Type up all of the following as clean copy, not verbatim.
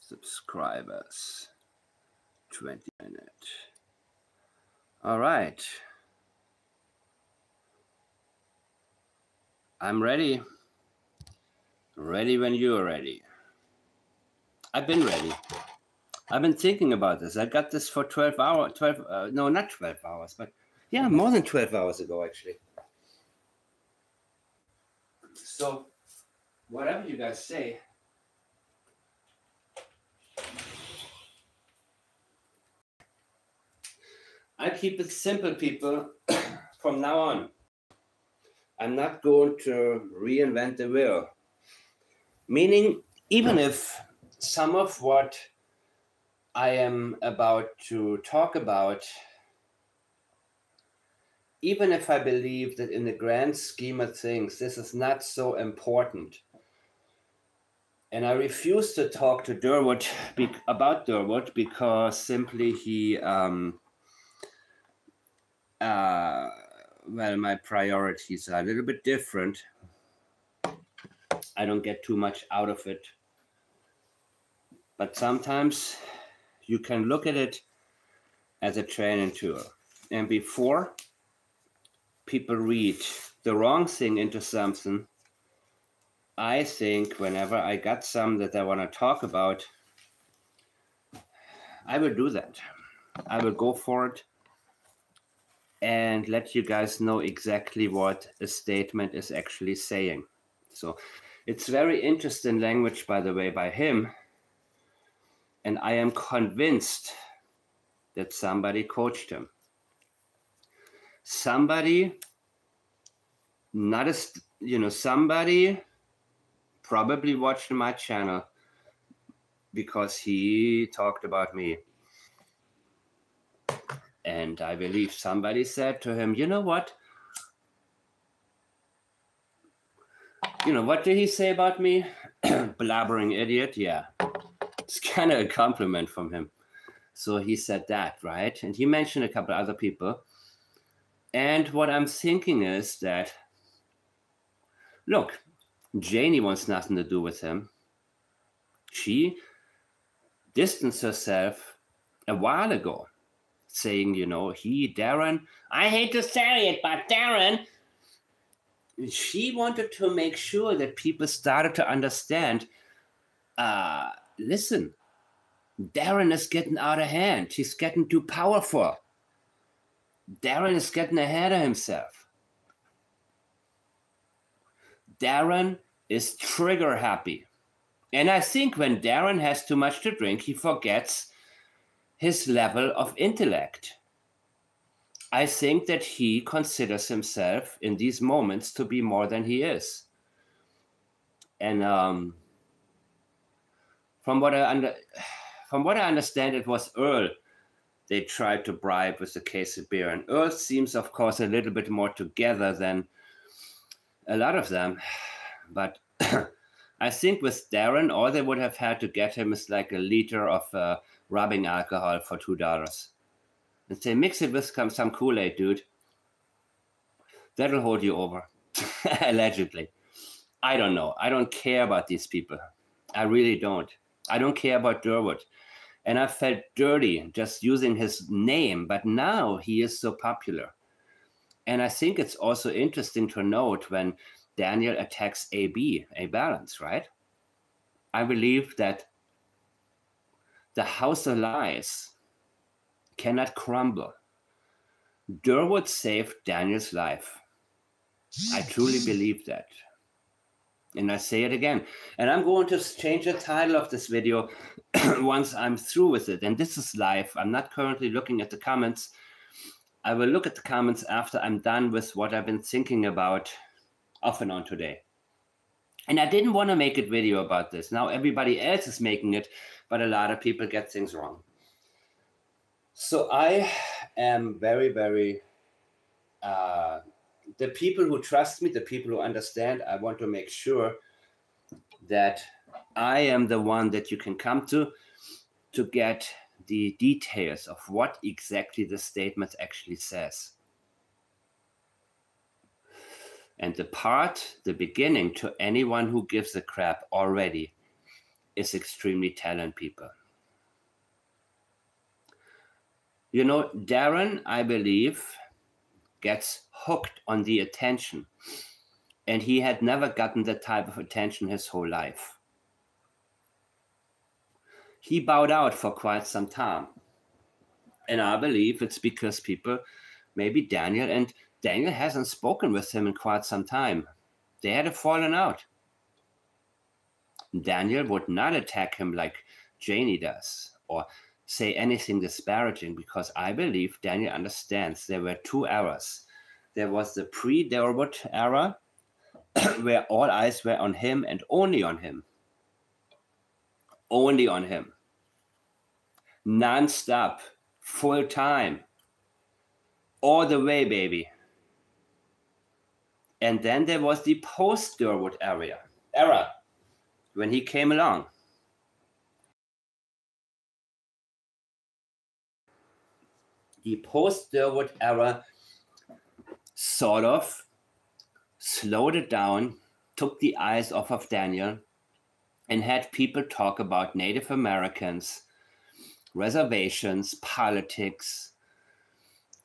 subscribers. 20 minutes. All right. I'm ready. Ready when you're ready. I've been ready. I've been thinking about this. I got this for 12 hours. No, not 12 hours, but yeah, more than 12 hours ago, actually. So, whatever you guys say. I keep it simple, people, from now on. I'm not going to reinvent the wheel. Meaning, even if some of what I am about to talk about, even if I believe that in the grand scheme of things, this is not so important, and I refuse to talk to Derwood about Derwood because simply he, well, my priorities are a little bit different. I don't get too much out of it. But sometimes you can look at it as a training tool. And before people read the wrong thing into something, I think whenever I got some that I want to talk about, I will do that. I will go for it and let you guys know exactly what a statement is actually saying. So it's very interesting language, by the way, by him. And I am convinced that somebody coached him. Somebody, somebody probably watched my channel because he talked about me. And I believe somebody said to him, you know what? What did he say about me? Blabbering idiot, yeah. It's kind of a compliment from him. So he said that, right? And he mentioned a couple other people. And what I'm thinking is that, look, Janie wants nothing to do with him. She distanced herself a while ago, saying, Darren, I hate to say it, but Darren, she wanted to make sure that people started to understand, listen, Darren is getting out of hand. He's getting too powerful. Darren is getting ahead of himself. Darren is trigger happy. And I think when Darren has too much to drink, he forgets his level of intellect. I think that he considers himself in these moments to be more than he is. And from what I understand, it was Earl they tried to bribe with the case of beer. And Earl seems, of course, a little bit more together than a lot of them. But I think with Darren, all they would have had to get him is like a liter of rubbing alcohol for $2. And say, mix it with some Kool-Aid, dude. That'll hold you over. Allegedly. I don't know. I don't care about these people. I really don't. I don't care about Derwood. And I felt dirty just using his name, but now he is so popular. And I think it's also interesting to note when Daniel attacks A Balance, right? I believe that the house of lies cannot crumble. Derwood saved Daniel's life. I truly believe that. And I say it again. And I'm going to change the title of this video once I'm through with it. And this is live. I'm not currently looking at the comments. I will look at the comments after I'm done with what I've been thinking about off and on today. And I didn't want to make a video about this. Now everybody else is making it, but a lot of people get things wrong. So I am very, very... the people who trust me, the people who understand, I want to make sure that I am the one that you can come to get the details of what exactly the statement actually says. And the beginning to anyone who gives a crap already is extremely talented people. You know, Darren, I believe, gets hooked on the attention. And he had never gotten that type of attention his whole life. He bowed out for quite some time. And I believe it's because people, maybe Daniel hasn't spoken with him in quite some time. They had a fallen out. Daniel would not attack him like Janie does or say anything disparaging, because I believe Daniel understands there were two eras. There was the pre-Derwood era where all eyes were on him and only on him. Only on him. Non-stop, full time, all the way, baby. And then there was the post-Derwood era, when he came along. The post-Derwood era sort of slowed it down, took the eyes off of Daniel, and had people talk about Native Americans, reservations, politics,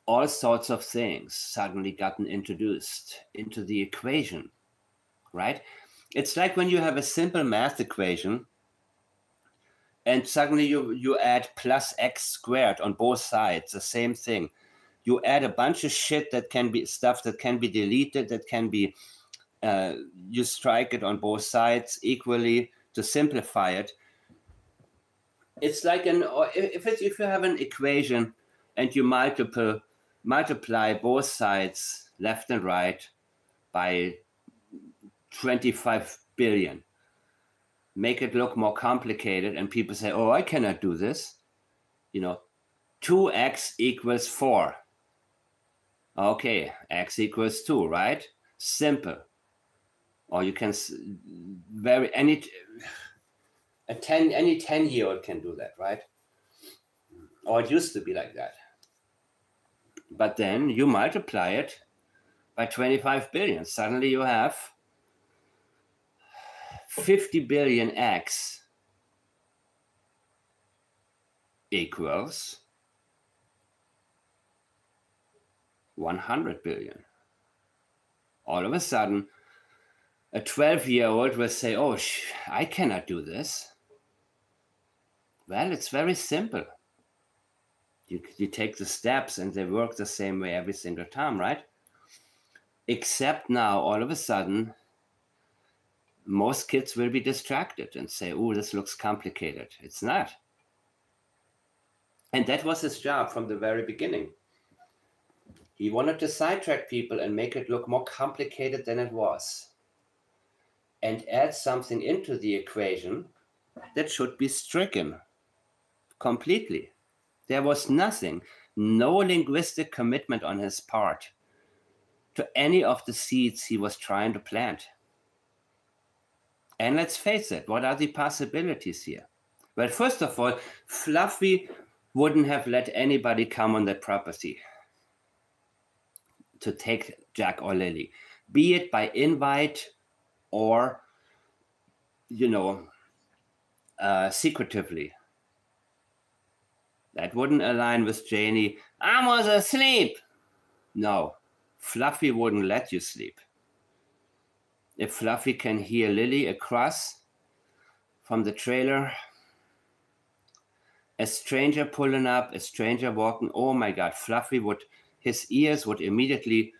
all sorts of things suddenly gotten introduced into the equation, right? It's like when you have a simple math equation and suddenly you add plus x squared on both sides, the same thing. You add a bunch of shit that can be stuff that can be deleted, that can be, you strike it on both sides equally to simplify it. It's like if you have an equation and you multiply both sides, left and right, by 25 billion. Make it look more complicated, and people say, oh, I cannot do this. 2x equals 4. Okay, x equals 2, right? Simple. Or you can any 10-year-old can do that, right? Or it used to be like that. But then you multiply it by 25 billion. Suddenly you have 50 billion x equals 100 billion. All of a sudden, a 12-year-old will say, oh, I cannot do this. Well, it's very simple. You take the steps and they work the same way every single time, right? Except now, all of a sudden, most kids will be distracted and say, oh, this looks complicated. It's not. And that was his job from the very beginning. He wanted to sidetrack people and make it look more complicated than it was. And add something into the equation that should be stricken completely. There was nothing, no linguistic commitment on his part to any of the seeds he was trying to plant. And let's face it, what are the possibilities here? Well, first of all, Fluffy wouldn't have let anybody come on that property to take Jack or Lily, be it by invite or, secretively. That wouldn't align with Janie. I was asleep. No, Fluffy wouldn't let you sleep. If Fluffy can hear Lily across from the trailer, a stranger pulling up, a stranger walking, oh my God, his ears would immediately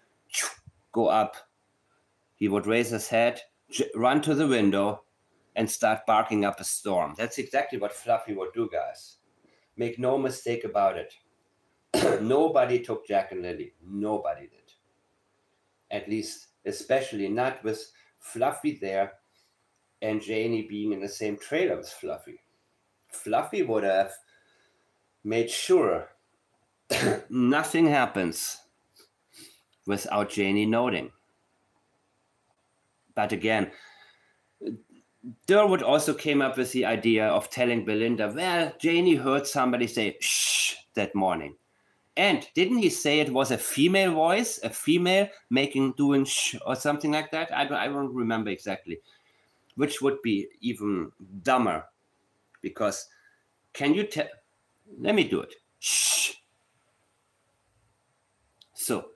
go up. He would raise his head, run to the window, and start barking up a storm. That's exactly what Fluffy would do, guys. Make no mistake about it. Nobody took Jack and Lily. Nobody did. At least, especially not with Fluffy there and Janie being in the same trailer with Fluffy. Fluffy would have made sure nothing happens without Janie noting. But again, Derwood also came up with the idea of telling Belinda, well, Janie heard somebody say shh that morning. And didn't he say it was a female voice, a female doing shh or something like that? I don't remember exactly, which would be even dumber because can you tell? Let me do it. Shh. So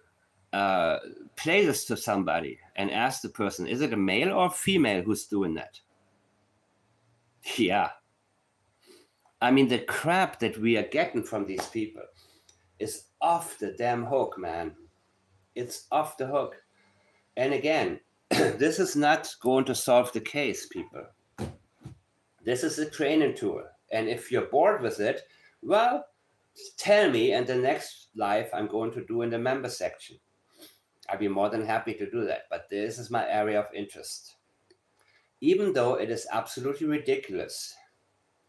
play this to somebody and ask the person, is it a male or a female who's doing that? Yeah. I mean, the crap that we are getting from these people is off the damn hook, man. It's off the hook. And again, this is not going to solve the case, people. This is a training tool. And if you're bored with it, well, tell me, and the next live I'm going to do in the member section. I'd be more than happy to do that. But this is my area of interest. Even though it is absolutely ridiculous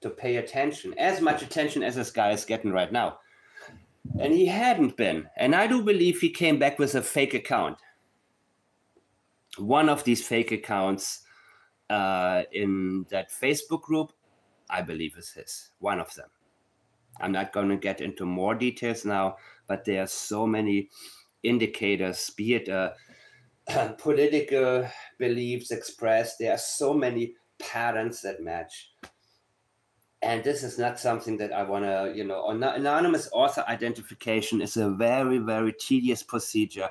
to pay attention, as much attention as this guy is getting right now. And he hadn't been. And I do believe he came back with a fake account. One of these fake accounts in that Facebook group, I believe is his, one of them. I'm not going to get into more details now, but there are so many indicators, be it political beliefs expressed. There are so many patterns that match. And this is not something that I want to, anonymous author identification is a very, very tedious procedure.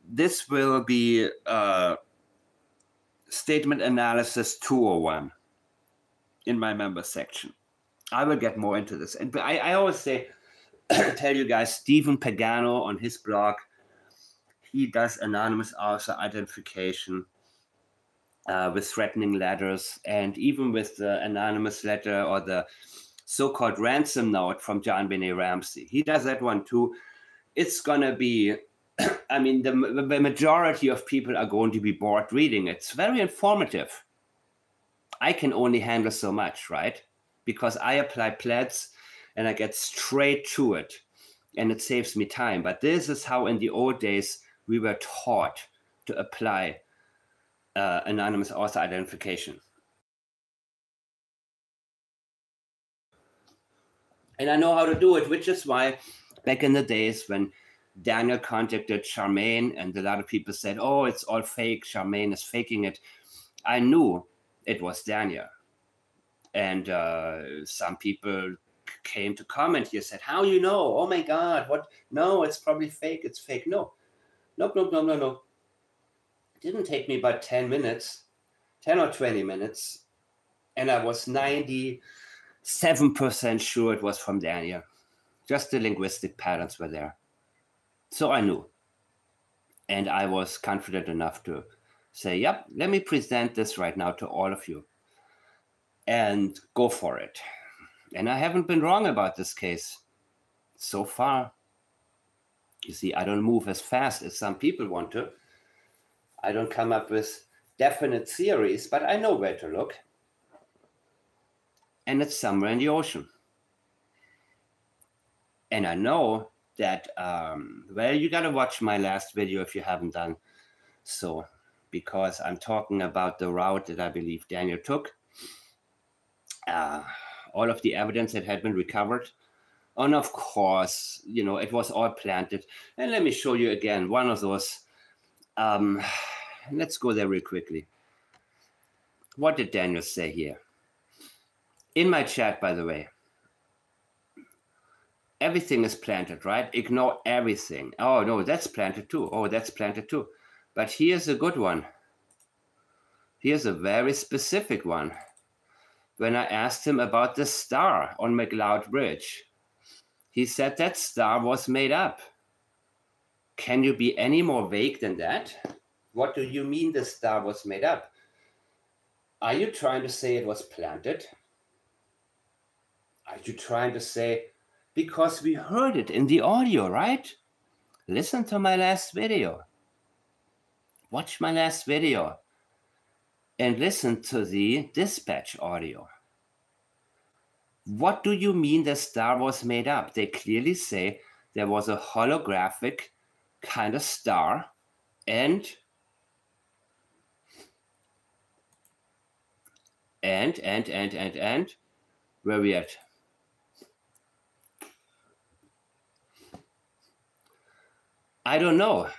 This will be statement analysis 201 in my member section. I will get more into this. And I always say, tell you guys, Stephen Pagano on his blog, he does anonymous author identification with threatening letters, and even with the anonymous letter or the so-called ransom note from JonBenet Ramsey. He does that one too. It's going to be, I mean, the majority of people are going to be bored reading it. It's very informative. I can only handle so much, right? Because I apply plaids and I get straight to it, and it saves me time. But this is how in the old days we were taught to apply anonymous author identification. And I know how to do it, which is why back in the days when Daniel contacted Charmaine and a lot of people said, oh, it's all fake, Charmaine is faking it, I knew it was Daniel. And some people came to comment here, said, how you know? Oh my God, what? No, it's probably fake, it's fake. No. Nope. It didn't take me about 10 minutes, 10 or 20 minutes, and I was 97% sure it was from Daniel. Just the linguistic patterns were there. So I knew. And I was confident enough to say, yep, let me present this right now to all of you and go for it. And I haven't been wrong about this case so far. You see, I don't move as fast as some people want to. I don't come up with definite theories, but I know where to look. And it's somewhere in the ocean. And I know that, well, you got to watch my last video if you haven't done so, because I'm talking about the route that I believe Daniel took. All of the evidence that had been recovered. And of course, it was all planted. And let me show you again one of those. Let's go there real quickly. What did Daniel say here? In my chat, by the way, everything is planted, right? Ignore everything. Oh, no, that's planted too. Oh, that's planted too. But here's a good one. Here's a very specific one. When I asked him about the star on McLeod Bridge, he said that star was made up. Can you be any more vague than that? What do you mean the star was made up? Are you trying to say it was planted? Are you trying to say, because we heard it in the audio, right? Listen to my last video. Watch my last video. And listen to the dispatch audio. What do you mean the star was made up? They clearly say there was a holographic kind of star, and where we at? I don't know.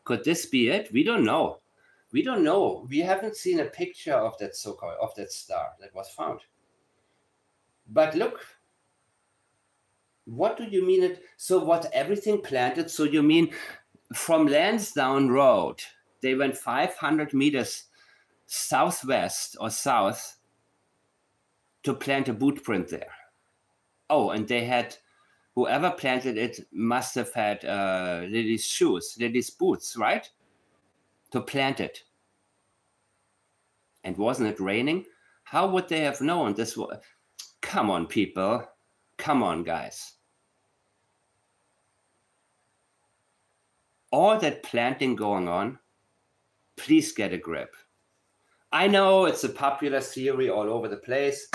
Could this be it? We don't know. We don't know. We haven't seen a picture of that so-called, of that star that was found. But look, what do you mean it? So what, everything planted? So you mean from Lansdowne Road, they went 500 meters southwest or south to plant a boot print there. Oh, and they had, whoever planted it must have had Lilly's shoes, Lilly's boots, right? To plant it. And wasn't it raining? How would they have known this was? Come on, people. Come on, guys. All that planting going on, please get a grip. I know it's a popular theory all over the place,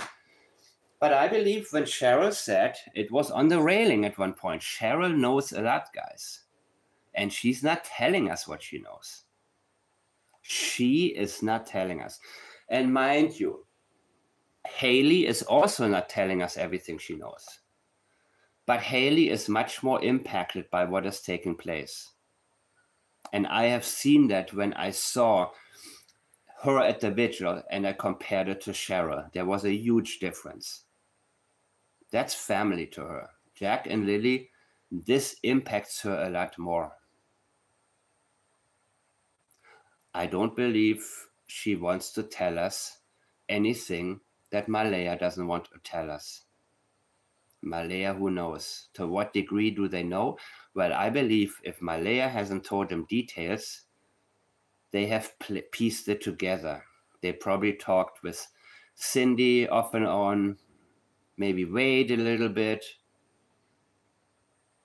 but I believe when Cheryl said it was on the railing at one point, Cheryl knows a lot, guys. And she's not telling us what she knows. She is not telling us. And mind you, Haley is also not telling us everything she knows. But Haley is much more impacted by what is taking place. And I have seen that when I saw her at the vigil and I compared it to Cheryl. There was a huge difference. That's family to her. Jack and Lilly, this impacts her a lot more. I don't believe she wants to tell us anything that Malaya doesn't want to tell us. Malaya, who knows? To what degree do they know? Well, I believe if Malaya hasn't told them details, they have pieced it together. They probably talked with Cindy off and on, maybe Wade a little bit.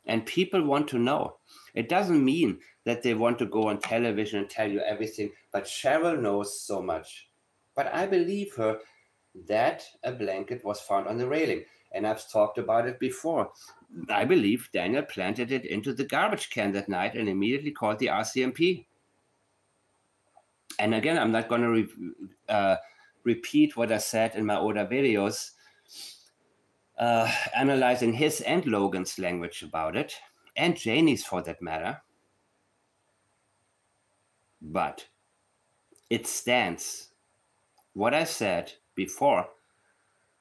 And people want to know. It doesn't mean that they want to go on television and tell you everything, but Cheryl knows so much. But I believe her that a blanket was found on the railing. And I've talked about it before. I believe Daniel planted it into the garbage can that night and immediately called the RCMP. And again, I'm not going to repeat what I said in my older videos, analyzing his and Logan's language about it, and Janie's for that matter. But it stands. What I said before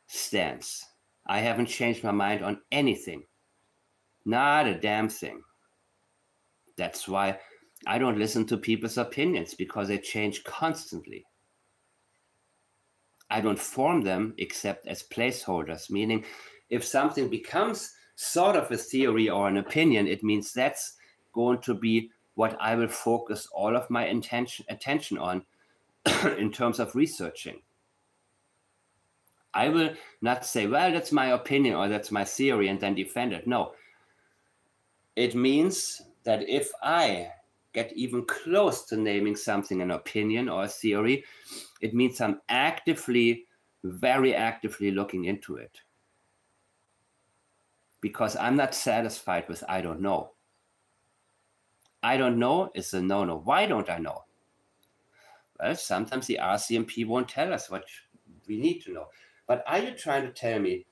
stands. I haven't changed my mind on anything. Not a damn thing. That's why I don't listen to people's opinions, because they change constantly. I don't form them except as placeholders, meaning if something becomes sort of a theory or an opinion, it means that's going to be what I will focus all of my attention on in terms of researching. I will not say, well, that's my opinion or that's my theory and then defend it. No. It means that if I get even close to naming something an opinion or a theory, it means I'm actively, very actively looking into it. Because I'm not satisfied with I don't know. I don't know is a no-no. Why don't I know? Well, sometimes the RCMP won't tell us what we need to know. But are you trying to tell me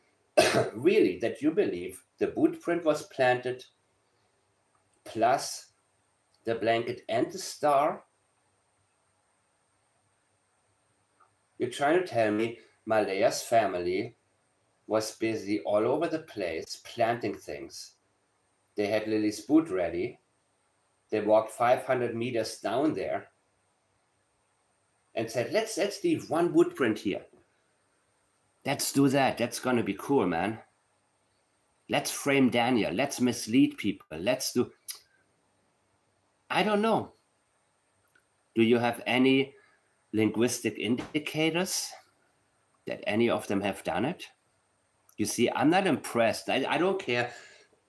really that you believe the boot print was planted plus the blanket and the star? You're trying to tell me Malaya's family was busy all over the place planting things. They had Lily's boot ready. They walked 500 meters down there and said, let's leave one boot print here. Let's do that. That's going to be cool, man. Let's frame Daniel. Let's mislead people. Let's do... I don't know. Do you have any linguistic indicators that any of them have done it? You see, I'm not impressed. I don't care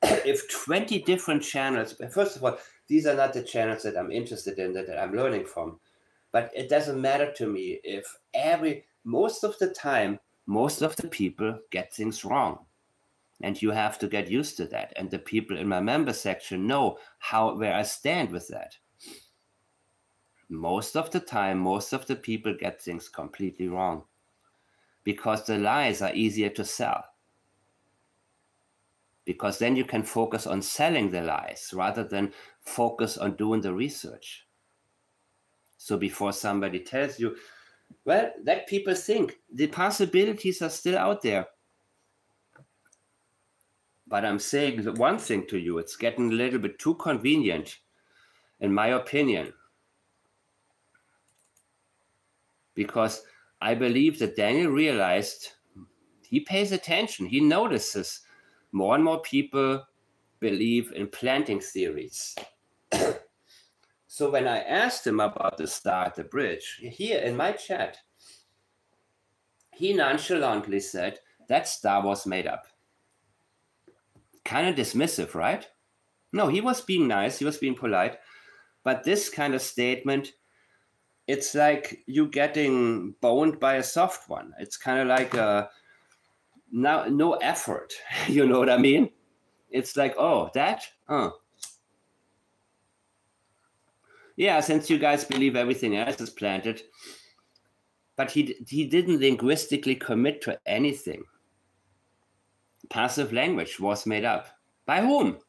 if 20 different channels... First of all, these are not the channels that I'm interested in, that I'm learning from. But it doesn't matter to me if most of the time, most of the people get things wrong. And you have to get used to that. And the people in my member section know where I stand with that. Most of the time, most of the people get things completely wrong. Because the lies are easier to sell. Because then you can focus on selling the lies rather than focus on doing the research. So before somebody tells you, well, let people think. The possibilities are still out there. But I'm saying the one thing to you, it's getting a little bit too convenient, in my opinion. Because I believe that Daniel realized he pays attention. He notices more and more people believe in planting theories. So when I asked him about the star at the bridge, here in my chat, he nonchalantly said that star was made up. Kind of dismissive, right? No, he was being nice, he was being polite. But this kind of statement, it's like you getting boned by a soft one. It's kind of like no effort. You know what I mean? It's like, oh, that? Yeah, since you guys believe everything else is planted. But he didn't linguistically commit to anything. Passive language was made up. By whom?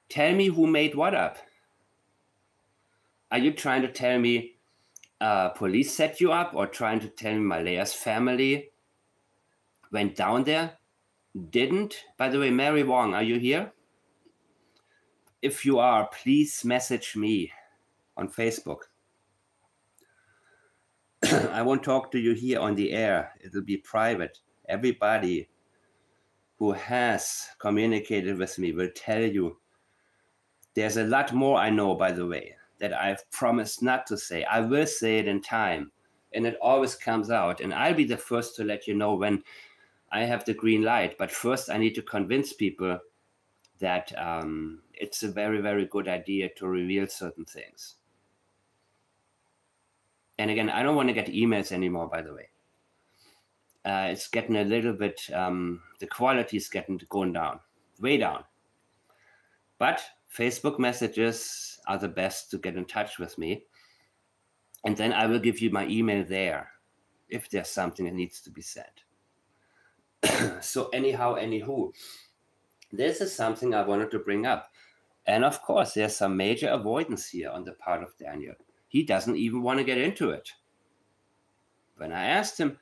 Tell me who made what up. Are you trying to tell me police set you up, or trying to tell me Malaya's family went down there? Didn't? By the way, Mary Wong, are you here? If you are, please message me on Facebook. I won't talk to you here on the air. It'll be private. Everybody who has communicated with me will tell you. There's a lot more I know, by the way, that I've promised not to say. I will say it in time, and it always comes out. And I'll be the first to let you know when I have the green light. But first, I need to convince people that it's a very, very good idea to reveal certain things. And again, I don't want to get emails anymore, by the way. It's getting a little bit, the quality is going down, way down. But Facebook messages are the best to get in touch with me. And then I will give you my email there if there's something that needs to be said. So anyhow, anywho, this is something I wanted to bring up. And of course, there's some major avoidance here on the part of Daniel. He doesn't even want to get into it. When I asked him,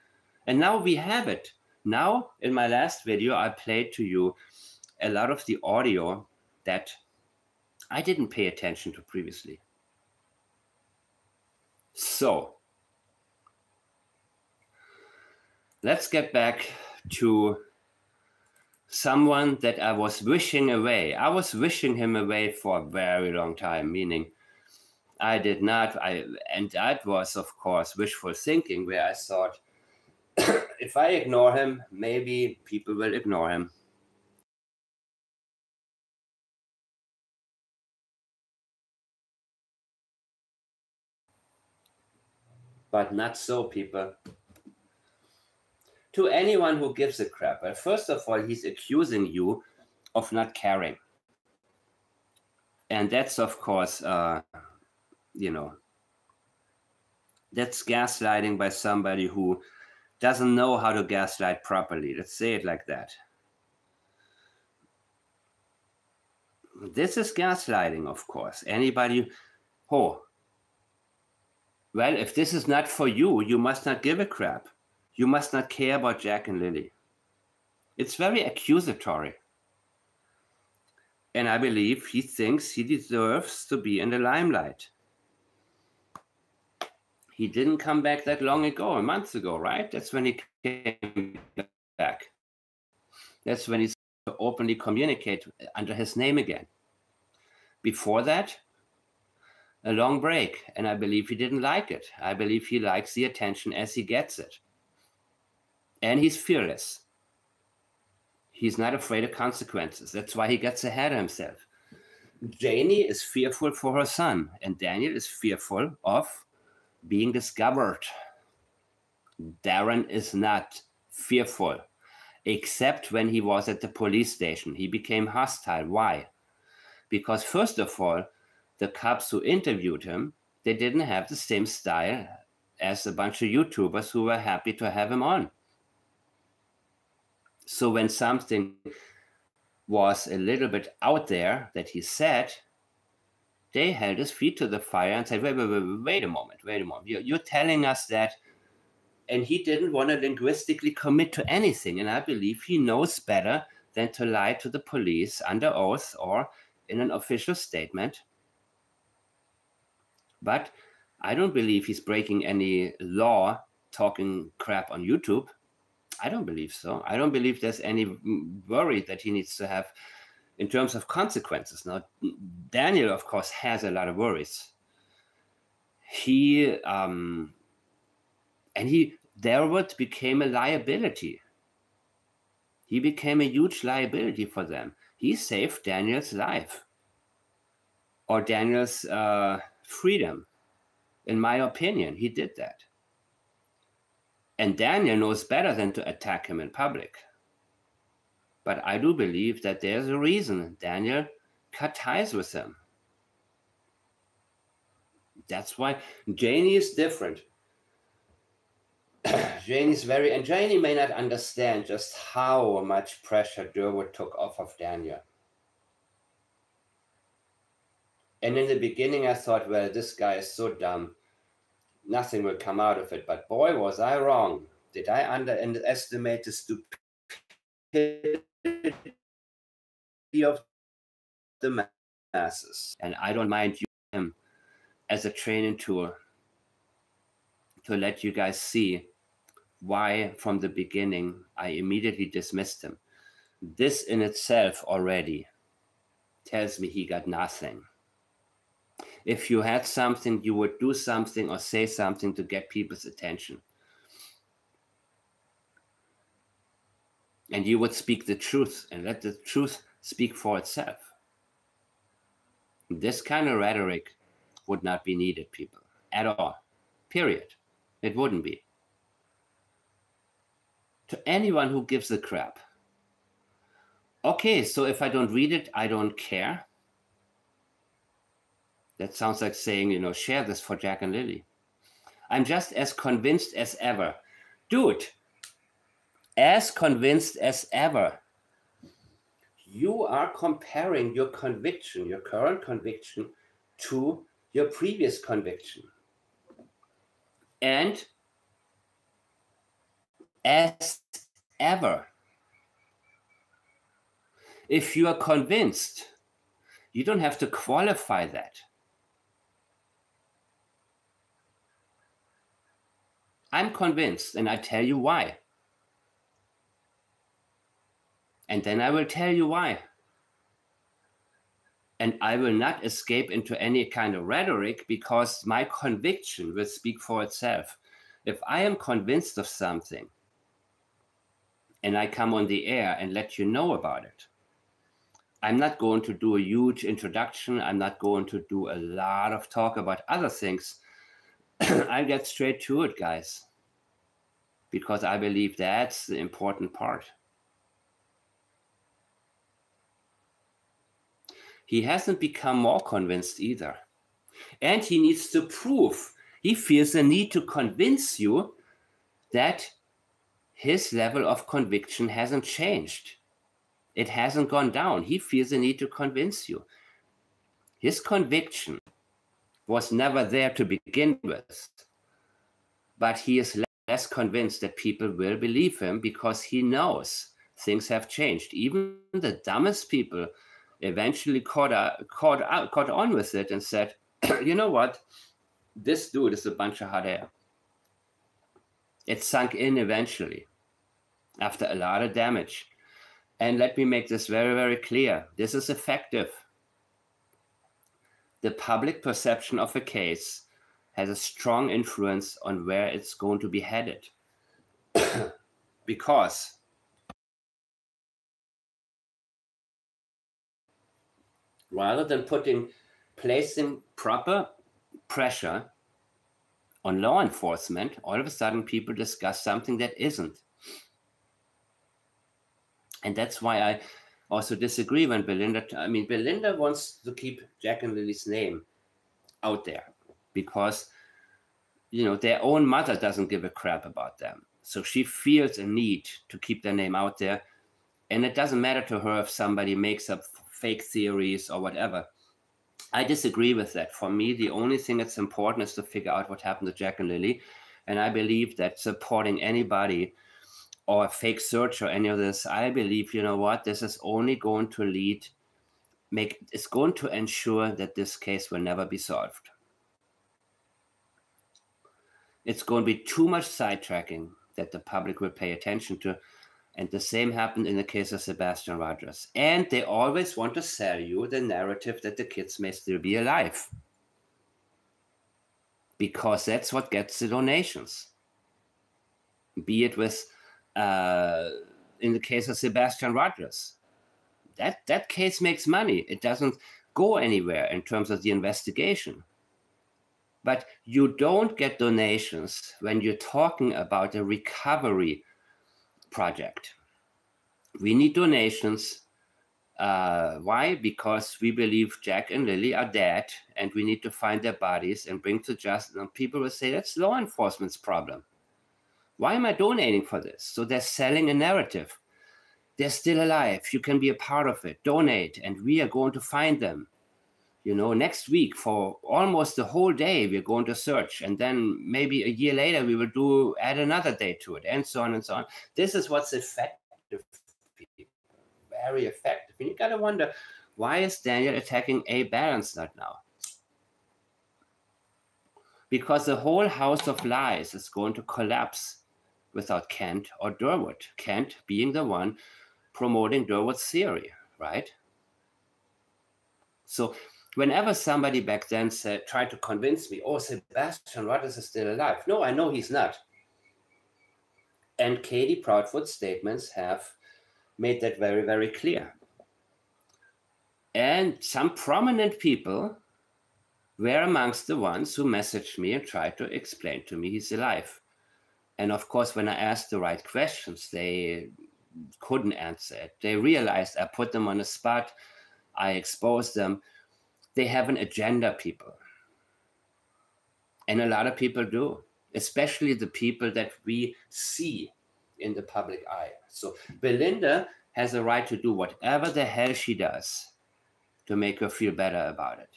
and now we have it. Now, in my last video, I played to you a lot of the audio that I didn't pay attention to previously. So, let's get back to someone that I was wishing away. I was wishing him away for a very long time, meaning I did not, and that was, of course, wishful thinking, where I thought, if I ignore him, maybe people will ignore him. But not so, people. To anyone who gives a crap, well, first of all, he's accusing you of not caring. And that's, of course, you know, that's gaslighting by somebody who doesn't know how to gaslight properly. Let's say it like that. This is gaslighting, of course. Anybody, well, if this is not for you, you must not give a crap. You must not care about Jack and Lilly. It's very accusatory. And I believe he thinks he deserves to be in the limelight. He didn't come back that long ago, a month ago, right? That's when he came back. That's when he started to openly communicate under his name again. Before that, a long break, and I believe he didn't like it. I believe he likes the attention as he gets it. And he's fearless. He's not afraid of consequences. That's why he gets ahead of himself. Janie is fearful for her son, and Daniel is fearful of being discovered. Darren is not fearful, except when he was at the police station. He became hostile. Why? Because first of all, the cops who interviewed him, they didn't have the same style as a bunch of YouTubers who were happy to have him on. So when something was a little bit out there that he said, they held his feet to the fire and said, wait a moment. You're telling us that And he didn't want to linguistically commit to anything. And I believe he knows better than to lie to the police under oath or in an official statement. But I don't believe he's breaking any law talking crap on YouTube. I don't believe so. I don't believe there's any worry that he needs to have in terms of consequences. Now, Daniel, of course, has a lot of worries. Derwood became a liability. He became a huge liability for them. He saved Daniel's life or Daniel's freedom. In my opinion, he did that. And Daniel knows better than to attack him in public. But I do believe that there's a reason Daniel cut ties with him. That's why Janie is different. Janie's and Janie may not understand just how much pressure Derwood took off of Daniel. And in the beginning, I thought, well, this guy is so dumb. Nothing will come out of it. But boy, was I wrong. Did I underestimate the stupidity of the masses? And I don't mind using him as a training tool to let you guys see why from the beginning I immediately dismissed him. This in itself already tells me he got nothing. If you had something, you would do something or say something to get people's attention. And you would speak the truth and let the truth speak for itself. This kind of rhetoric would not be needed, people, at all. Period. It wouldn't be. To anyone who gives a crap. Okay, so if I don't read it, I don't care. That sounds like saying, share this for Jack and Lilly. I'm just as convinced as ever. Dude, as convinced as ever. You are comparing your conviction, your current conviction, to your previous conviction. And as ever, if you are convinced, you don't have to qualify that. I'm convinced, and I tell you why. And then I will tell you why. And I will not escape into any kind of rhetoric because my conviction will speak for itself. If I am convinced of something and I come on the air and let you know about it, I'm not going to do a huge introduction. I'm not going to do a lot of talk about other things. I'll get straight to it, guys, because I believe that's the important part. He hasn't become more convinced either. And he needs to prove, he feels the need to convince you that his level of conviction hasn't changed. It hasn't gone down. He feels the need to convince you. His conviction was never there to begin with. But he is less convinced that people will believe him because he knows things have changed. Even the dumbest people eventually caught on with it and said, you know what? This dude is a bunch of hot air. It sunk in eventually after a lot of damage. And let me make this very, very clear. This is effective. The public perception of a case has a strong influence on where it's going to be headed. Because rather than placing proper pressure on law enforcement, all of a sudden people discuss something that isn't. And that's why I also disagree when Belinda wants to keep Jack and Lily's name out there because, their own mother doesn't give a crap about them. So she feels a need to keep their name out there. And it doesn't matter to her if somebody makes up fake theories or whatever. I disagree with that. For me, the only thing that's important is to figure out what happened to Jack and Lilly. And I believe that supporting anybody or a fake search or any of this, I believe, you know what, this is only going to it's going to ensure that this case will never be solved. It's going to be too much sidetracking that the public will pay attention to. And the same happened in the case of Sebastian Rogers. And they always want to sell you the narrative that the kids may still be alive, because that's what gets the donations. Be it with, in the case of Sebastian Rogers, that case makes money. It doesn't go anywhere in terms of the investigation. But you don't get donations when you're talking about a recovery project. We need donations. Why? Because we believe Jack and Lilly are dead, and we need to find their bodies and bring to justice. And people will say, that's law enforcement's problem. Why am I donating for this? So they're selling a narrative. They're still alive. You can be a part of it. Donate, and we are going to find them. You know, next week for almost the whole day, we're going to search. And then maybe a year later, we will add another day to it, and so on and so on. This is what's effective, people. Very effective. And you got to wonder, why is Daniel attacking a balance nut now? Because the whole house of lies is going to collapse without Kent or Derwood. Kent being the one promoting Derwood's theory, right? So whenever somebody back then tried to convince me, oh, Sebastian Rogers is still alive. No, I know he's not. And Katie Proudfoot's statements have made that very, very clear. And some prominent people were amongst the ones who messaged me and tried to explain to me he's alive. And of course, when I asked the right questions, they couldn't answer it. They realized I put them on the spot. I exposed them. They have an agenda, people. And a lot of people do, especially the people that we see in the public eye. So Belinda has a right to do whatever the hell she does to make her feel better about it.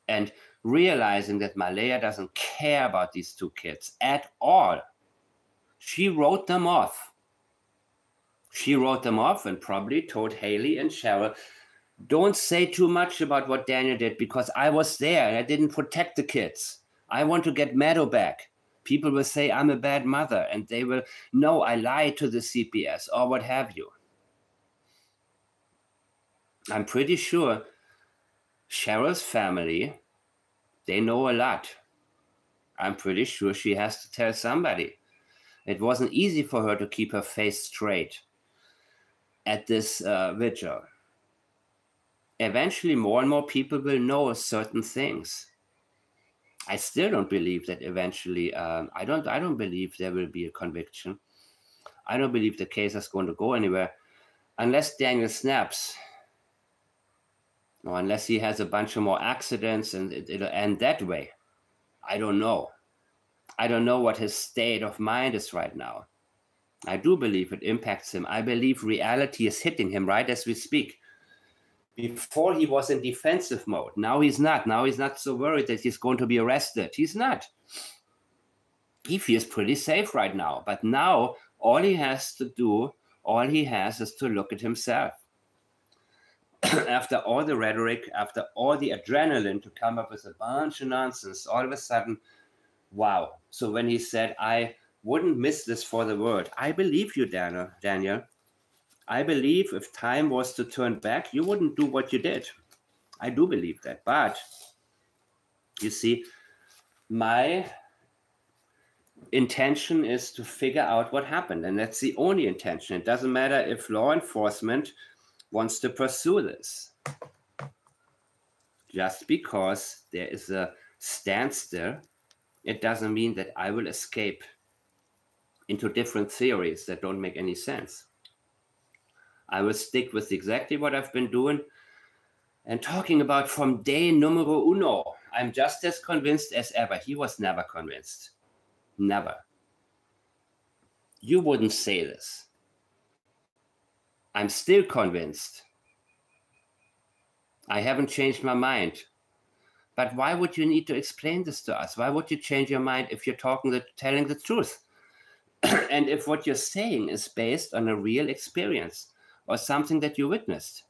And realizing that Malaya doesn't care about these two kids at all. She wrote them off. She wrote them off and probably told Haley and Cheryl, don't say too much about what Daniel did, because I was there and I didn't protect the kids. I want to get Meadow back. People will say I'm a bad mother, and they will know I lied to the CPS or what have you. I'm pretty sure Cheryl's family, they know a lot. I'm pretty sure she has to tell somebody. It wasn't easy for her to keep her face straight at this vigil. Eventually, more and more people will know certain things. I still don't believe that eventually, I don't believe there will be a conviction. I don't believe the case is going to go anywhere unless Daniel snaps. Or unless he has a bunch of more accidents and it'll end that way. I don't know. I don't know what his state of mind is right now. I do believe it impacts him. I believe reality is hitting him right as we speak. Before he was in defensive mode. Now he's not. Now he's not so worried that he's going to be arrested. He's not. He feels pretty safe right now. But now all he has to do, all he has is to look at himself. After all the rhetoric, after all the adrenaline to come up with a bunch of nonsense, all of a sudden, wow. So when he said, I wouldn't miss this for the world, I believe you, Daniel. I believe if time was to turn back, you wouldn't do what you did. I do believe that. But you see, my intention is to figure out what happened. And that's the only intention. It doesn't matter if law enforcement wants to pursue this. Just because there is a standstill, it doesn't mean that I will escape into different theories that don't make any sense. I will stick with exactly what I've been doing and talking about from day numero uno. I'm just as convinced as ever. He was never convinced. Never. You wouldn't say this. I'm still convinced. I haven't changed my mind. But why would you need to explain this to us? Why would you change your mind if you're telling the truth? And if what you're saying is based on a real experience or something that you witnessed?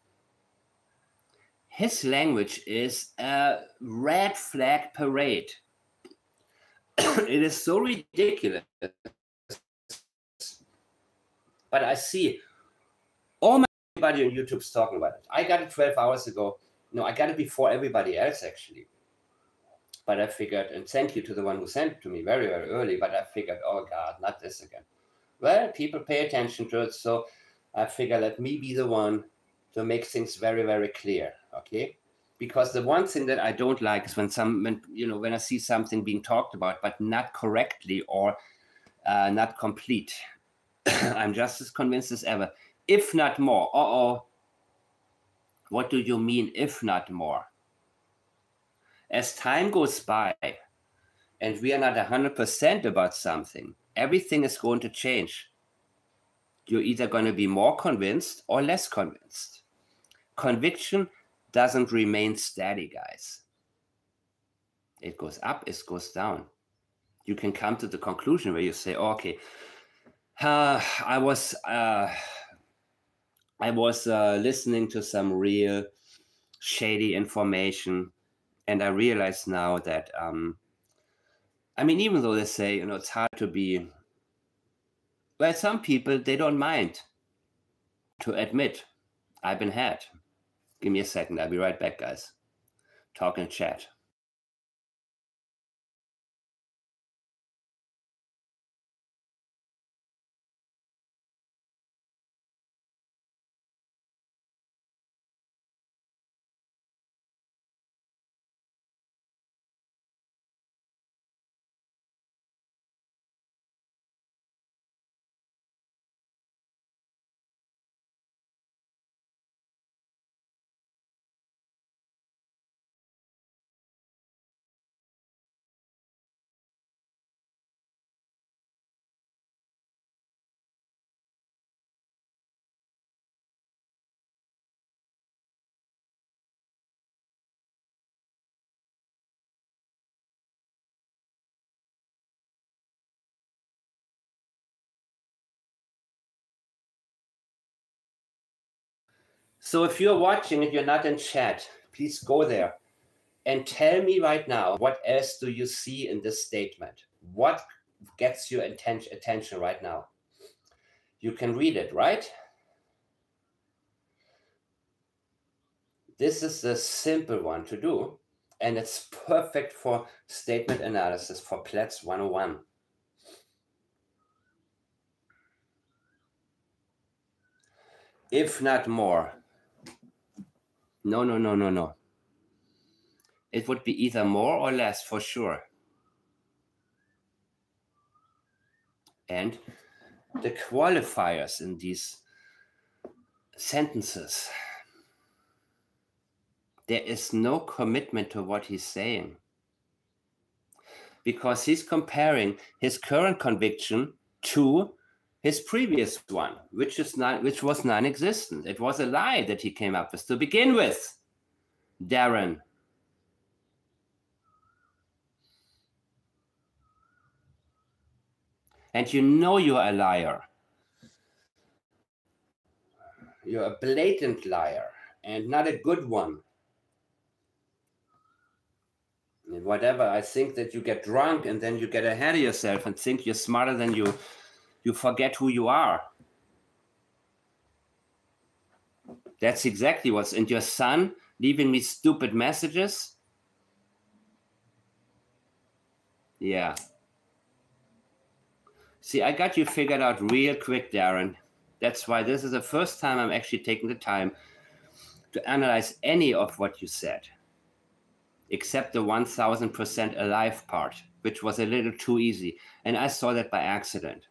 His language is a red flag parade. It is so ridiculous. But I see everybody on YouTube's talking about it. I got it 12 hours ago. No, I got it before everybody else, actually. But I figured, and thank you to the one who sent it to me very, very early, but I figured, oh God, not this again. Well, people pay attention to it, so I figure let me be the one to make things very, very clear, okay? Because the one thing that I don't like is when I see something being talked about, but not correctly or not complete. I'm just as convinced as ever, if not more. What do you mean, if not more? As time goes by and we are not 100% about something, everything is going to change. You're either going to be more convinced or less convinced. Conviction doesn't remain steady, guys. It goes up, it goes down. You can come to the conclusion where you say, oh, okay, I was listening to some real shady information, and I realize now that, even though they say, it's hard to be, well, some people, they don't mind to admit, I've been had. Give me a second, I'll be right back, guys. Talk in chat. So if you're watching and you're not in chat, please go there and tell me right now, what else do you see in this statement? What gets your attention right now? You can read it, right? This is the simple one to do, and it's perfect for statement analysis for Platts 101. If not more. No. It would be either more or less for sure. And the qualifiers in these sentences, there is no commitment to what he's saying, because he's comparing his current conviction to his previous one, which was non-existent. It was a lie that he came up with to begin with, Darren. And you know you're a liar. You're a blatant liar, and not a good one. And whatever, I think that you get drunk and then you get ahead of yourself and think you're smarter than you forget who you are. That's exactly what's, and your son leaving me stupid messages. Yeah. See, I got you figured out real quick, Darren. That's why this is the first time I'm actually taking the time to analyze any of what you said, except the 1000% alive part, which was a little too easy. And I saw that by accident.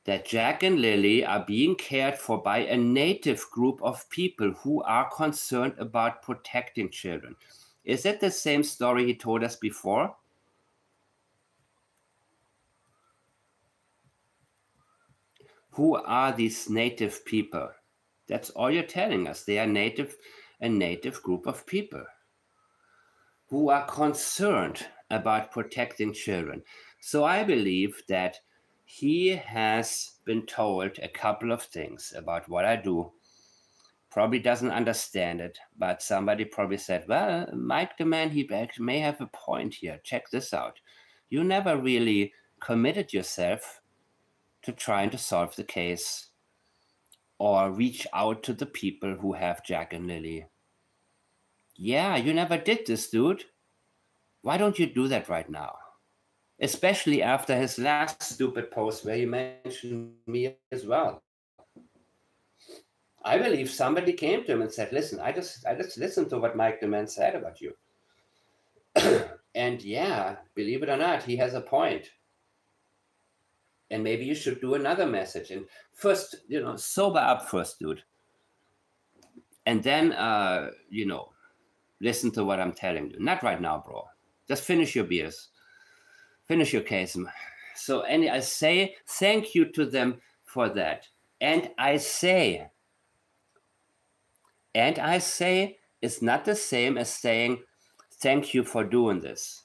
That Jack and Lilly are being cared for by a native group of people who are concerned about protecting children. Is that the same story he told us before? Who are these native people That's all you're telling us. They are a native group of people who are concerned about protecting children. So I believe that he has been told a couple of things about what I do. Probably doesn't understand it, but somebody probably said, well, Mike the Man, he may have a point here. Check this out. You never really committed yourself to trying to solve the case or reach out to the people who have Jack and Lily. Yeah, you never did this, dude. Why don't you do that right now? Especially after his last stupid post where he mentioned me as well. I believe somebody came to him and said, listen, I just listened to what Mike the Man said about you. And yeah, believe it or not, he has a point. And maybe you should do another message. And first, sober up first, dude. And then, listen to what I'm telling you. Not right now, bro. Just finish your beers. Finish your case. So I say thank you to them for that. And I say it's not the same as saying thank you for doing this.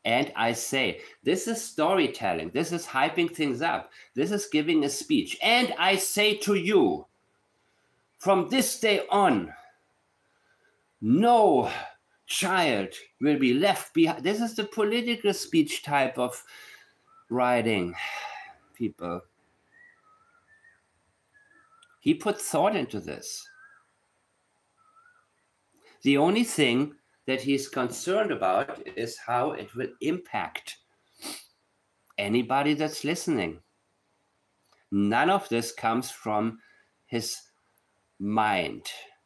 And I say, this is storytelling. This is hyping things up. This is giving a speech. And I say to you, from this day on, no child will be left behind. This is the political speech type of writing, people. He put thought into this. The only thing that he's concerned about is how it will impact anybody that's listening. None of this comes from his mind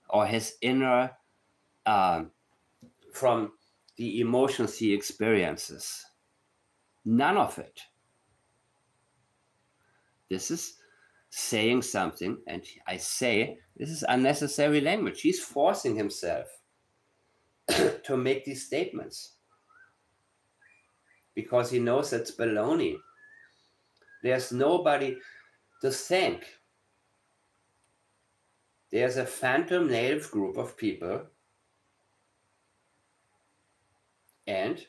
or his inner, from the emotions he experiences. None of it. This is saying something, and I say this is unnecessary language. He's forcing himself to make these statements because he knows it's baloney. There's nobody to thank. There's a phantom native group of people, and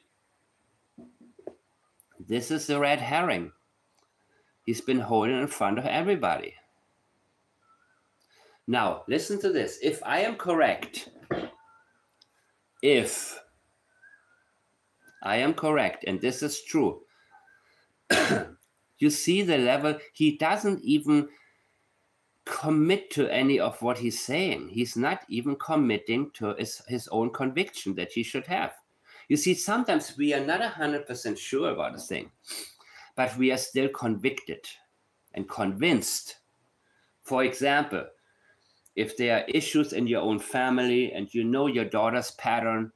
this is the red herring he's been holding in front of everybody. Now, listen to this. If I am correct, and this is true, you see the level, he doesn't even commit to any of what he's saying. He's not even committing to his own conviction that he should have. You see, sometimes we are not 100% sure about a thing, but we are still convicted and convinced. For example, if there are issues in your own family and you know your daughter's pattern,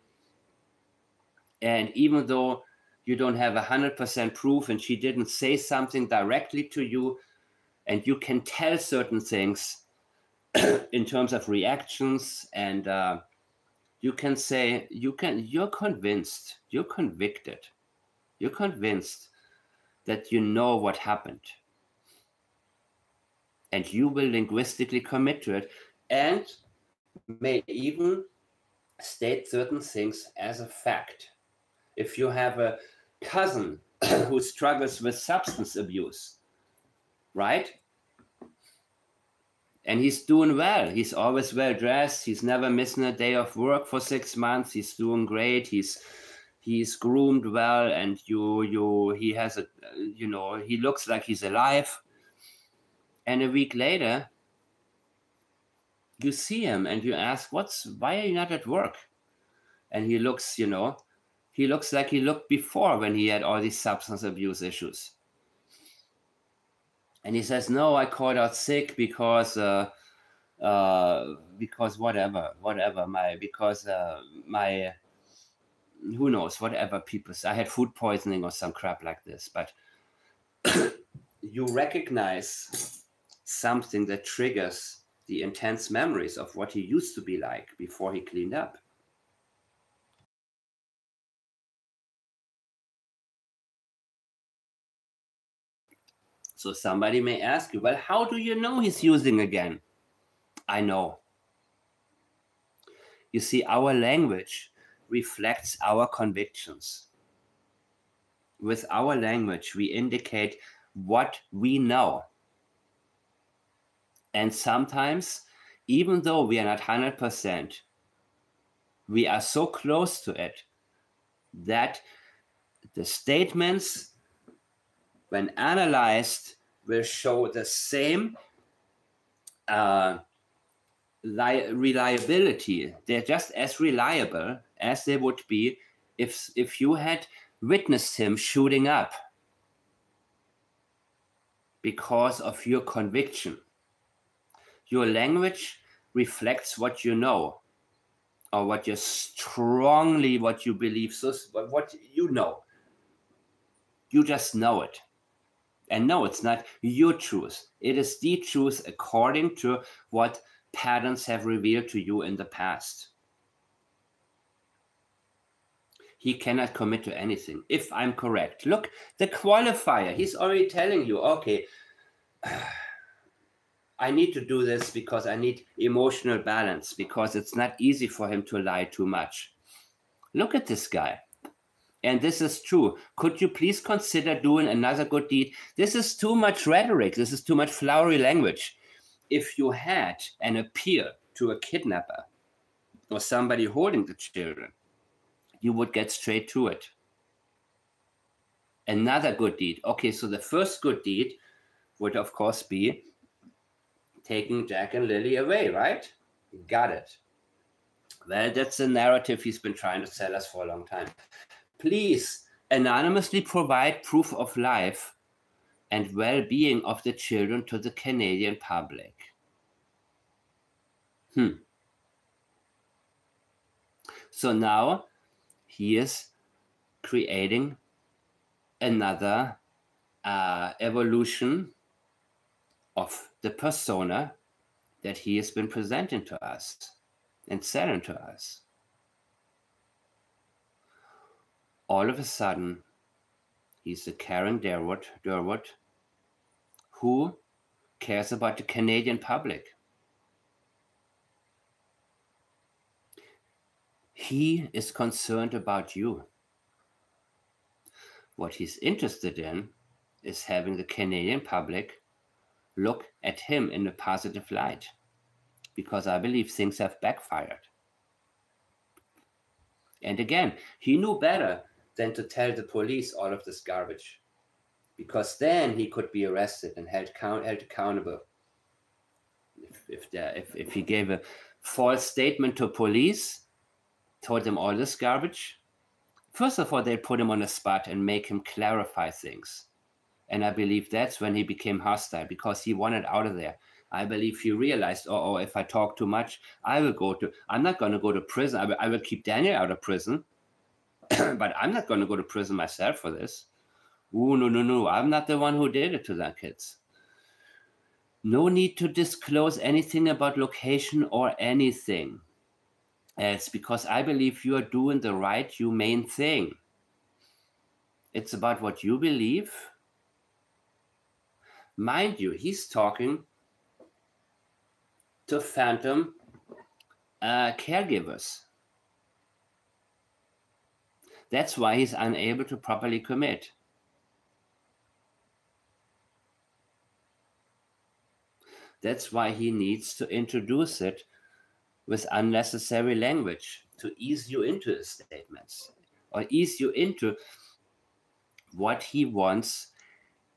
and even though you don't have 100% proof and she didn't say something directly to you, and you can tell certain things in terms of reactions, and you can say, you're convinced, you're convicted, you're convinced that you know what happened. And you will linguistically commit to it and may even state certain things as a fact. If you have a cousin who struggles with substance abuse, right? And he's doing well. He's always well dressed. He's never missing a day of work for 6 months. He's doing great. He's groomed well, and he has a, he looks like he's alive. And a week later, you see him and you ask, why are you not at work? And he looks, he looks like he looked before when he had all these substance abuse issues. And he says, no, I called out sick because whatever, who knows, whatever people say. I had food poisoning or some crap like this. But you recognize something that triggers the intense memories of what he used to be like before he cleaned up. So somebody may ask you, well, how do you know he's using again? I know. You see, our language reflects our convictions. With our language, we indicate what we know. And sometimes, even though we are not 100%, we are so close to it that the statements, when analyzed, will show the same reliability. They're just as reliable as they would be if you had witnessed him shooting up because of your conviction. Your language reflects what you know, or what you believe, so what you know. You just know it. And no, it's not your truth. It is the truth according to what patterns have revealed to you in the past. He cannot commit to anything, if I'm correct. Look, the qualifier, he's already telling you, okay, I need to do this because I need emotional balance, because it's not easy for him to lie too much. Look at this guy. And this is true. Could you please consider doing another good deed? This is too much rhetoric. This is too much flowery language. If you had an appeal to a kidnapper or somebody holding the children, you would get straight to it. Another good deed. Okay, so the first good deed would, of course, be taking Jack and Lilly away, right? Got it. Well, that's the narrative he's been trying to sell us for a long time. Please anonymously provide proof of life and well-being of the children to the Canadian public. So now he is creating another evolution of the persona that he has been presenting to us and selling to us. All of a sudden, he's a caring Derwood who cares about the Canadian public. He is concerned about you. What he's interested in is having the Canadian public look at him in a positive light, because I believe things have backfired. And again, he knew better than to tell the police all of this garbage, because then he could be arrested and held accountable. If he gave a false statement to police, told them all this garbage, first of all, they'd put him on the spot and make him clarify things. And I believe that's when he became hostile, because he wanted out of there. I believe he realized, oh, if I talk too much, I'm not going to go to prison. I will keep Daniel out of prison, but I'm not going to go to prison myself for this. Ooh, no. I'm not the one who did it to that kids. No need to disclose anything about location or anything else, because I believe you are doing the right, humane thing. It's about what you believe. Mind you, he's talking to phantom caregivers. That's why he's unable to properly commit. That's why he needs to introduce it with unnecessary language to ease you into his statements, or ease you into what he wants.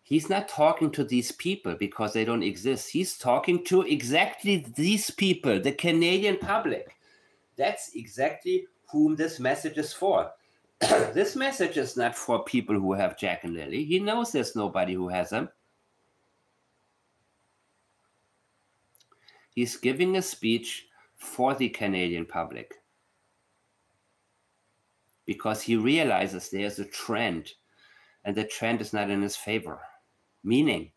He's not talking to these people because they don't exist. He's talking to exactly these people, the Canadian public. That's exactly whom this message is for. This message is not for people who have Jack and Lilly. He knows there's nobody who has them. He's giving a speech for the Canadian public because he realizes there's a trend, and the trend is not in his favor. Meaning,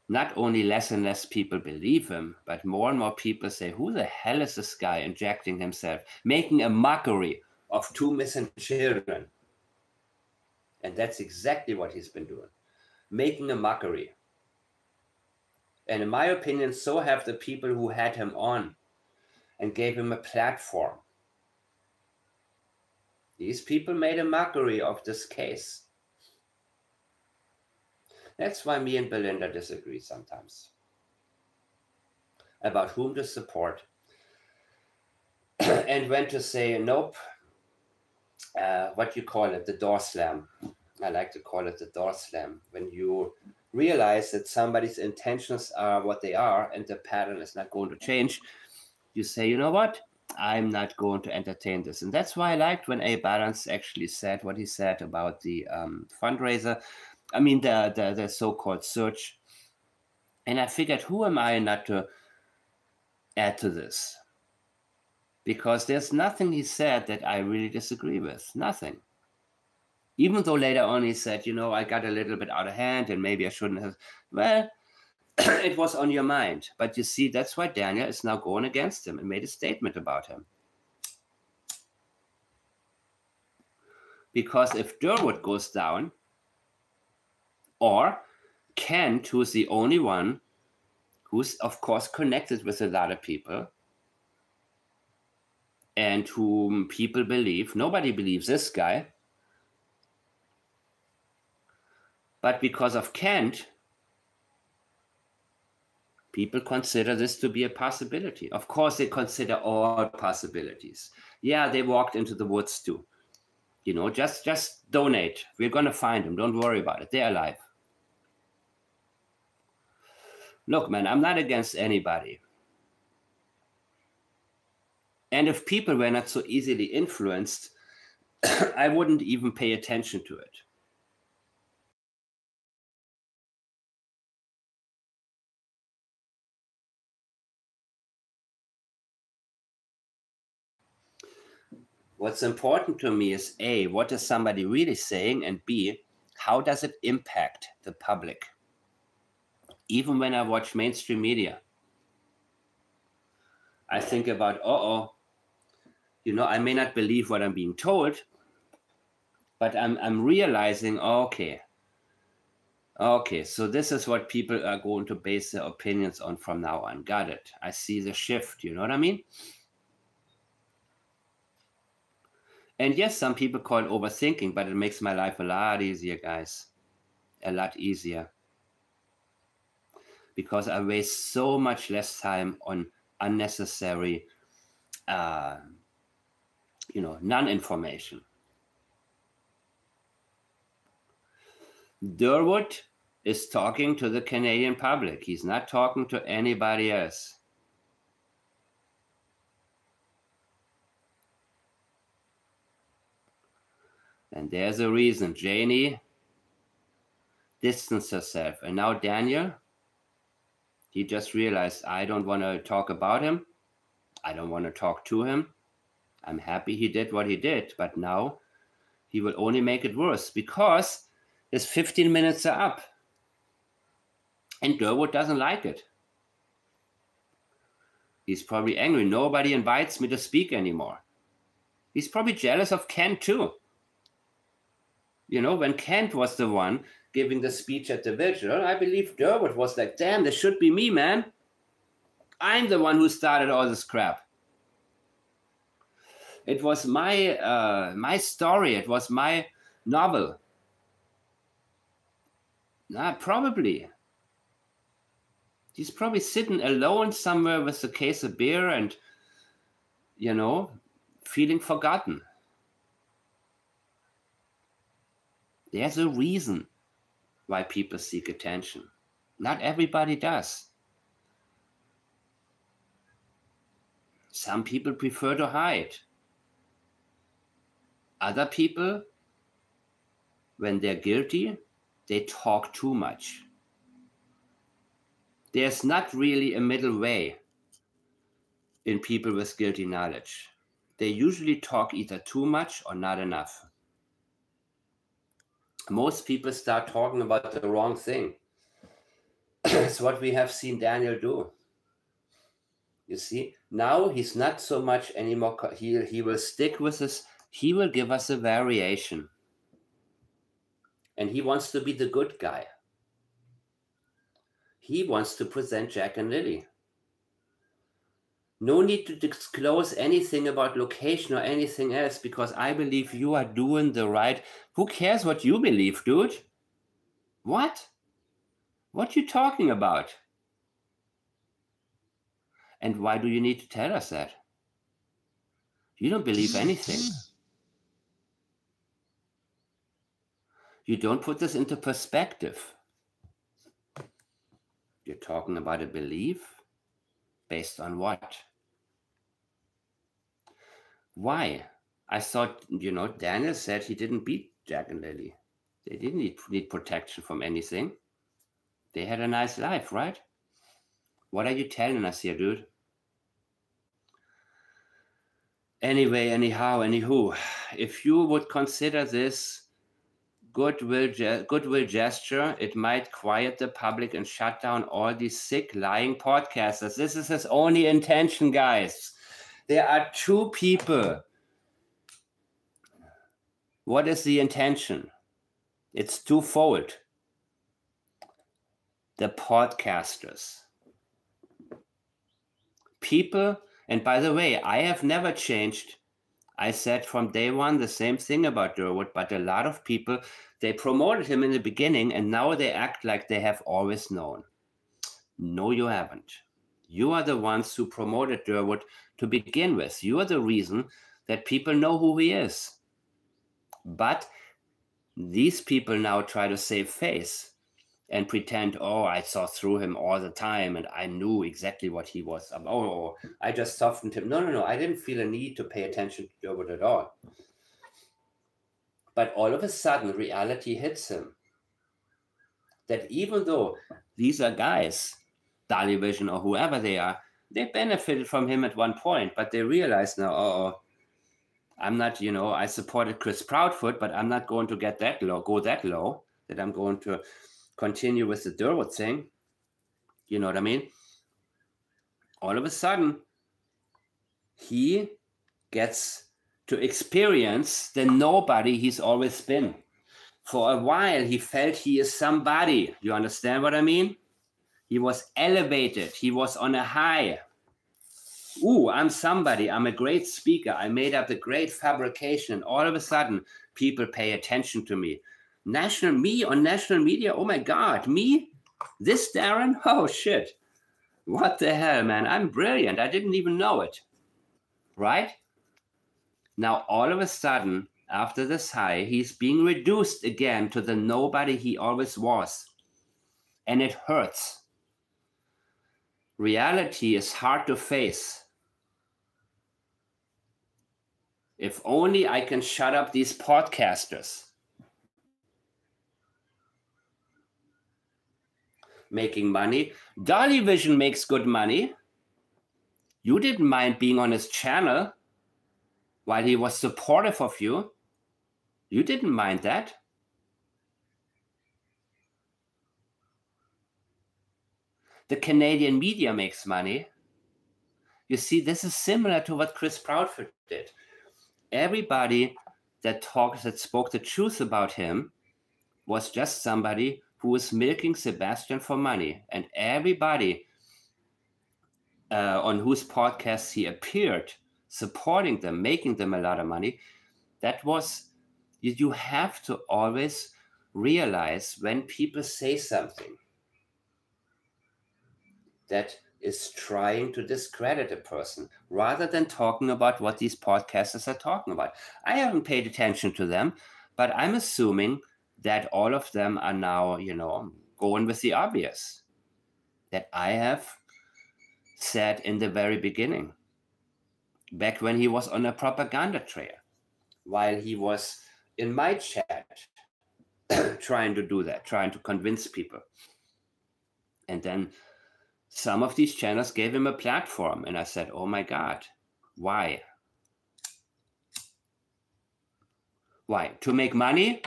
not only less and less people believe him, but more and more people say, who the hell is this guy injecting himself, making a mockery of two missing children? And that's exactly what he's been doing. making a mockery. And in my opinion, so have the people who had him on and gave him a platform. These people made a mockery of this case. That's why me and Belinda disagree sometimes about whom to support and when to say, nope, what you call it, the door slam. I like to call it the door slam. When you realize that somebody's intentions are what they are and the pattern is not going to change, you say, you know what? I'm not going to entertain this. And that's why I liked when A. Balance actually said what he said about the fundraiser. I mean, the so-called search. And I figured, who am I not to add to this? Because there's nothing he said that I really disagree with. Nothing. Even though later on he said, you know, I got a little bit out of hand and maybe I shouldn't have. Well, it was on your mind. But you see, that's why Daniel is now going against him and made a statement about him. Because if Derwood goes down, or Kent, who's the only one who's, of course, connected with a lot of people and whom people believe, nobody believes this guy, but because of Kent, people consider this to be a possibility. Of course, they consider all possibilities. Yeah, they walked into the woods too. You know, just donate. We're going to find them. Don't worry about it. They're alive. Look, man, I'm not against anybody. And if people were not so easily influenced, I wouldn't even pay attention to it. What's important to me is A, what is somebody really saying? And B, how does it impact the public? Even when I watch mainstream media, I think about, you know, I may not believe what I'm being told, but I'm realizing, okay, so this is what people are going to base their opinions on from now on. Got it. I see the shift. You know what I mean? And yes, some people call it overthinking, but it makes my life a lot easier, guys. A lot easier. Because I waste so much less time on unnecessary, non-information. Derwood is talking to the Canadian public. He's not talking to anybody else. And there's a reason. Janie distanced herself. And now Daniel, he just realized, I don't want to talk about him. I don't want to talk to him. I'm happy he did what he did. But now he will only make it worse because his 15 minutes are up. And Derwood doesn't like it. He's probably angry. Nobody invites me to speak anymore. He's probably jealous of Kent too. You know, when Kent was the one giving the speech at the vigil, I believe Derwood was like, damn, this should be me, man. I'm the one who started all this crap. It was my story. It was my novel. Probably. He's probably sitting alone somewhere with a case of beer and, you know, feeling forgotten. There's a reason why people seek attention. Not everybody does. Some people prefer to hide. Other people, when they're guilty, they talk too much. There's not really a middle way in people with guilty knowledge. They usually talk either too much or not enough. Most people start talking about the wrong thing. It's what we have seen Daniel do. You see, now he's not so much anymore. He will stick with us. He will give us a variation. And he wants to be the good guy. He wants to present Jack and Lilly. No need to disclose anything about location or anything else, because I believe you are doing the right. Who cares what you believe, dude? What? What you talking about? And why do you need to tell us that? You don't believe anything. You don't put this into perspective. You're talking about a belief based on what? Why? I thought, Daniel said he didn't beat Jack and Lilly. They didn't need protection from anything. They had a nice life, right? What are you telling us here, dude? Anyway, anywho, if you would consider this goodwill gesture, it might quiet the public and shut down all these sick, lying podcasters. This is his only intention, guys. There are two people. What is the intention? It's twofold. The podcasters. People, and by the way, I have never changed. I said from day one the same thing about Derwood, but a lot of people, they promoted him in the beginning and now they act like they have always known. No, you haven't. You are the ones who promoted Derwood to begin with. You are the reason that people know who he is. But these people now try to save face and pretend, oh, I saw through him all the time and I knew exactly what he was. Oh, I just softened him. No. I didn't feel a need to pay attention to Derwood at all. But all of a sudden, reality hits him. That even though these are guys, Vision or whoever they are, they benefited from him at one point, but they realize now, I'm not, I supported Chris Proudfoot, but I'm not going to go that low, that I'm going to continue with the Derwood thing. You know what I mean? All of a sudden, he gets to experience the nobody he's always been. For a while, he felt he is somebody. You understand what I mean? He was elevated. He was on a high. Ooh, I'm somebody. I'm a great speaker. I made up a great fabrication. And all of a sudden, people pay attention to me. On national media? Oh my God, me? This Darren? Oh shit. What the hell, man? I'm brilliant. I didn't even know it. Right? Now, all of a sudden, after this high, he's being reduced again to the nobody he always was. And it hurts. Reality is hard to face. If only I can shut up these podcasters. Making money. Vision makes good money. You didn't mind being on his channel while he was supportive of you. You didn't mind that. The Canadian media makes money. You see, this is similar to what Chris Proudfoot did. Everybody that spoke the truth about him was just somebody who was milking Sebastian for money. And everybody on whose podcasts he appeared, supporting them, making them a lot of money, that was, you have to always realize when people say something that is trying to discredit a person rather than talking about what these podcasters are talking about. I haven't paid attention to them, but I'm assuming that all of them are now, going with the obvious that I have said in the very beginning, back when he was on a propaganda trail, while he was in my chat trying to do that, trying to convince people. And then some of these channels gave him a platform. And I said, oh my God, why? Why? To make money?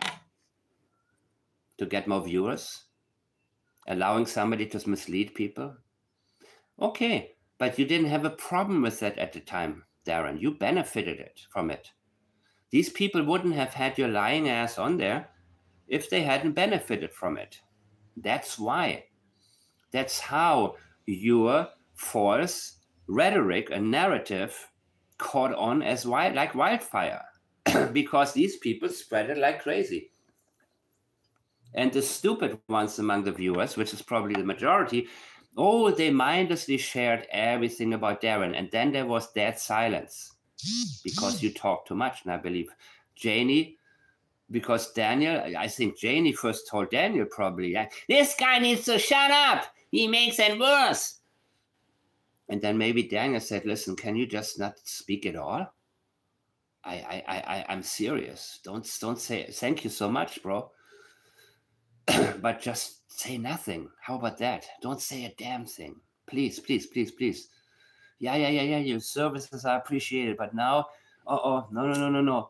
To get more viewers? Allowing somebody to mislead people? Okay, but you didn't have a problem with that at the time, Darren. You benefited from it. These people wouldn't have had your lying ass on there if they hadn't benefited from it. That's why. That's how your false rhetoric and narrative caught on as like wildfire, because these people spread it like crazy. And the stupid ones among the viewers, which is probably the majority, oh, they mindlessly shared everything about Darren. And then there was dead silence because you talk too much. And I believe Janie, because Daniel, I think Janie first told Daniel probably, this guy needs to shut up. He makes it worse. And then maybe Daniel said, listen, can you just not speak at all? I'm serious. Don't say, thank you so much, bro. But just say nothing. How about that? Don't say a damn thing. Please, please, please, please. Yeah. Your services are appreciated. But now, no.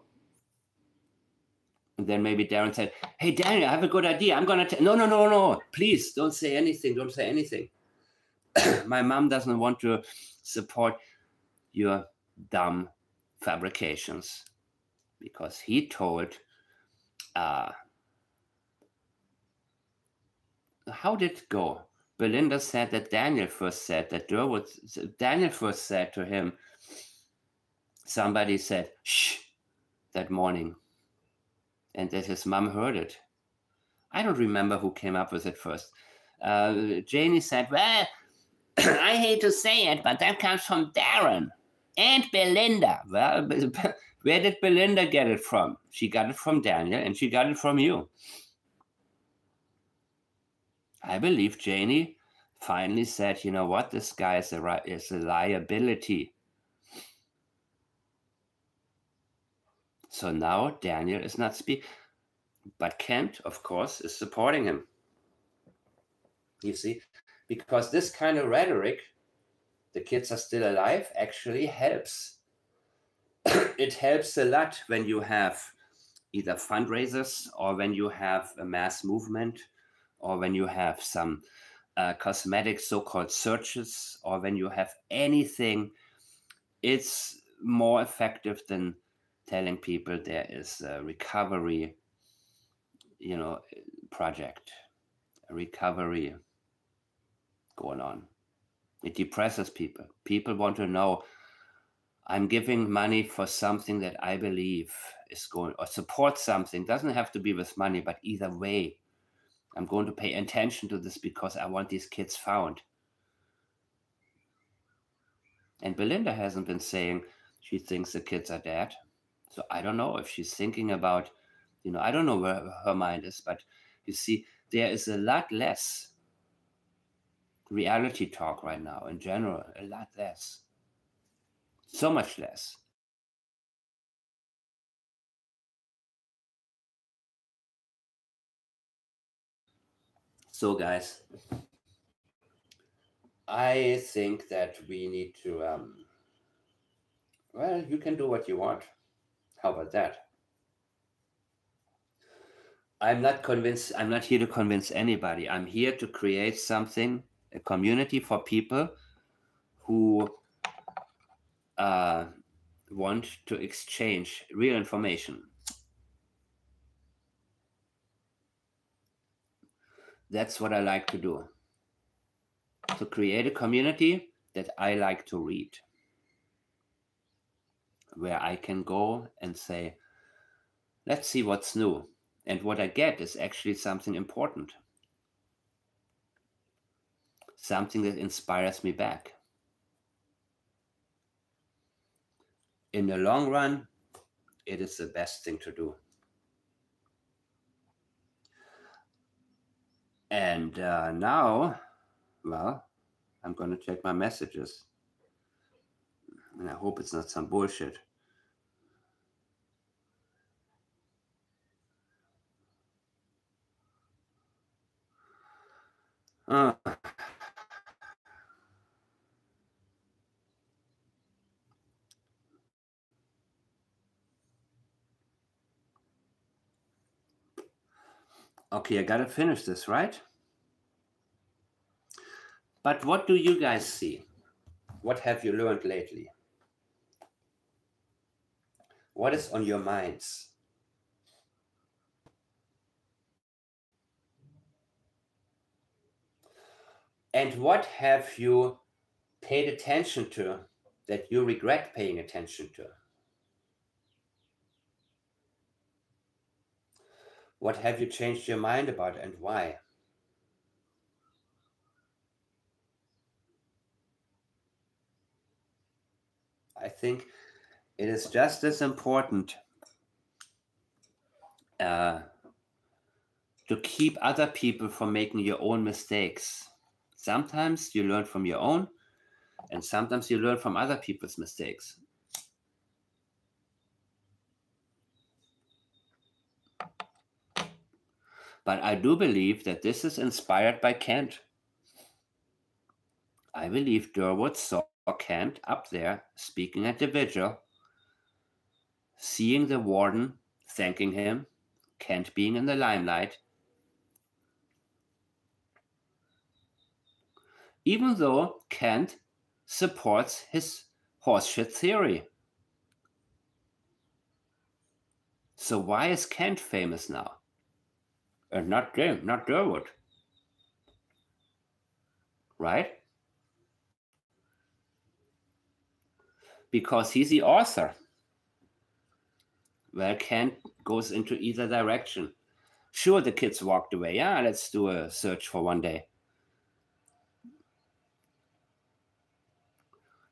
And then maybe Darren said, hey, Daniel, I have a good idea. I'm going to... No. Please, don't say anything. Don't say anything. My mom doesn't want to support your dumb fabrications. Because he told... how did it go? Belinda said that Daniel first said that Daniel first said to him, somebody said, shh, that morning. And that his mom heard it. I don't remember who came up with it first. Janie said, well, I hate to say it, but that comes from Darren and Belinda. Well, where did Belinda get it from? She got it from Daniel and she got it from you. I believe Janie finally said, you know what, this guy is a liability. So now Daniel is not speaking. But Kent, of course, is supporting him. You see, because this kind of rhetoric, the kids are still alive, actually helps. It helps a lot when you have either fundraisers or when you have a mass movement or when you have some cosmetic so-called searches or when you have anything. It's more effective than telling people there is a recovery, project, a recovery going on. It depresses people. People want to know, I'm giving money for something that I believe is going, or support something. Doesn't have to be with money, but either way, I'm going to pay attention to this because I want these kids found. And Belinda hasn't been saying she thinks the kids are dead. So I don't know if she's thinking about, I don't know where her mind is, but you see, there is a lot less reality talk right now in general, a lot less. So much less. So guys, I think that we need to, well, you can do what you want. How about that? I'm not convinced. I'm not here to convince anybody. I'm here to create something, a community for people who want to exchange real information. That's what I like to do. To create a community that I like to read, where I can go and say, let's see what's new. And what I get is actually something important. Something that inspires me back. In the long run, it is the best thing to do. And now, well, I'm going to check my messages. And I hope it's not some bullshit. Okay, I gotta finish this, right? But what do you guys see? What have you learned lately? What is on your minds? And what have you paid attention to that you regret paying attention to? What have you changed your mind about and why? I think it is just as important to keep other people from making your own mistakes. Sometimes you learn from your own, and sometimes you learn from other people's mistakes. But I do believe that this is inspired by Kant. I believe Derwood saw Kant up there speaking at the vigil, seeing the warden, thanking him, Kant being in the limelight, even though Kant supports his horseshit theory. So why is Kant famous now? And not Derwood. Right? Because he's the author. Well, Kant goes into either direction. Sure, the kids walked away. Yeah, let's do a search for one day.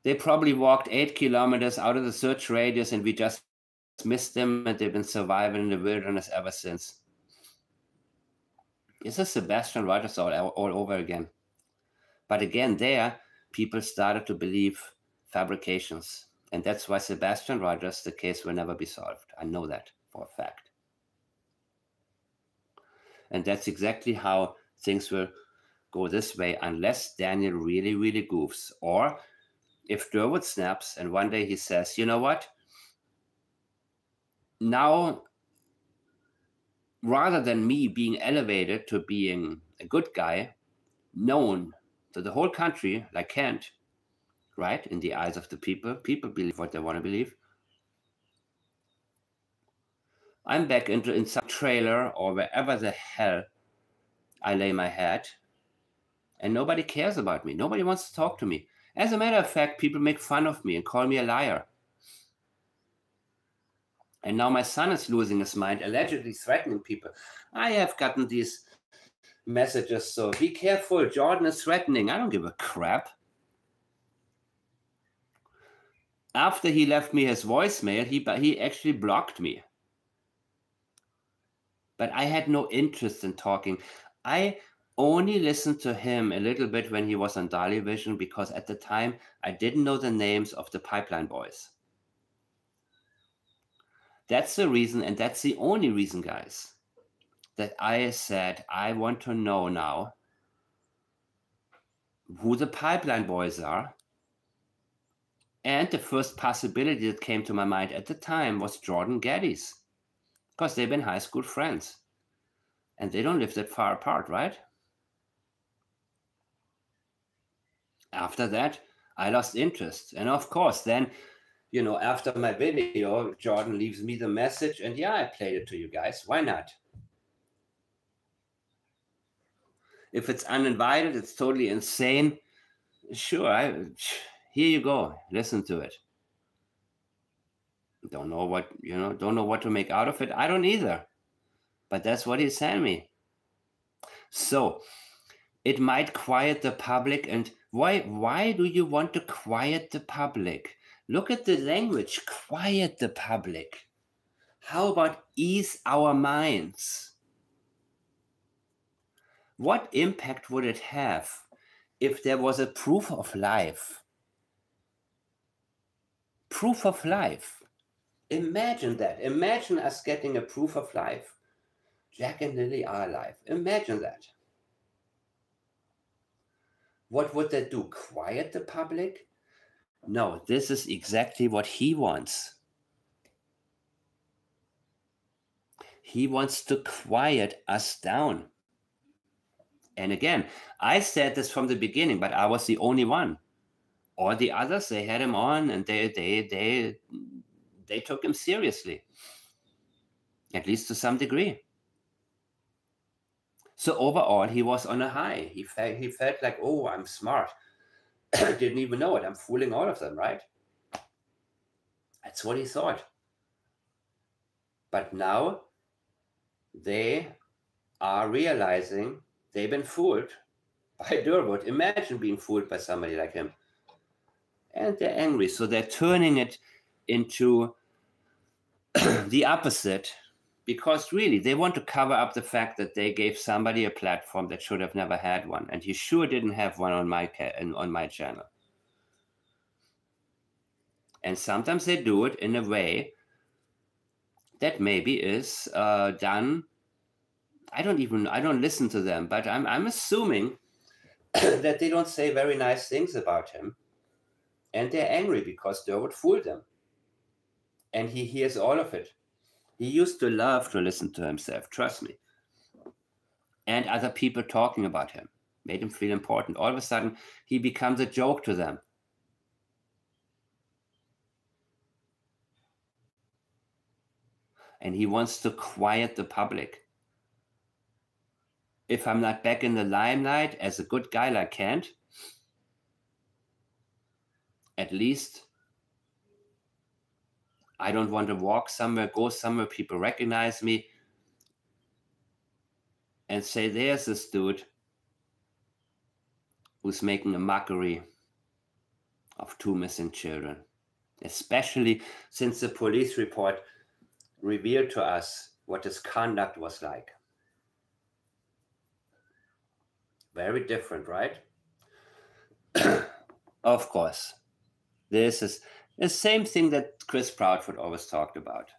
They probably walked 8 kilometers out of the search radius and we just missed them, and they've been surviving in the wilderness ever since. This is Sebastian Rogers all over again. But again, there, people started to believe fabrications. And that's why Sebastian Rogers, the case will never be solved. I know that for a fact. And that's exactly how things will go this way, unless Daniel really, really goofs. Or if Derwood snaps and one day he says, you know what? Now, rather than me being elevated to being a good guy, known to the whole country, like Kant, right? In the eyes of the people, people believe what they want to believe. I'm back in some trailer or wherever the hell I lay my head, and nobody cares about me. Nobody wants to talk to me. As a matter of fact, people make fun of me and call me a liar. And now my son is losing his mind, allegedly threatening people. I have gotten these messages, so be careful, Jordan is threatening. I don't give a crap. After he left me his voicemail, he actually blocked me. But I had no interest in talking. I only listened to him a little bit when he was on Dali Vision, because at the time I didn't know the names of the Pipeline Boys. That's the reason, and that's the only reason, guys, that I said I want to know now who the Pipeline Boys are. And the first possibility that came to my mind at the time was Jordan Geddes, because they've been high school friends. And they don't live that far apart, right? After that, I lost interest. And of course, then, after my video, Jordan leaves me the message. And yeah, I played it to you guys. Why not? If it's uninvited, it's totally insane. Sure, here you go. Listen to it. Don't know what to make out of it. I don't either. But that's what he sent me. So it might quiet the public. And why do you want to quiet the public? Look at the language. Quiet the public. How about ease our minds? What impact would it have if there was a proof of life? Proof of life. Imagine that. Imagine us getting a proof of life. Jack and Lilly are alive. Imagine that. What would that do? Quiet the public? No, this is exactly what he wants. He wants to quiet us down. And again, I said this from the beginning, but I was the only one. All the others, they had him on, and they took him seriously, at least to some degree. So overall, he was on a high. He felt like, oh, I'm smart. Didn't even know it. I'm fooling all of them, right? That's what he thought. But now they are realizing they've been fooled by Derwood. Imagine being fooled by somebody like him. And they're angry. So they're turning it into the opposite, because really they want to cover up the fact that they gave somebody a platform that should have never had one. And he sure didn't have one on my channel. And sometimes they do it in a way that maybe is done. I don't listen to them, but I'm assuming that they don't say very nice things about him. And they're angry because Derwood fooled them. And he hears all of it. He used to love to listen to himself, trust me. And other people talking about him made him feel important. All of a sudden, he becomes a joke to them. And he wants to quiet the public. If I'm not back in the limelight as a good guy like Kant, at least I don't want to walk somewhere, go somewhere, people recognize me and say, there's this dude who's making a mockery of 2 missing children, especially since the police report revealed to us what his conduct was like. Very different, right? Of course. This is the same thing that Chris Proudfoot always talked about.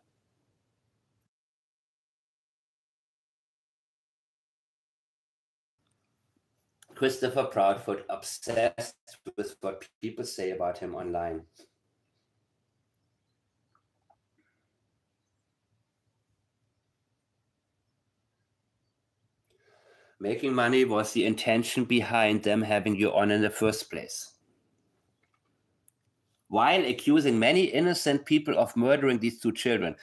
Christopher Proudfoot, obsessed with what people say about him online. Making money was the intention behind them having you on in the first place. While accusing many innocent people of murdering these 2 children.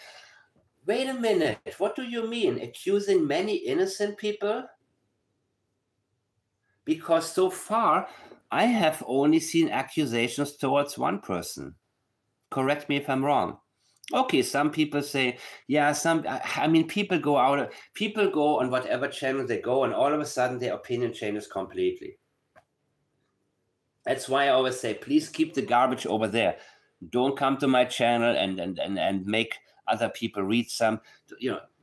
Wait a minute, what do you mean, accusing many innocent people? Because so far, I have only seen accusations towards one person. Correct me if I'm wrong. Okay, some people say, yeah, people go on whatever channel they go, and all of a sudden their opinion changes completely. That's why I always say, please keep the garbage over there. Don't come to my channel and make other people read some,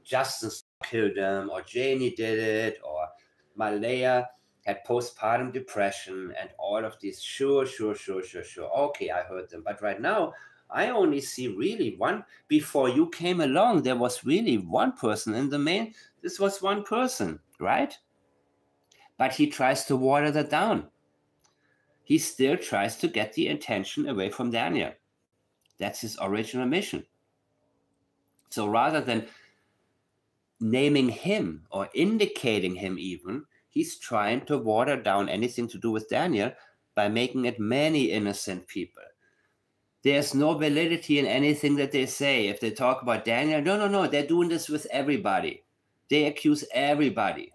Justin killed them, or Janie did it, or Malaya had postpartum depression, and all of these. Sure. Okay, I heard them. But right now, I only see really one. Before you came along, there was really one person in the main. This was one person, right? But he tries to water that down. He still tries to get the attention away from Daniel. That's his original mission. So rather than naming him or indicating him even, he's trying to water down anything to do with Daniel by making it many innocent people. There's no validity in anything that they say. If they talk about Daniel, no, they're doing this with everybody. They accuse everybody.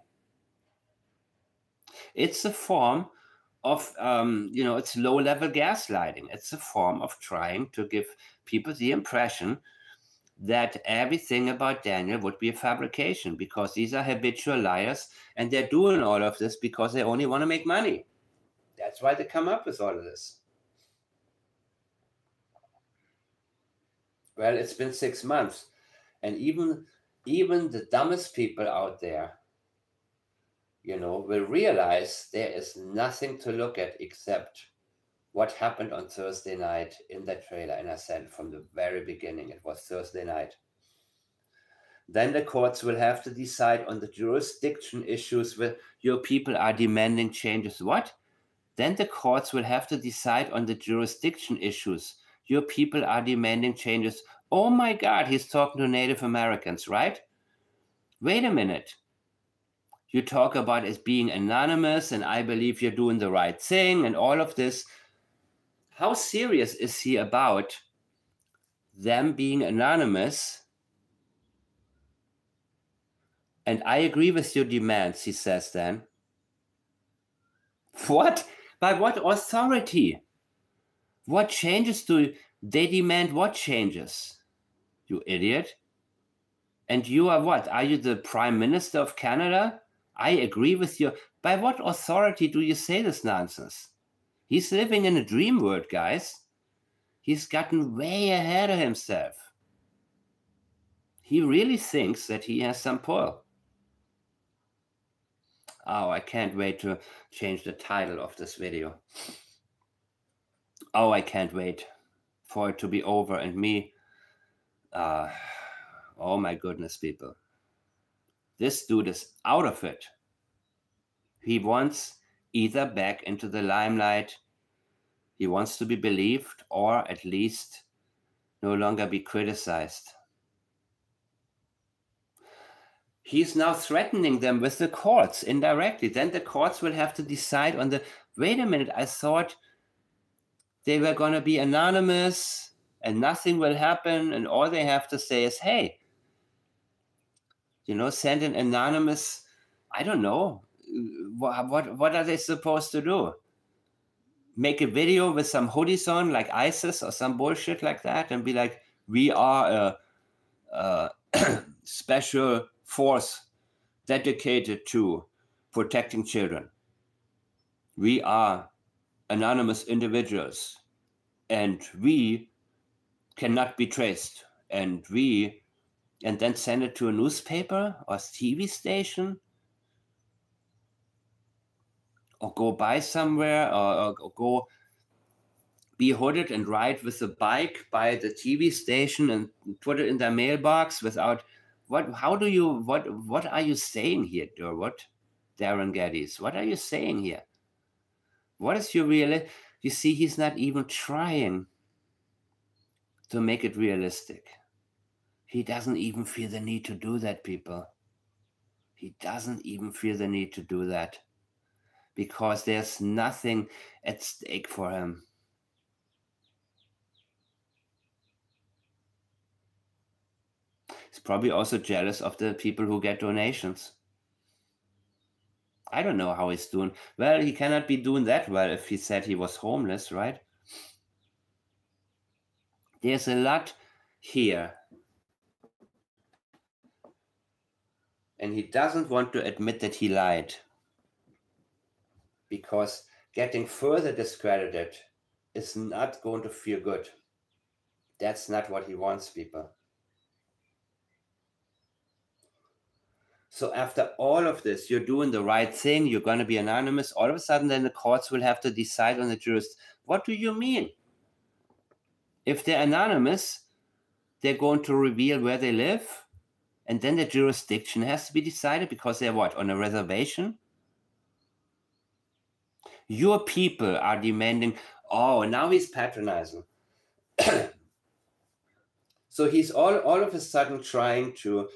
It's a form of, it's low-level gaslighting. It's a form of trying to give people the impression that everything about Daniel would be a fabrication, because these are habitual liars, and they're doing all of this because they only want to make money. That's why they come up with all of this. Well, it's been 6 months, and even the dumbest people out there, will realize there is nothing to look at except what happened on Thursday night in that trailer. And I said from the very beginning, it was Thursday night. Then the courts will have to decide on the jurisdiction issues where your people are demanding changes. What? Then the courts will have to decide on the jurisdiction issues. Your people are demanding changes. Oh my God, he's talking to Native Americans, right? Wait a minute. You talk about it being anonymous, and I believe you're doing the right thing, and all of this. How serious is he about them being anonymous And I agree with your demands, he says then. What? By what authority? What changes do they demand? What changes? You idiot. And you are what? Are you the Prime Minister of Canada? I agree with you. By what authority do you say this nonsense? He's living in a dream world, guys. He's gotten way ahead of himself. He really thinks that he has some pull. Oh, I can't wait to change the title of this video. Oh, I can't wait for it to be over and me. Oh my goodness, people. This dude is out of it. He wants either back into the limelight, he wants to be believed, or at least no longer be criticized. He's now threatening them with the courts indirectly. Then the courts will have to decide on the, wait a minute, I thought they were going to be anonymous and nothing will happen. And all they have to say is, hey, send an anonymous, I don't know, what are they supposed to do? Make a video with some hoodies on like ISIS or some bullshit like that and be like, we are a special force dedicated to protecting children. We are anonymous individuals and we cannot be traced. And then send it to a newspaper or TV station, or go by somewhere, or go be hooded and ride with a bike by the TV station and put it in their mailbox without what are you saying here, Derwood? Darren Geddes, what are you saying here? What is your you see, he's not even trying to make it realistic. He doesn't even feel the need to do that, people. He doesn't even feel the need to do that because there's nothing at stake for him. He's probably also jealous of the people who get donations. I don't know how he's doing. Well, he cannot be doing that well if he said he was homeless, right? There's a lot here. And he doesn't want to admit that he lied. Because getting further discredited is not going to feel good. That's not what he wants, people. So after all of this, you're doing the right thing, you're going to be anonymous, all of a sudden then the courts will have to decide on the jurist. What do you mean? If they're anonymous, they're going to reveal where they live, and then the jurisdiction has to be decided because they're what, on a reservation? Your people are demanding, oh, now he's patronizing. So he's all of a sudden trying to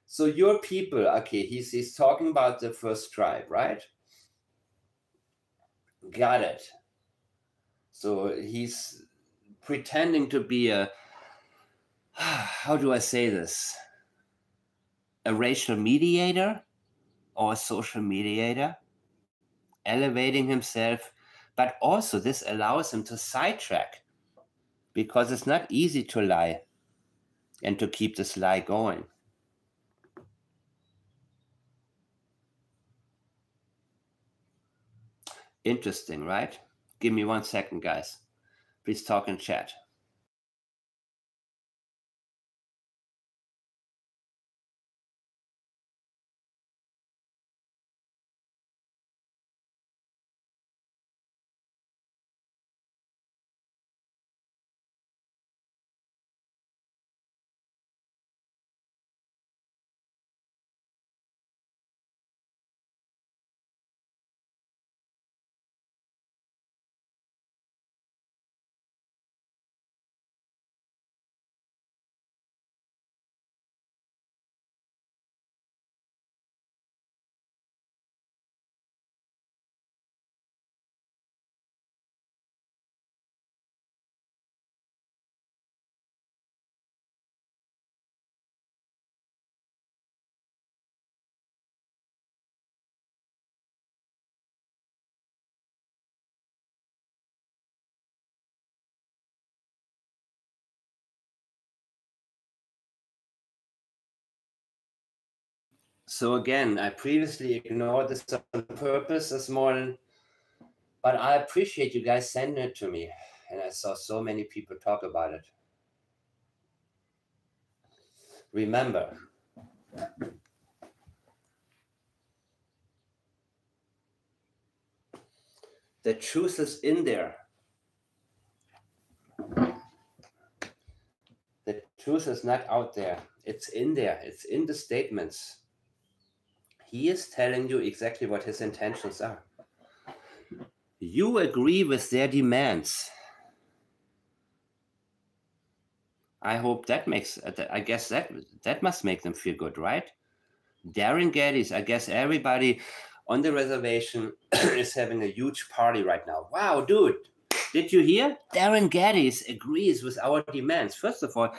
so your people, okay, he's talking about the first tribe, right? Got it. So he's pretending to be a, how do I say this? A racial mediator or a social mediator, elevating himself. But also this allows him to sidetrack because it's not easy to lie and to keep this lie going. Interesting, right? Give me 1 second, guys. Please talk in chat. So again, I previously ignored this on purpose this morning, but I appreciate you guys sending it to me. And I saw so many people talk about it. Remember, the truth is in there. The truth is not out there. It's in there. It's in the statements. He is telling you exactly what his intentions are. You agree with their demands. I hope that makes, I guess that must make them feel good, right? Darren Geddes, I guess everybody on the reservation is having a huge party right now. Wow, dude, did you hear? Darren Geddes agrees with our demands. First of all,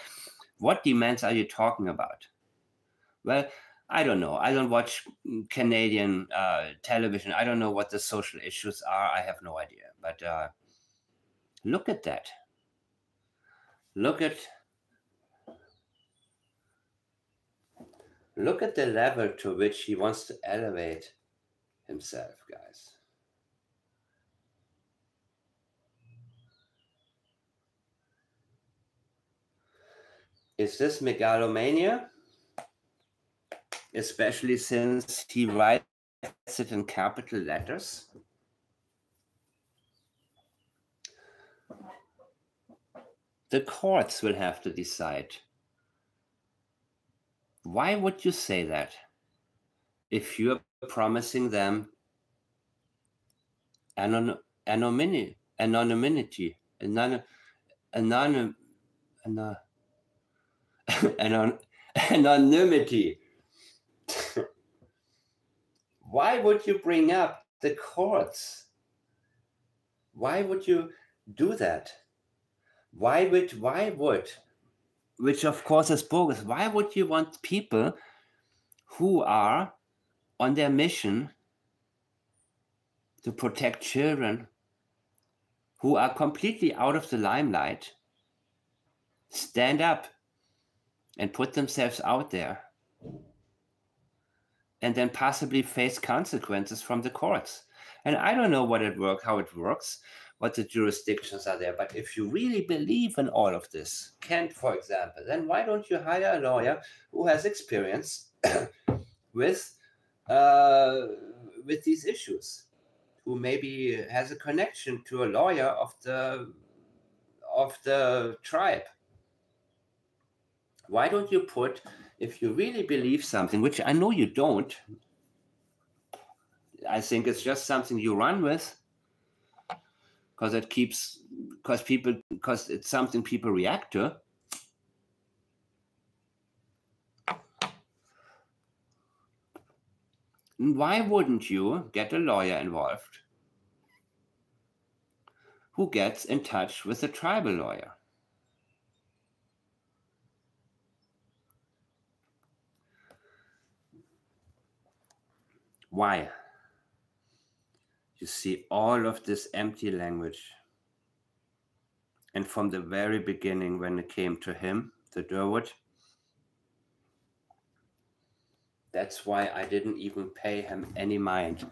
what demands are you talking about? Well, I don't know. I don't watch Canadian television. I don't know what the social issues are. I have no idea. But look at that. Look at the level to which he wants to elevate himself, guys. Is this megalomania? Especially since he writes it in capital letters? The courts will have to decide. Why would you say that if you're promising them anonymity? Anonymity. Why would you bring up the courts? Why would you do that? Why would, which of course is bogus, why would you want people who are on their mission to protect children, who are completely out of the limelight, stand up and put themselves out there and then possibly face consequences from the courts? And I don't know how it works, what the jurisdictions are there. But if you really believe in all of this, Kent, for example, then why don't you hire a lawyer who has experience with these issues, who maybe has a connection to a lawyer of the tribe? Why don't you put, if you really believe something, which I know you don't, I think it's just something you run with, because it's something people react to. Why wouldn't you get a lawyer involved who gets in touch with a tribal lawyer? Why? You see all of this empty language. And from the very beginning, when it came to him, to Derwood, that's why I didn't even pay him any mind.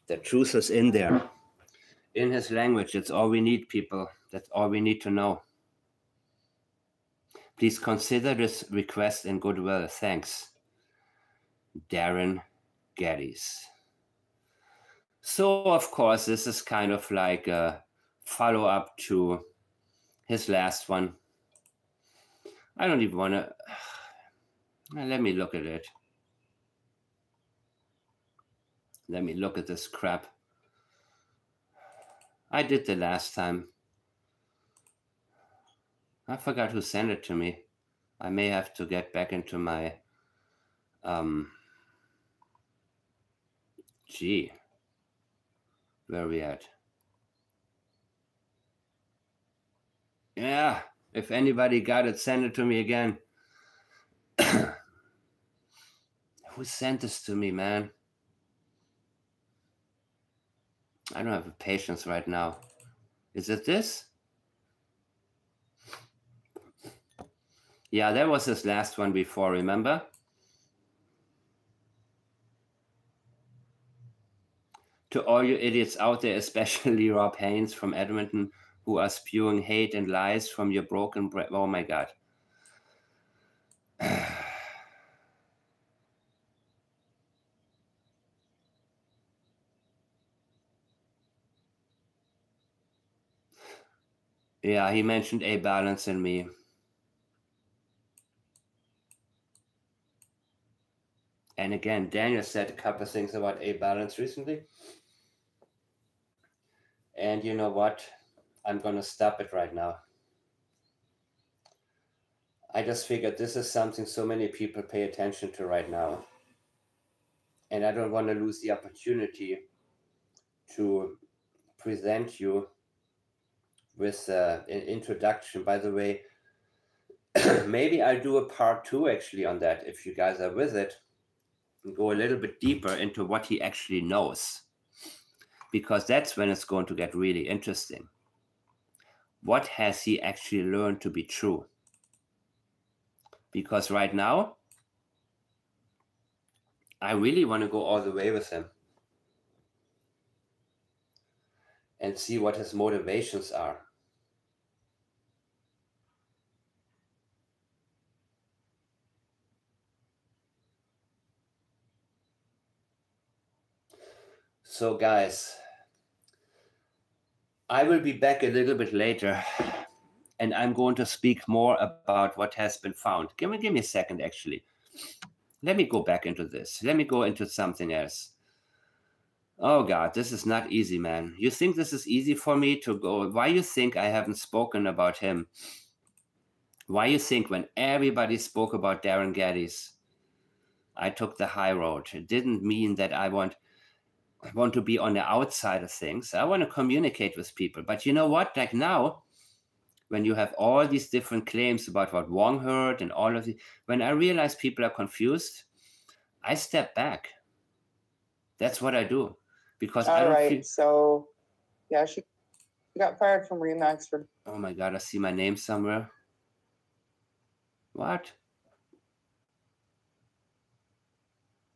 The truth is in there. In his language, that's all we need, people. That's all we need to know. Please consider this request in goodwill. Thanks, Darren Geddes. So, of course, this is kind of like a follow-up to his last one. I don't even want to... Let me look at it. Let me look at this crap. I did the last time. I forgot who sent it to me. I may have to get back into my... Where are we at? Yeah, if anybody got it, send it to me again. Who sent this to me, man? I don't have the patience right now. Is it this? Yeah, that was his last one before, remember? To all you idiots out there, especially Rob Haynes from Edmonton, who are spewing hate and lies from your broken brain. Oh my God. Yeah, he mentioned A Balance and me. And again, Daniel said a couple of things about A Balance recently. And you know what? I'm going to stop it right now. I just figured this is something so many people pay attention to right now. And I don't want to lose the opportunity to present you with an introduction. By the way, maybe I'll do a part 2 actually on that if you guys are with it, and go a little bit deeper into what he actually knows, because that's when it's going to get really interesting. What has he actually learned to be true? Because right now, I really want to go all the way with him and see what his motivations are. So guys, I will be back a little bit later, and I'm going to speak more about what has been found. Give me a second, actually. Let me go back into this. Let me go into something else. Oh God, this is not easy, man. You think this is easy for me to go? Why you think I haven't spoken about him? Why you think when everybody spoke about Darren Geddes, I took the high road? It didn't mean that I want to be on the outside of things. I want to communicate with people. But you know what? Like now, when you have all these different claims about what Wong heard and all of the, when I realize people are confused, I step back. That's what I do, because I don't feel. So, yeah, she got fired from Remax for. Oh my God, I see my name somewhere. What?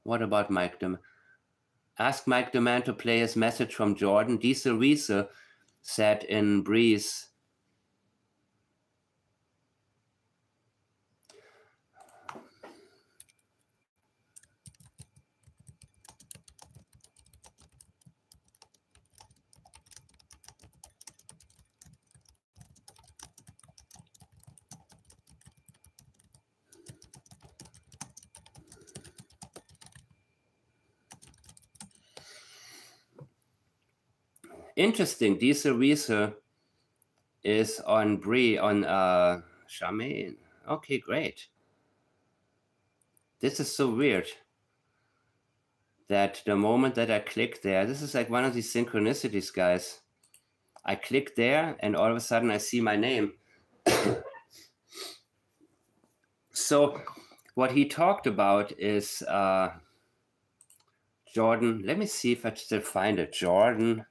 What about Mike Demand? Ask Mike Demand to play his message from Jordan. Diesel Wiese said in Breeze. Interesting. Diesel Wiese is on Charmaine. Okay, great. This is so weird that the moment that I click there, this is like one of these synchronicities, guys. I click there and all of a sudden I see my name. So what he talked about is Jordan. Let me see if I still find it. Jordan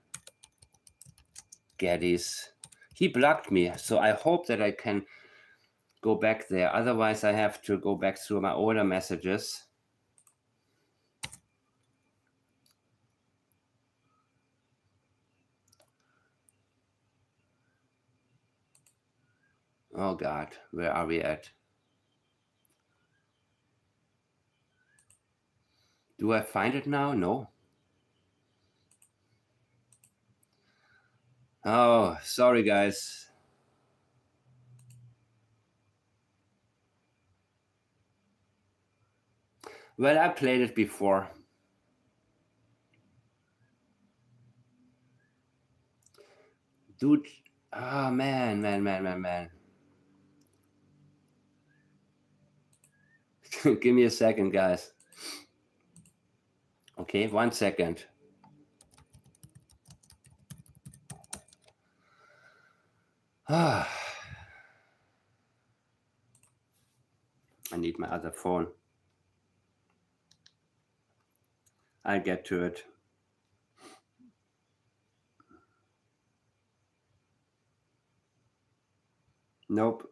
Geddes. He blocked me, so I hope that I can go back there. Otherwise, I have to go back through my older messages. Oh God, where are we at? Do I find it now? No. Oh, sorry, guys. Well, I played it before. Dude, oh man. Give me a second, guys. Okay, 1 second. I need my other phone. I'll get to it. Nope.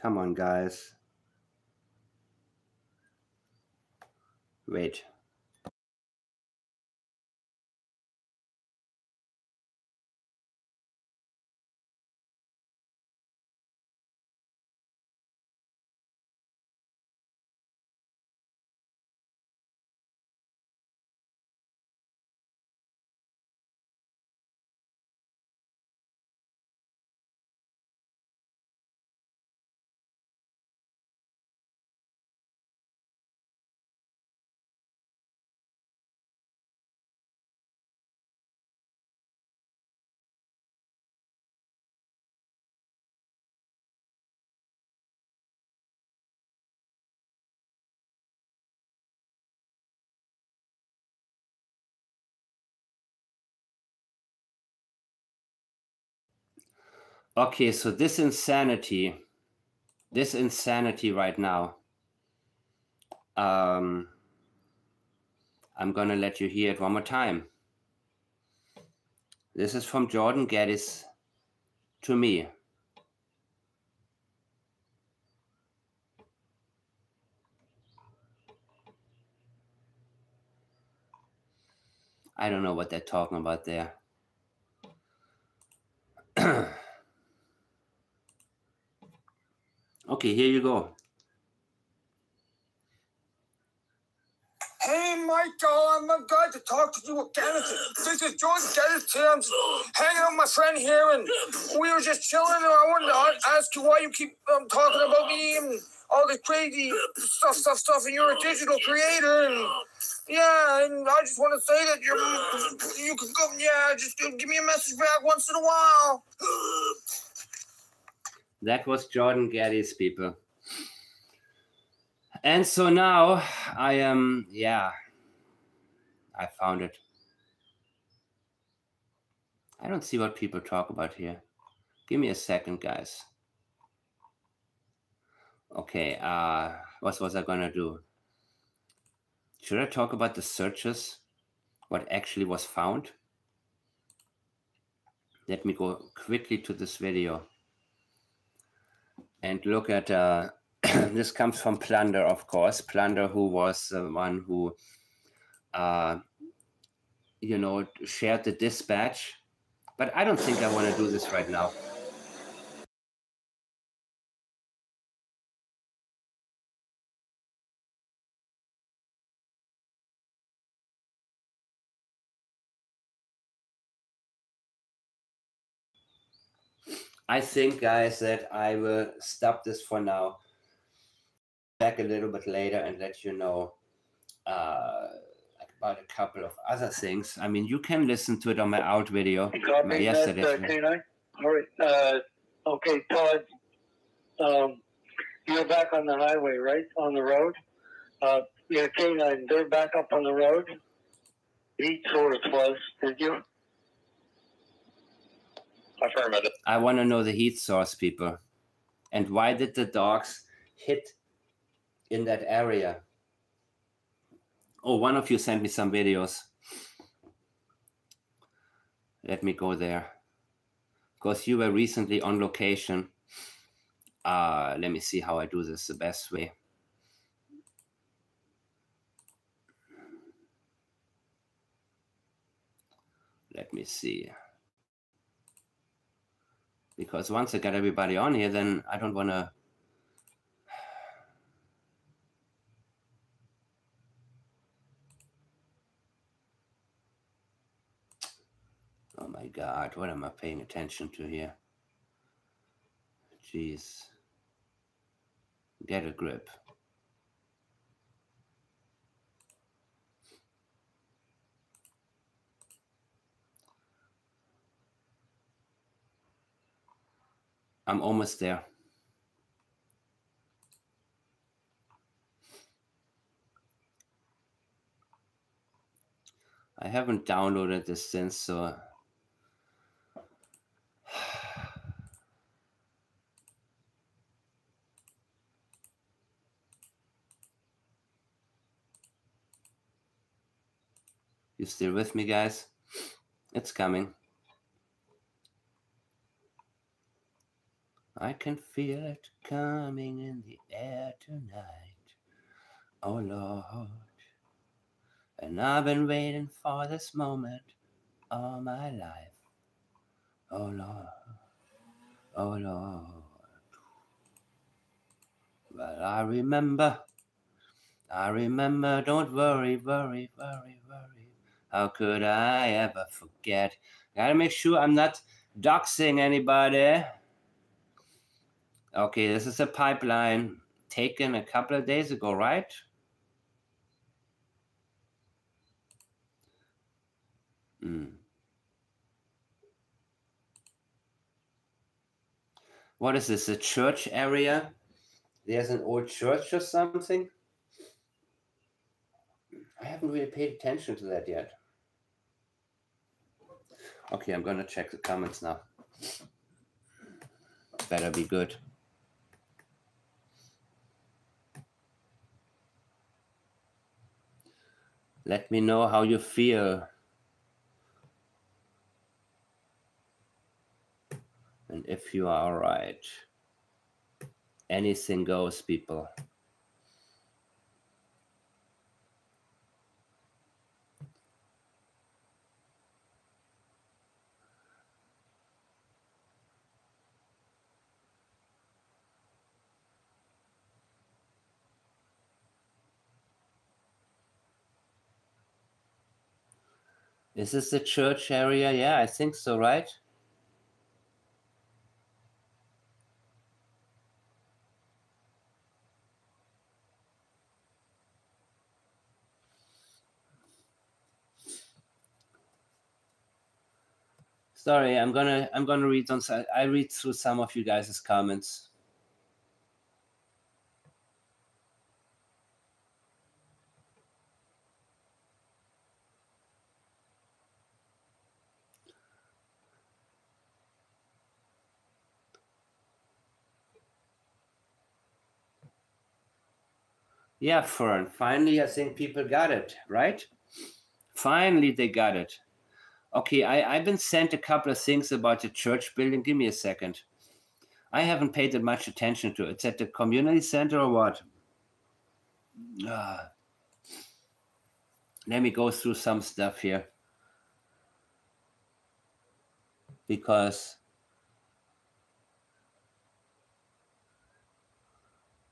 Come on, guys. Wait. Okay, so this insanity right now, I'm gonna let you hear it one more time. This is from Jordan Geddes to me. I don't know what they're talking about there. Okay, here you go. Hey, Michael, I'm glad to talk to you again. This is Jordan Geddes here. I'm just hanging out with my friend here, and we were just chilling, and I wanted to ask you why you keep talking about me and all the crazy stuff, and you're a digital creator, and yeah, and I just want to say that you could go, yeah, just give me a message back once in a while. That was Jordan Geddes, people. And so now I am, yeah, I found it. I don't see what people talk about here. Give me a second, guys. Okay, what was I gonna do? Should I talk about the searches? What actually was found? Let me go quickly to this video and look at, this comes from Plunder, of course. Plunder, who was the one who, you know, shared the dispatch. But I don't think I want to do this right now. I think, guys, that I will stop this for now. Back a little bit later and let you know about a couple of other things. I mean, you can listen to it on my out video. Yesterday's video. All right. Okay, Todd. You're back on the highway, right? On the road. Yeah, K9. They're back up on the road. Heat source was. Did you? Affirmative. I want to know the heat source, people. And why did the dogs hit in that area? Oh, one of you sent me some videos. Let me go there. Because you were recently on location. Let me see how I do this the best way. Let me see. Because once I got everybody on here, then I don't want to. Oh my God, what am I paying attention to here? Jeez. Get a grip. I'm almost there. I haven't downloaded this since, so you still with me, guys? It's coming. I can feel it coming in the air tonight. Oh Lord. And I've been waiting for this moment all my life. Oh Lord. Oh Lord. Well, I remember, don't worry. How could I ever forget? Gotta make sure I'm not doxing anybody. Okay, this is a pipeline taken a couple of days ago, right? What is this, a church area? There's an old church or something? I haven't really paid attention to that yet. Okay, I'm gonna check the comments now. Better be good. Let me know how you feel. And if you are all right. Anything goes, people. Is this the church area? Yeah, I think so, right? Sorry, I'm gonna read on. I read through some of you guys' comments. Yeah, Fern. Finally, I think people got it, right? Finally, they got it. Okay, I've been sent a couple of things about the church building. Give me a second. I haven't paid that much attention to it. It's at the community center or what? Let me go through some stuff here. Because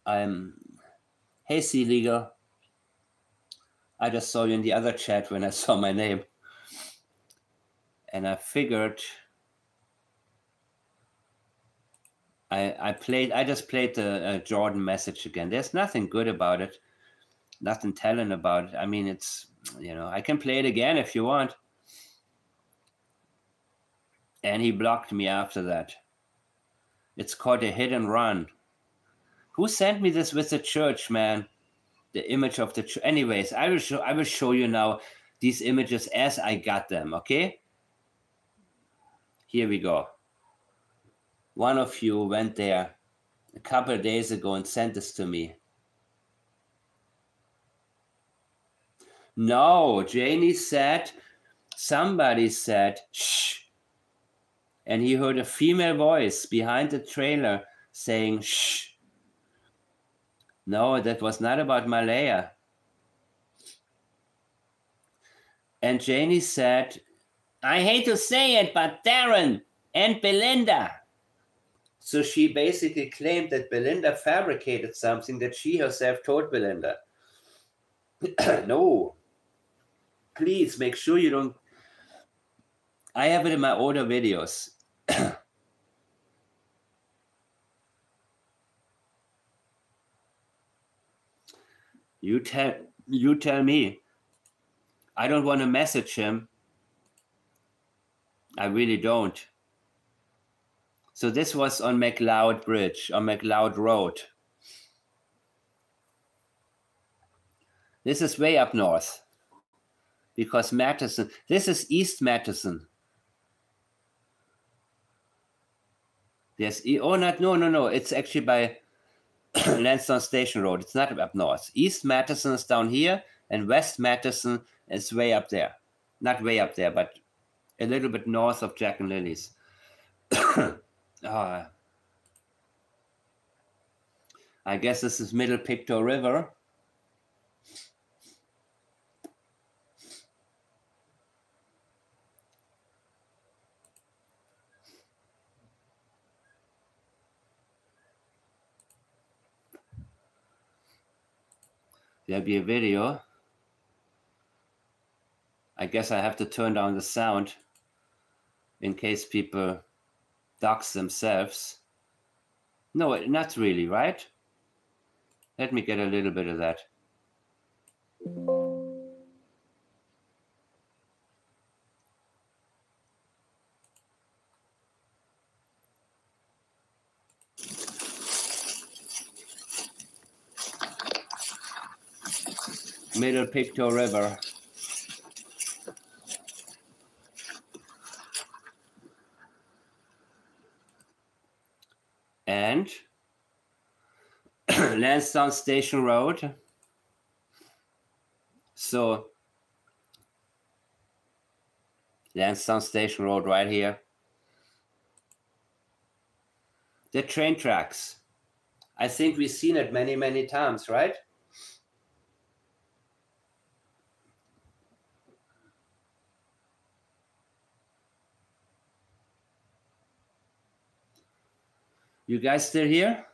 hey, C Legal. I just saw you in the other chat when I saw my name. And I figured I just played the Jordan message again. There's nothing good about it. Nothing telling about it. I mean, it's, I can play it again if you want. And he blocked me after that. It's called a hit and run. Who sent me this with the church, man? The image of the church. Anyways, I will show you now these images as I got them, okay? Here we go. One of you went there a couple of days ago and sent this to me. No, Janie said, somebody said, shh. And he heard a female voice behind the trailer saying, shh. No, that was not about Malaya. And Janie said, I hate to say it, but Darren and Belinda. So she basically claimed that Belinda fabricated something that she herself told Belinda. No. Please make sure you don't. I have it in my older videos. You tell me. I don't want to message him. I really don't. So this was on McLeod Bridge, on McLeod Road. This is way up north. Because Madison, this is East Madison. There's, no. It's actually by Lansdowne Station Road. It's not up north. East Madison is down here, and West Madison is way up there. Not way up there, but a little bit north of Jack and Lily's. I guess this is Middle Pictou River. There'll be a video. I guess I have to turn down the sound in case people dox themselves. No, not really, right? Let me get a little bit of that. Middle Pictou River. And Lansdowne Station Road. So Lansdowne Station Road right here. The train tracks. I think we've seen it many, many times, right? You guys still here?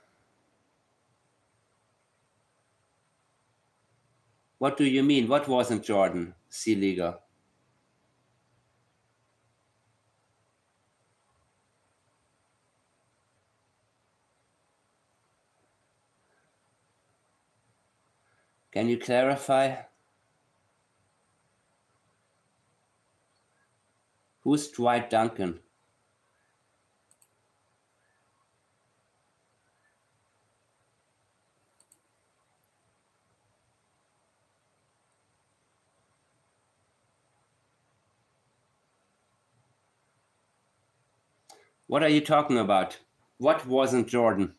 What do you mean? What wasn't Jordan, Sea Leaguer? Can you clarify? Who's Dwight Duncan? What are you talking about? What wasn't Jordan?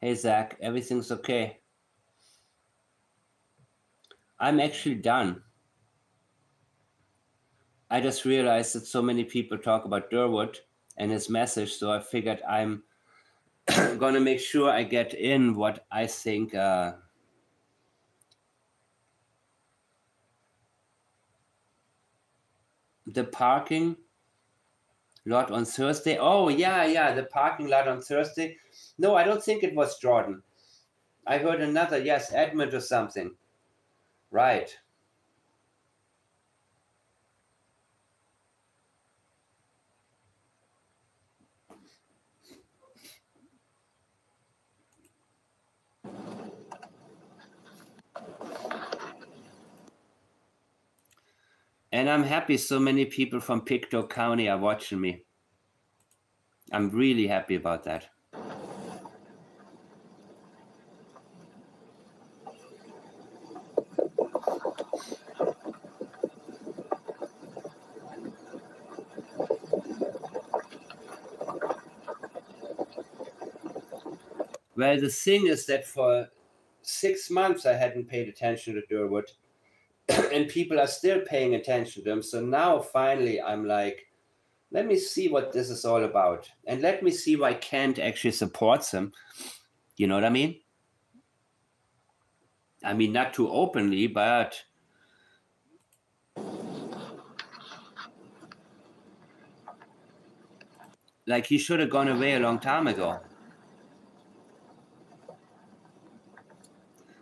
Hey, Zach, everything's okay. I'm actually done. I just realized that so many people talk about Derwood and his message, so I figured I'm going to make sure I get in what I think the parking lot on Thursday. Oh, yeah, the parking lot on Thursday. No, I don't think it was Jordan. I heard another, yes, Edmund or something. Right. And I'm happy so many people from Pictou County are watching me. I'm really happy about that. Well, the thing is that for 6 months I hadn't paid attention to Derwood, and people are still paying attention to them. So now finally I'm like, let me see what this is all about. And let me see why Kent actually supports him. You know what I mean? I mean, not too openly, but like he should have gone away a long time ago.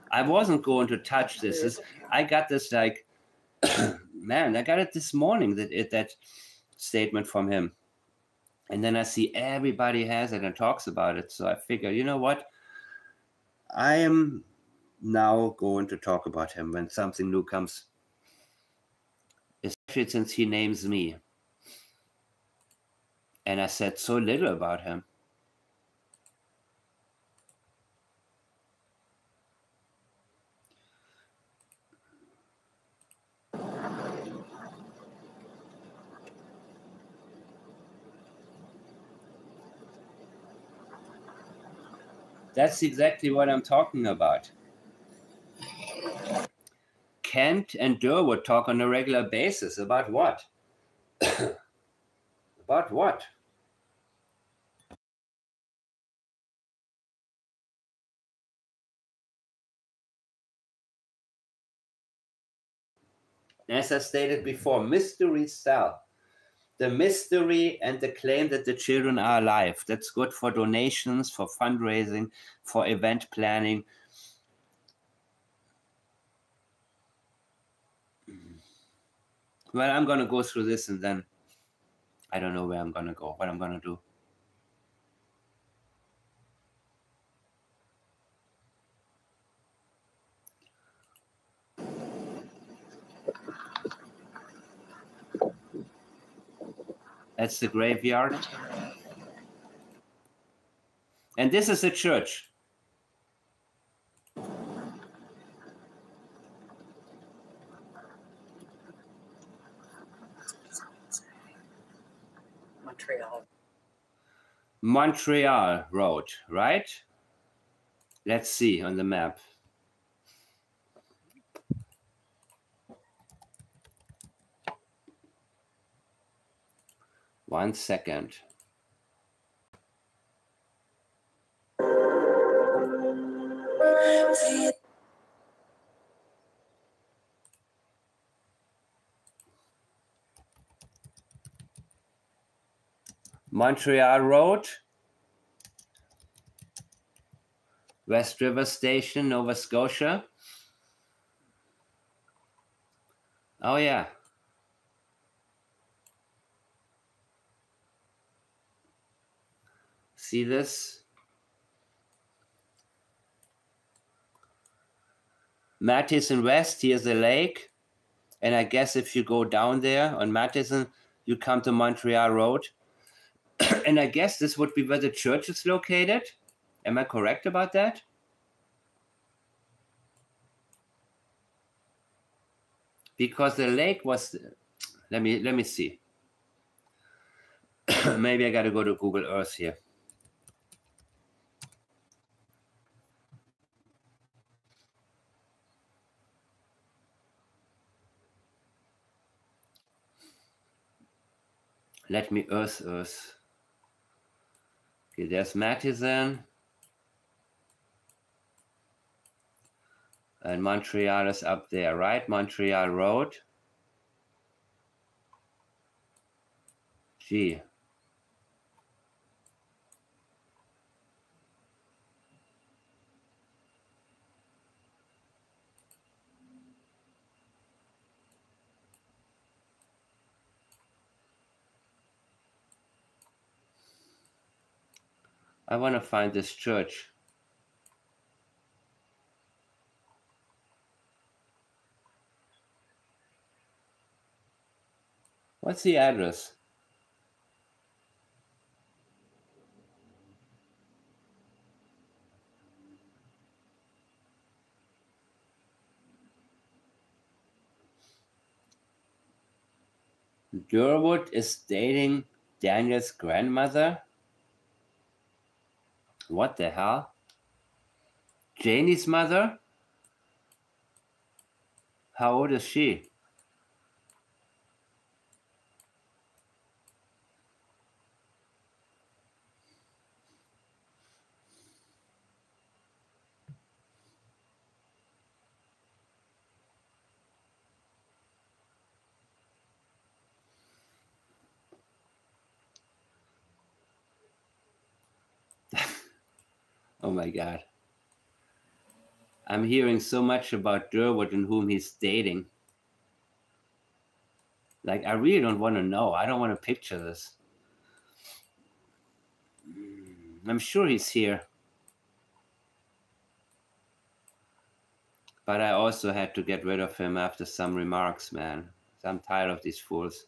I wasn't going to touch this. I got this like, man, I got it this morning, that statement from him. And then I see everybody has it and talks about it. So I figure, you know what? I am now going to talk about him when something new comes, especially since he names me. And I said so little about him. That's exactly what I'm talking about. Kent and Derwood talk on a regular basis. About what? About what? As I stated before, mysteries sell. The mystery and the claim that the children are alive. That's good for donations, for fundraising, for event planning. Well, I'm going to go through this and then I don't know where I'm going to go, what I'm going to do. That's the graveyard. And this is a church. Montreal Road, right? Let's see on the map. One second. Montreal Road, West River Station, Nova Scotia. Oh yeah. See this? Mattison West, here's the lake. And I guess if you go down there on Mattison, you come to Montreal Road. And I guess this would be where the church is located. Am I correct about that? Because the lake was, let me see. Maybe I got to go to Google Earth here. Let me Earth. Okay, there's Mattison. And Montreal is up there, right? Montreal Road. Gee. I want to find this church. What's the address? Derwood is dating Daniel's grandmother? What the hell? Janie's mother? How old is she? Oh my God. I'm hearing so much about Derwood and whom he's dating. Like, I really don't want to know. I don't want to picture this. I'm sure he's here. But I also had to get rid of him after some remarks, man. I'm tired of these fools.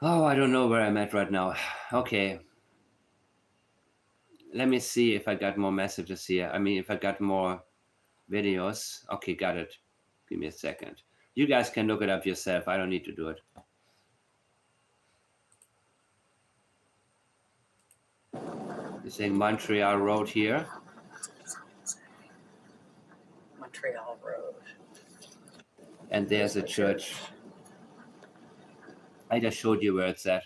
Oh, I don't know where I'm at right now. Okay. Let me see if I got more messages here. I mean, if I got more videos. Okay, got it. Give me a second. You guys can look it up yourself. I don't need to do it. You're saying Montreal Road here. Montreal Road. And there's a church. I just showed you where it's at.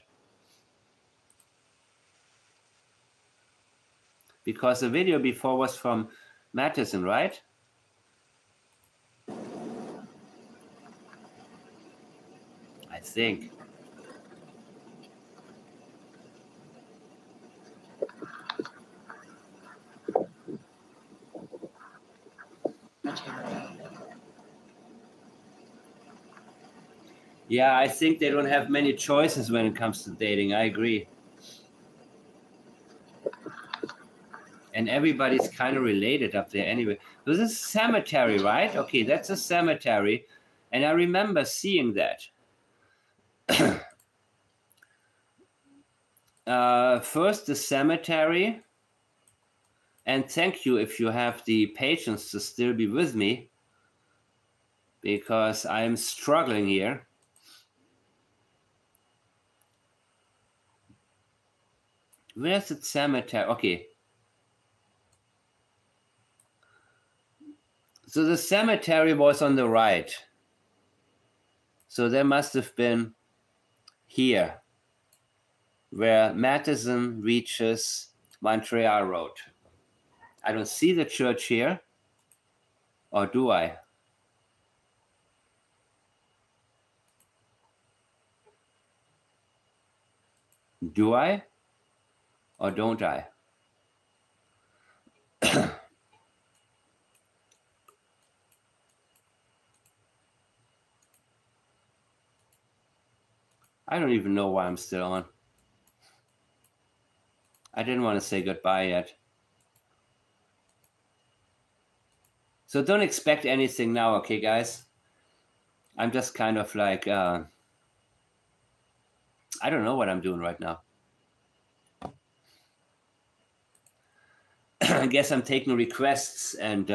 Because the video before was from Matheson, right? I think. Yeah, I think they don't have many choices when it comes to dating. I agree. And everybody's kind of related up there anyway. This is a cemetery, right? Okay, that's a cemetery. And I remember seeing that. First, the cemetery. And thank you if you have the patience to still be with me, because I'm struggling here. Where's the cemetery? Okay. So the cemetery was on the right. So there must have been here, where Matheson reaches Montreal Road. I don't see the church here. Or do I? Do I? Or don't I? I don't even know why I'm still on. I didn't want to say goodbye yet. So don't expect anything now, okay, guys? I'm just kind of like, I don't know what I'm doing right now. I guess I'm taking requests and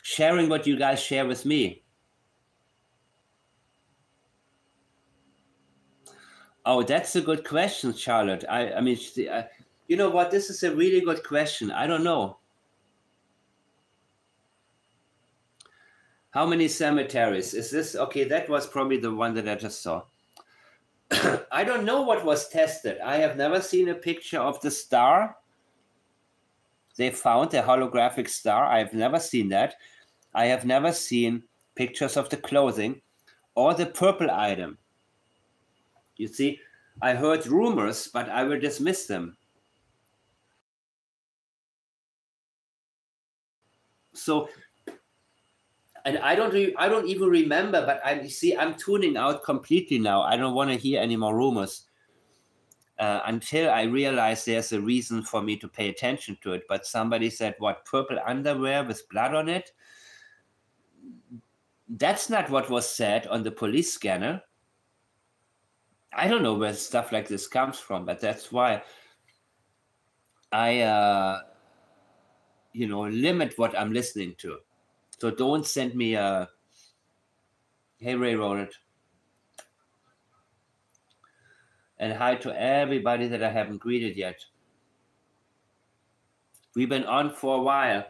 sharing what you guys share with me. Oh, that's a good question, Charlotte. I mean, you know what? This is a really good question. I don't know. How many cemeteries? Is this? Okay, that was probably the one that I just saw. I don't know what was tested. I have never seen a picture of the star. They found a holographic star. I have never seen that. I have never seen pictures of the clothing or the purple item. You see, I heard rumors, but I will dismiss them. So, and I don't even remember, but I'm tuning out completely now. I don't want to hear any more rumors until I realize there's a reason for me to pay attention to it. But somebody said, what, purple underwear with blood on it? That's not what was said on the police scanner. I don't know where stuff like this comes from, but that's why I, limit what I'm listening to. So don't send me a, hey, Ray Ronald. And hi to everybody that I haven't greeted yet. We've been on for a while.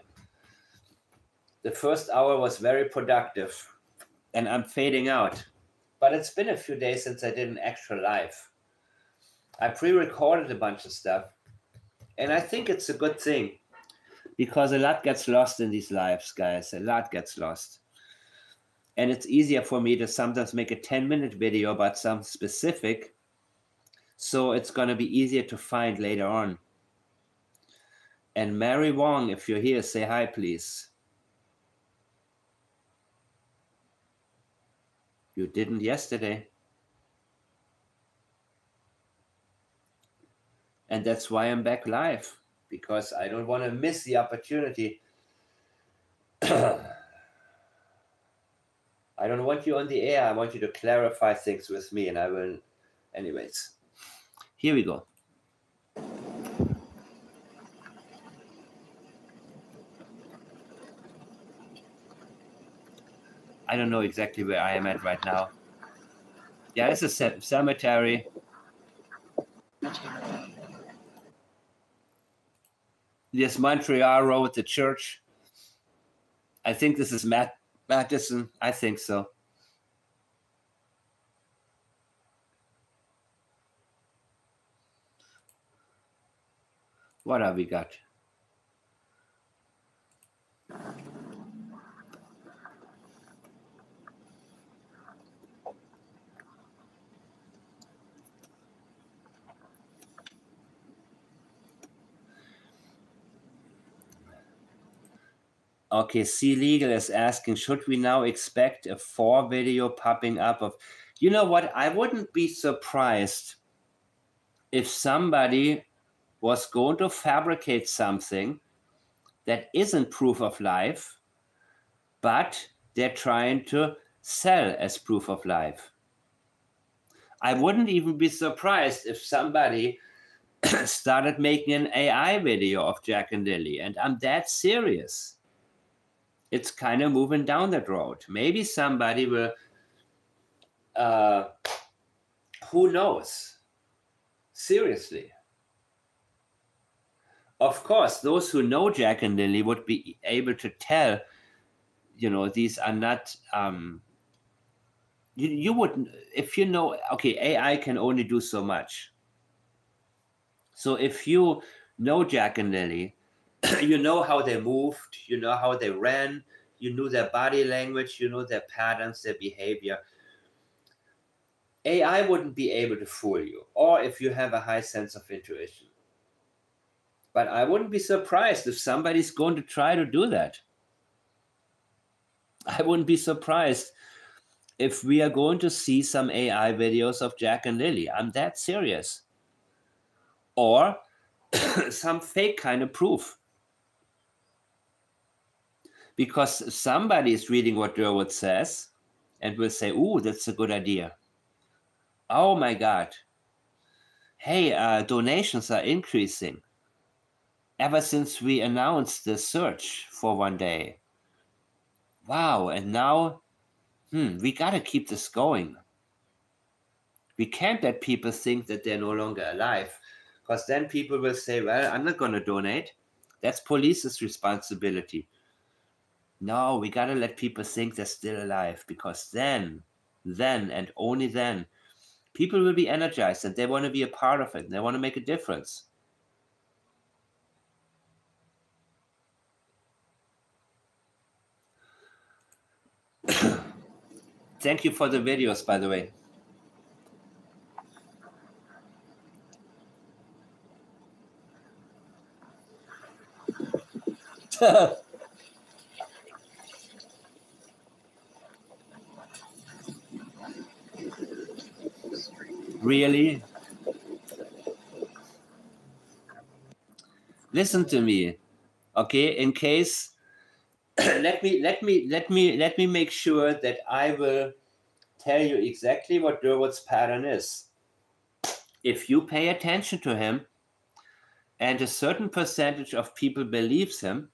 The first hour was very productive, and I'm fading out. But it's been a few days since I did an extra live. I pre-recorded a bunch of stuff, and I think it's a good thing because a lot gets lost in these lives, guys. A lot gets lost. And it's easier for me to sometimes make a 10-minute video about something specific, so it's going to be easier to find later on. And Mary Wong, if you're here, say hi, please. You didn't yesterday. And that's why I'm back live, because I don't want to miss the opportunity. I don't want you on the air. I want you to clarify things with me, and I will. Anyways, here we go. I don't know exactly where I am at right now. Yeah, this is a cemetery. This Montreal Road, the church. I think this is Madison. I think so. What have we got? Okay, C Legal is asking, should we now expect a 4 video popping up of, you know what? I wouldn't be surprised if somebody was going to fabricate something that isn't proof of life, but they're trying to sell as proof of life. I wouldn't even be surprised if somebody started making an AI video of Jack and Lilly, and I'm that serious. It's kind of moving down that road. Maybe somebody will, who knows? Seriously. Of course, those who know Jack and Lilly would be able to tell, you know, these are not, you wouldn't, if you know, okay, AI can only do so much. So if you know Jack and Lilly, you know how they moved, you know how they ran, you knew their body language, you know their patterns, their behavior. AI wouldn't be able to fool you, or if you have a high sense of intuition. But I wouldn't be surprised if somebody's going to try to do that. I wouldn't be surprised if we are going to see some AI videos of Jack and Lilly. I'm that serious. Or some fake kind of proof. Because somebody is reading what Derwood says and will say, ooh, that's a good idea. Oh my God. Hey, donations are increasing ever since we announced the search for one day. Wow, and now, we got to keep this going. We can't let people think that they're no longer alive, because then people will say, well, I'm not going to donate. That's police's responsibility. No, we got to let people think they're still alive, because then, and only then, people will be energized and they want to be a part of it. And they want to make a difference. Thank you for the videos, by the way. Really? Listen to me, okay? In case, let me make sure that I will tell you exactly what Derwood's pattern is. If you pay attention to him, and a certain percentage of people believes him,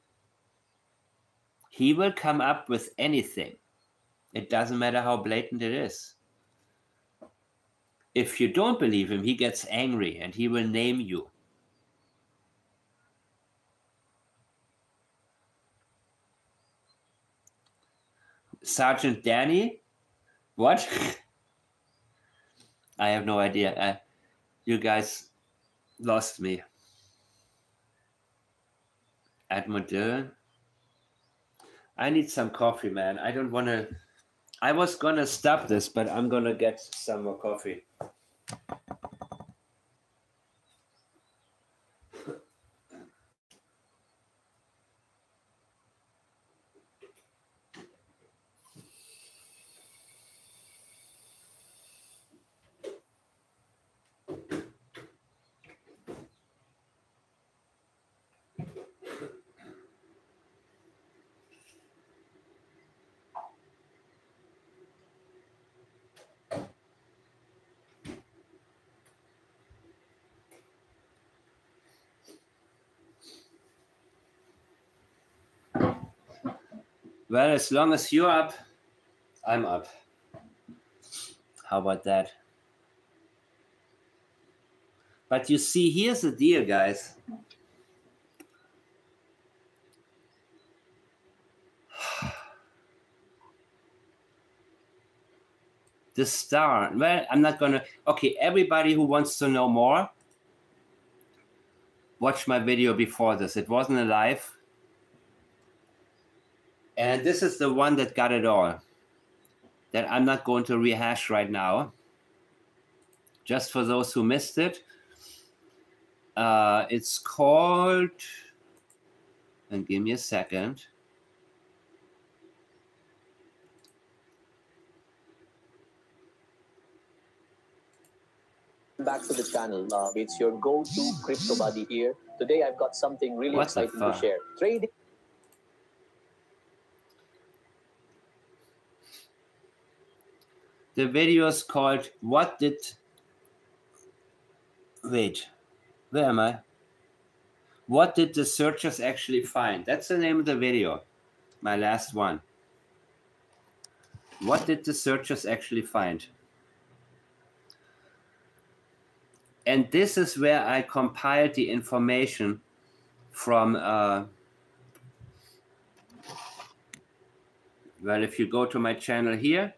he will come up with anything. It doesn't matter how blatant it is. If you don't believe him, he gets angry and he will name you. Sergeant Danny? What? I have no idea. You guys lost me. Edmund Dillon? I need some coffee, man. I don't want to... I was going to stop this, but I'm going to get some more coffee. Well, as long as you're up, I'm up. How about that? But you see, here's the deal, guys. The star. Well, I'm not gonna. Okay, everybody who wants to know more, watch my video before this. It wasn't a live. And this is the one that got it all. That I'm not going to rehash right now. Just for those who missed it. It's called, and give me a second. Back to the channel. It's your go-to crypto buddy here. Today I've got something really exciting to share. Trading. The video is called wait, where am I? What did the searchers actually find? That's the name of the video. My last one. What did the searchers actually find? And this is where I compiled the information from, well, if you go to my channel here,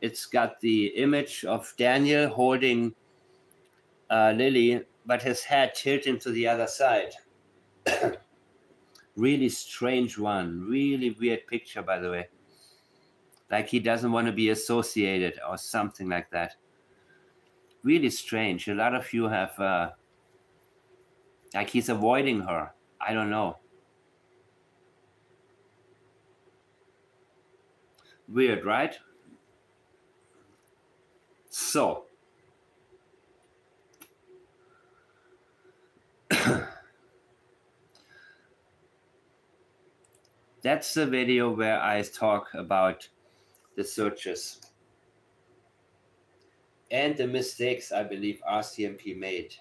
it's got the image of Daniel holding Lilly, but his head tilting to the other side. Really strange one. Really weird picture, by the way. Like he doesn't want to be associated or something like that. Really strange. A lot of you have, like he's avoiding her. I don't know. Weird, right? So. That's the video where I talk about the searches and the mistakes I believe RCMP made,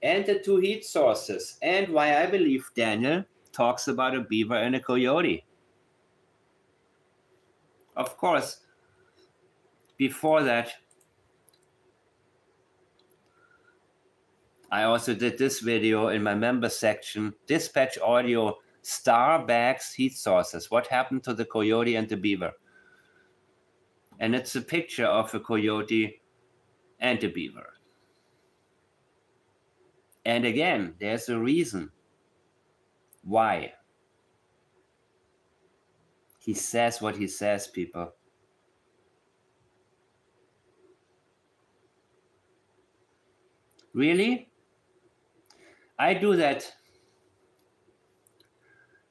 and the two heat sources, and why I believe Daniel talks about a beaver and a coyote. Of course, before that, I also did this video in my member section, Dispatch Audio Star Bags Heat Sources. What happened to the coyote and the beaver? And it's a picture of a coyote and a beaver. And again, there's a reason why he says what he says, people. Really? I do that.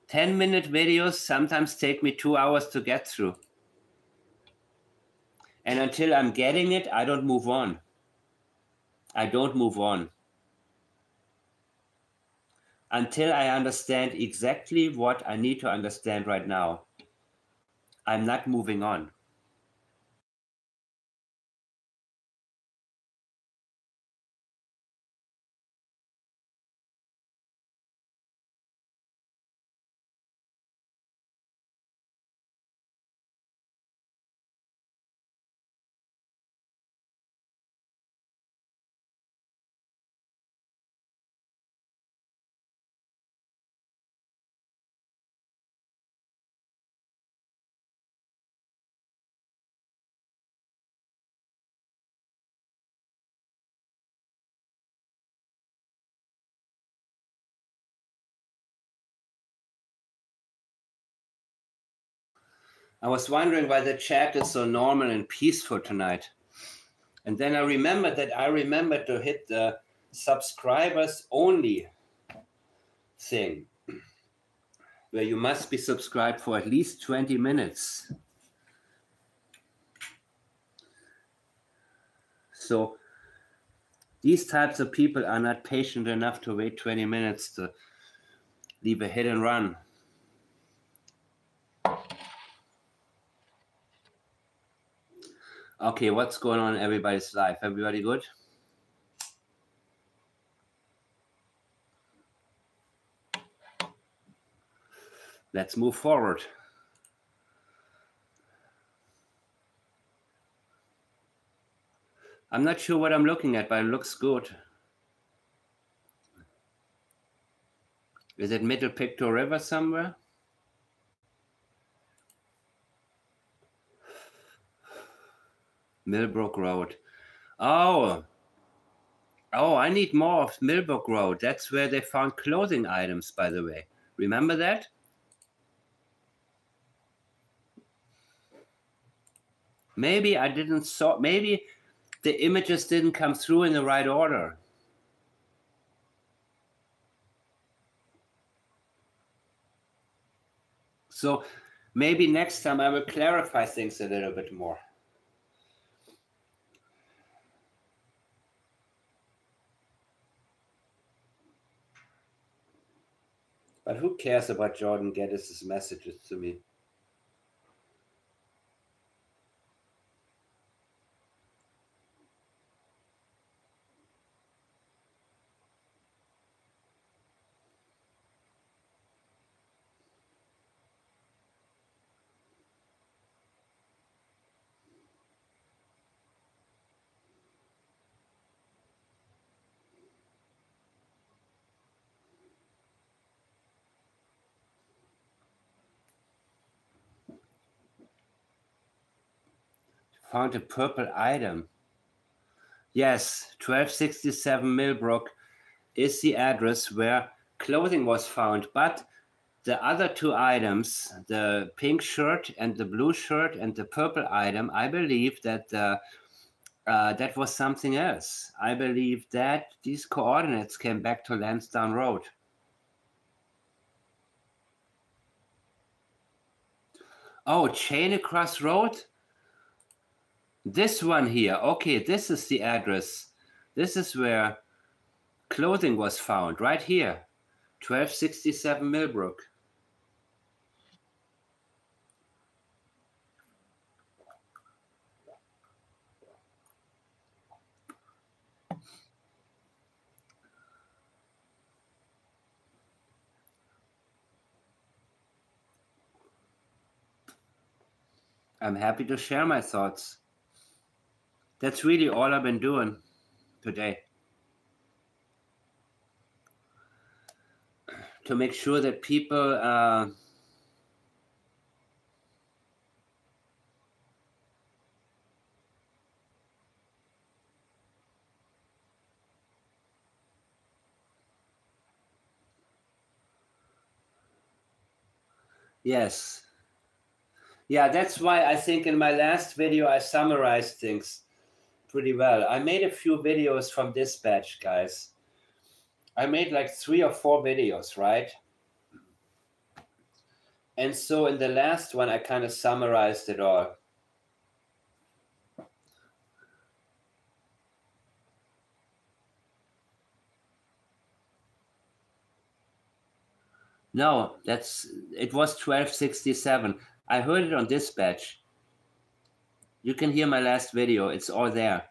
10-minute videos sometimes take me 2 hours to get through. And until I'm getting it, I don't move on. I don't move on. Until I understand exactly what I need to understand right now, I'm not moving on. I was wondering why the chat is so normal and peaceful tonight. And then I remembered to hit the subscribers only thing, where you must be subscribed for at least 20 minutes. So these types of people are not patient enough to wait 20 minutes to leave a hit and run. Okay, what's going on in everybody's life? Everybody good? Let's move forward. I'm not sure what I'm looking at, but it looks good. Is it Middle Pictou River somewhere? Millbrook Road. Oh, I need more of Millbrook Road. That's where they found clothing items, by the way. Remember that? Maybe I didn't saw, maybe the images didn't come through in the right order. So maybe next time I will clarify things a little bit more. But who cares about Jordan Geddes' messages to me? Found a purple item. Yes, 1267 Millbrook is the address where clothing was found, but the other two items, the pink shirt and the blue shirt and the purple item, I believe that that was something else. I believe that these coordinates came back to Lansdowne Road. Oh, Chain Across Road? This one here. Okay, this is the address. This is where clothing was found, right here. 1267 Millbrook. I'm happy to share my thoughts. That's really all I've been doing today. To make sure that people yes. Yeah, that's why I think in my last video I summarized things pretty well. I made a few videos from dispatch, guys. I made like 3 or 4 videos, right? And so in the last one, I kind of summarized it all. No, it was 1267. I heard it on dispatch. You can hear my last video. It's all there.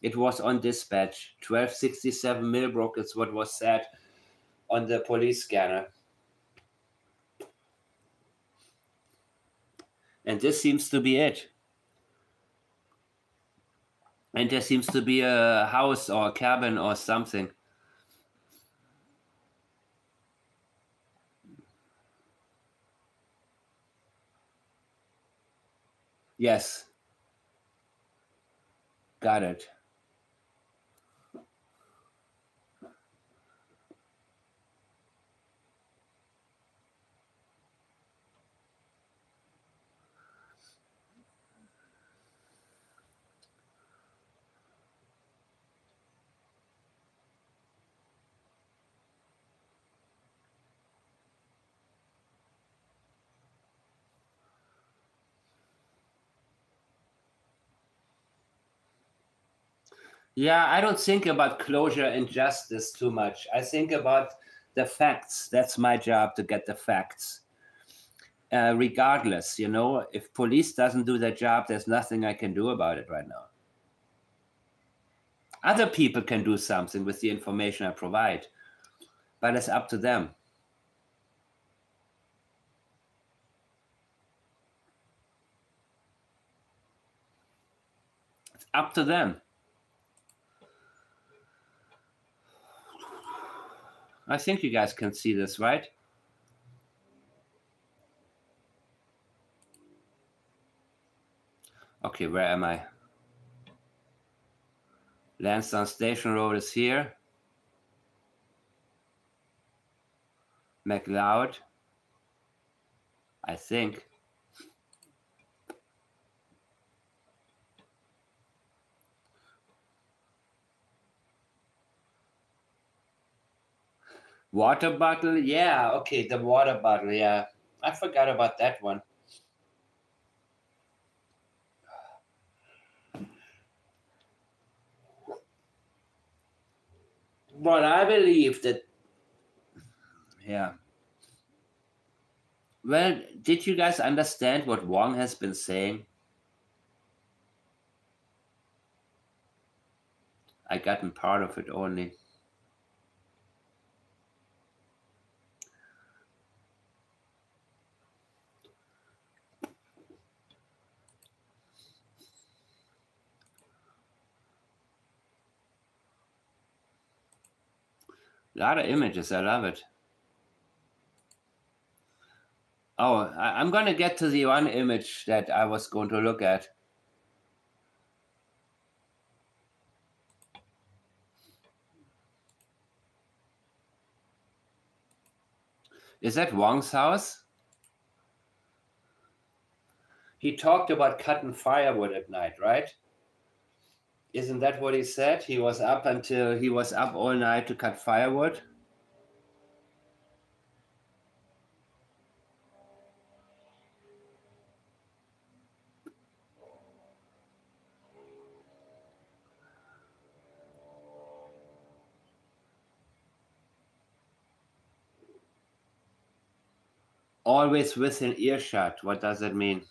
It was on dispatch. 1267 Millbrook is what was said on the police scanner. And this seems to be it. And there seems to be a house or a cabin or something. Yes. Got it. Yeah, I don't think about closure and justice too much. I think about the facts. That's my job, to get the facts. Regardless, you know, if police doesn't do their job, there's nothing I can do about it right now. Other people can do something with the information I provide, but it's up to them. It's up to them. I think you guys can see this, right? Okay, where am I? Lansdowne Station Road is here. McLeod, I think. Water bottle, yeah, okay, the water bottle, yeah. I forgot about that one. But I believe that, yeah. Well, did you guys understand what Wong has been saying? I gotten part of it only. A lot of images, I love it. Oh, I'm going to get to the one image that I was going to look at. Is that Wong's house? He talked about cutting firewood at night, right? Isn't that what he said? He was up all night to cut firewood. Always within earshot. What does that mean?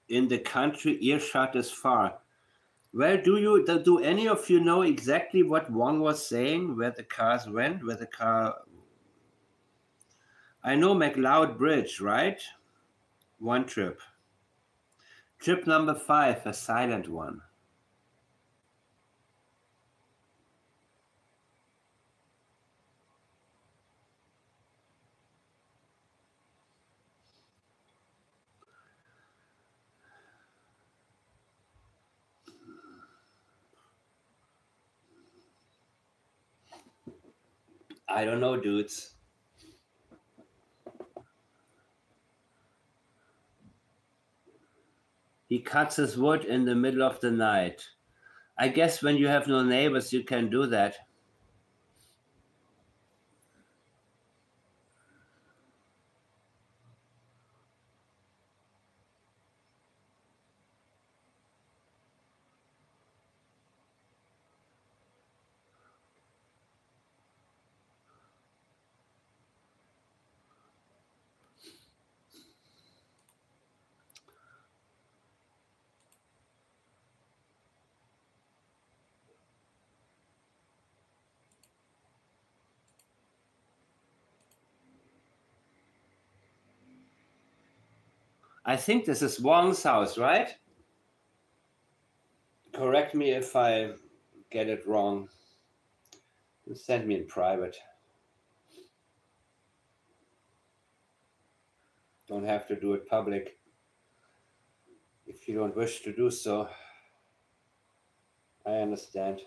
In the country, earshot is far. Well, do any of you know exactly what Wong was saying? Where the cars went? Where the car? I know McLeod Bridge, right? One trip. Trip number 5, a silent one. I don't know, dudes. He cuts his wood in the middle of the night. I guess when you have no neighbors, you can do that. I think this is Wong's house, right? Correct me if I get it wrong. Send me in private. Don't have to do it public if you don't wish to do so. I understand.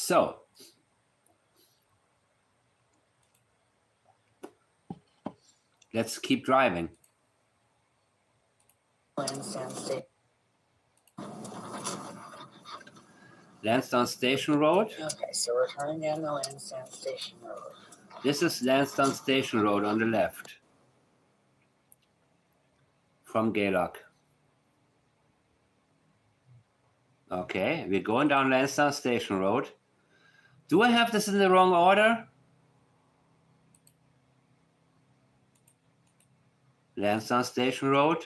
So, let's keep driving. Lansdowne Station Road. Okay, so we're turning down the Lansdowne Station Road. This is Lansdowne Station Road on the left from Gaylock. Okay, we're going down Lansdowne Station Road. Do I have this in the wrong order? Lansdowne Station Road.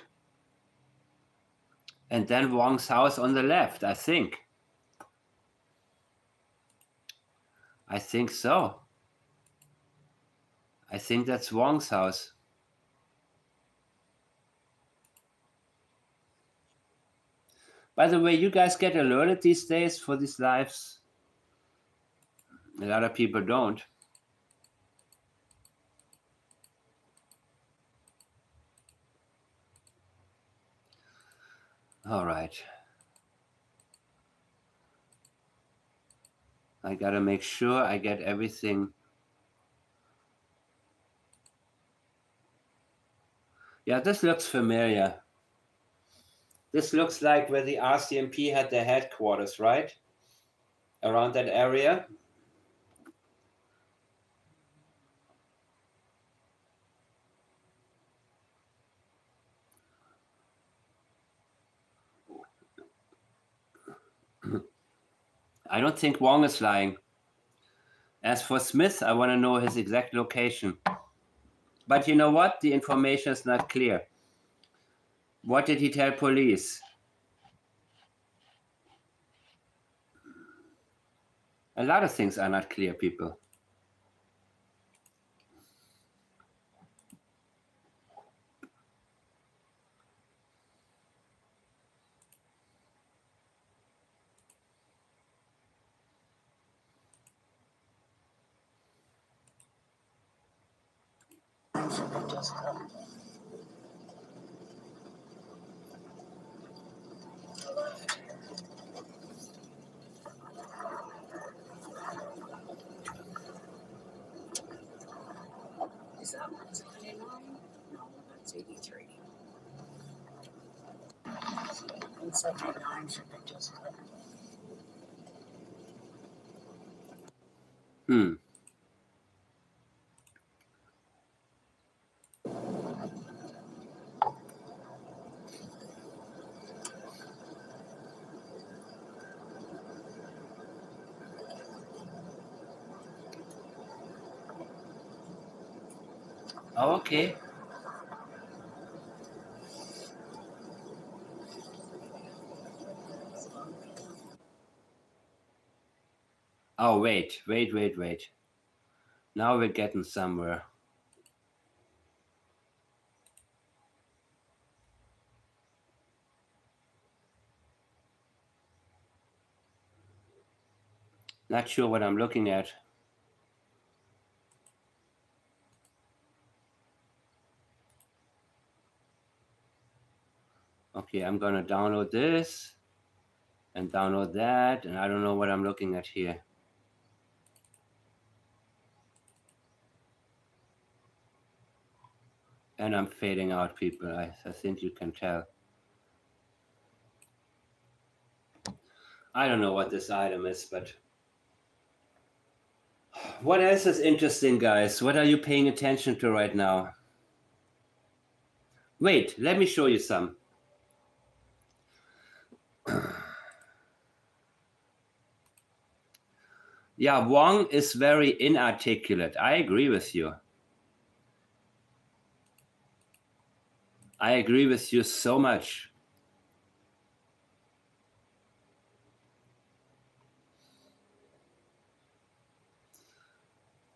And then Wong's house on the left, I think. I think so. I think that's Wong's house. By the way, you guys get alerted these days for these lives? A lot of people don't. All right. I gotta make sure I get everything. Yeah, this looks familiar. This looks like where the RCMP had their headquarters, right? Around that area. I don't think Wong is lying. As for Smith, I want to know his exact location. But you know what? The information is not clear. What did he tell police? A lot of things are not clear, people. Is that 179? No, that's 83. 179 should be just cut. Oh, okay. Oh, wait. Now we're getting somewhere. Not sure what I'm looking at. Okay, I'm gonna download this and download that, and I don't know what I'm looking at here. And I'm fading out, people. I think you can tell. I don't know what this item is, but what else is interesting, guys? What are you paying attention to right now? Wait, let me show you some. Yeah, Wong is very inarticulate. I agree with you. I agree with you so much.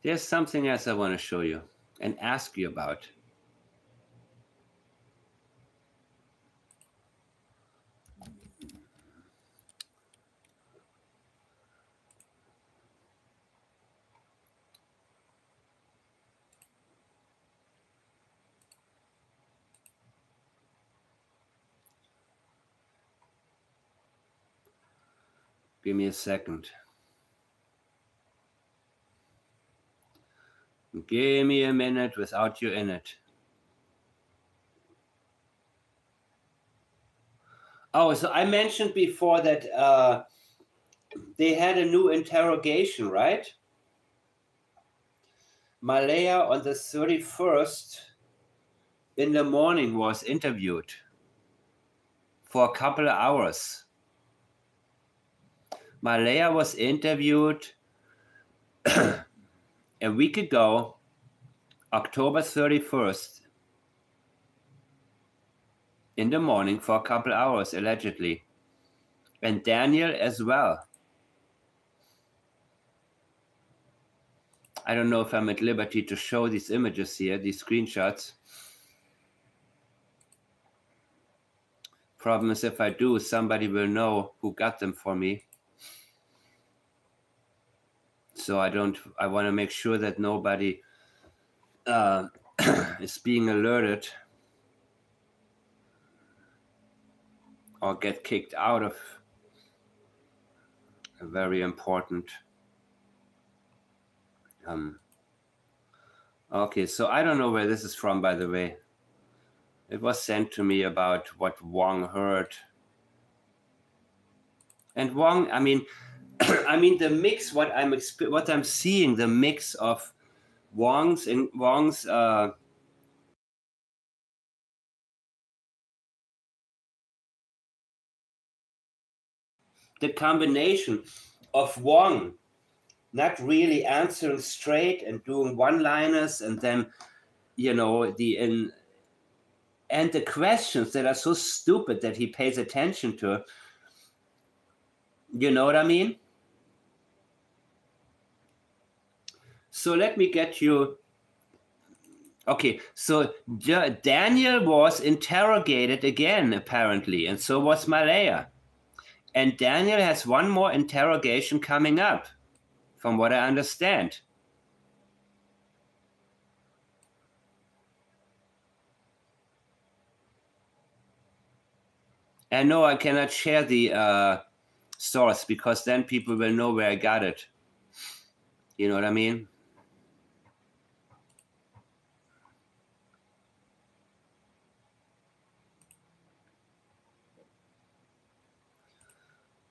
There's something else I want to show you and ask you about. Give me a second. Give me a minute without you in it. Oh, so I mentioned before that they had a new interrogation, right? Malaya on the 31st in the morning was interviewed for a couple of hours. Malaya was interviewed a week ago, October 31st, in the morning for a couple of hours, allegedly. And Daniel as well. I don't know if I'm at liberty to show these images here, these screenshots. Problem is, if I do, somebody will know who got them for me. So I want to make sure that nobody is being alerted or get kicked out of a very important. Okay, so I don't know where this is from, by the way. It was sent to me about what Wong heard. And Wong, I mean, the mix. What I'm seeing, the mix of Wong's the combination of Wong not really answering straight and doing one-liners, and then and the questions that are so stupid that he pays attention to. You know what I mean? So let me get you. Okay, so Daniel was interrogated again, apparently, and so was Malaya. And Daniel has one more interrogation coming up, from what I understand. And no, I cannot share the source, because then people will know where I got it. You know what I mean?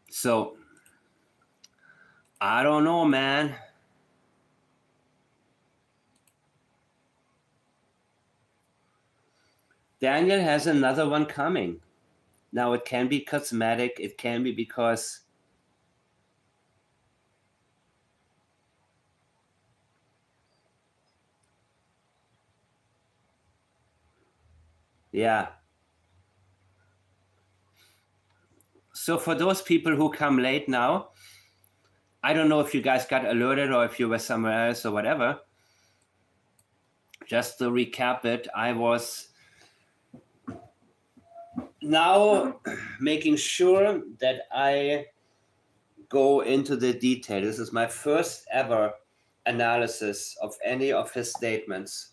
So, I don't know, man. Daniel has another one coming. Now, it can be cosmetic. It can be because yeah. So for those people who come late now, I don't know if you guys got alerted or if you were somewhere else or whatever. Just to recap it, I was now making sure that I go into the detail. This is my first ever analysis of any of his statements,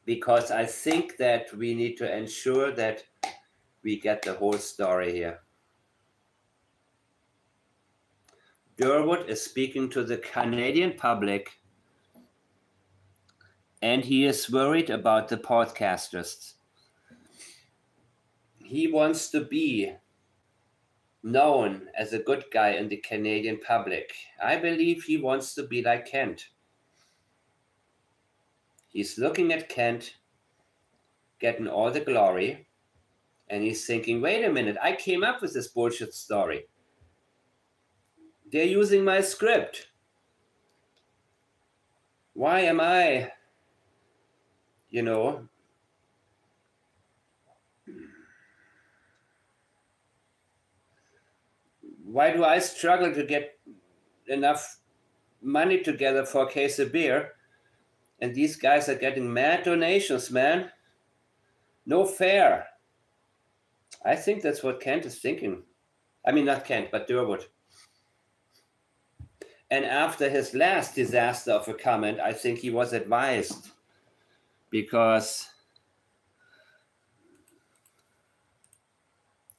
because I think that we need to ensure that we get the whole story here. Derwood is speaking to the Canadian public, and he is worried about the podcasters. He wants to be known as a good guy in the Canadian public. I believe he wants to be like Kent. He's looking at Kent getting all the glory, and he's thinking, wait a minute, I came up with this bullshit story. They're using my script. Why am I, why do I struggle to get enough money together for a case of beer, and these guys are getting mad donations, man? No fair. I think that's what Kent is thinking. I mean, not Kent, but Derwood. And after his last disaster of a comment, I think he was advised, because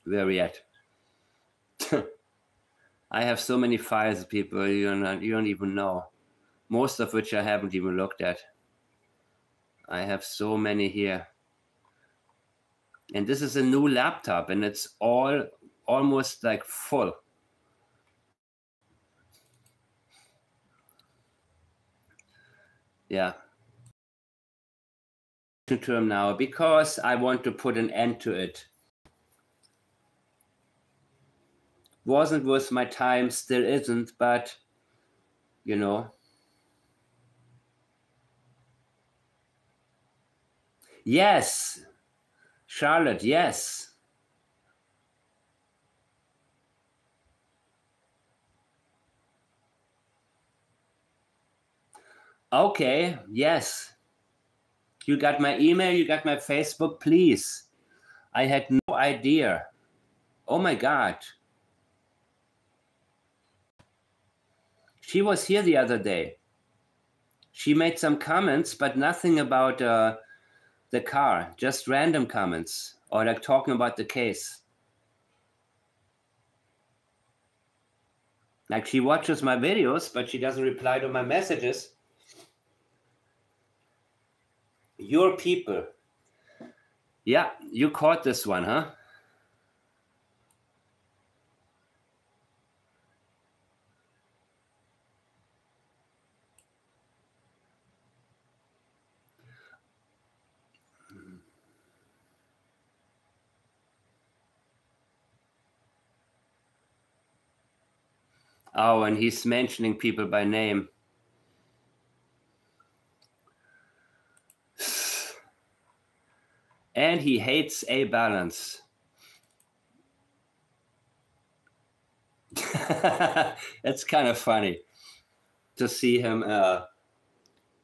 where are we at? I have so many files, people, you don't even know. most of which I haven't even looked at. I have so many here. And this is a new laptop, and it's all almost like full. Yeah. Term now, because I want to put an end to it. Wasn't worth my time, still isn't, but you know. Yes, Charlotte, yes. Okay, yes. You got my email, you got my Facebook, please. I had no idea. Oh my God. She was here the other day. She made some comments, but nothing about the car, just random comments or like talking about the case. Like she watches my videos, but she doesn't reply to my messages. Your people. Yeah, you caught this one, huh? Oh, and he's mentioning people by name. And he hates a balance. It's kind of funny to see him,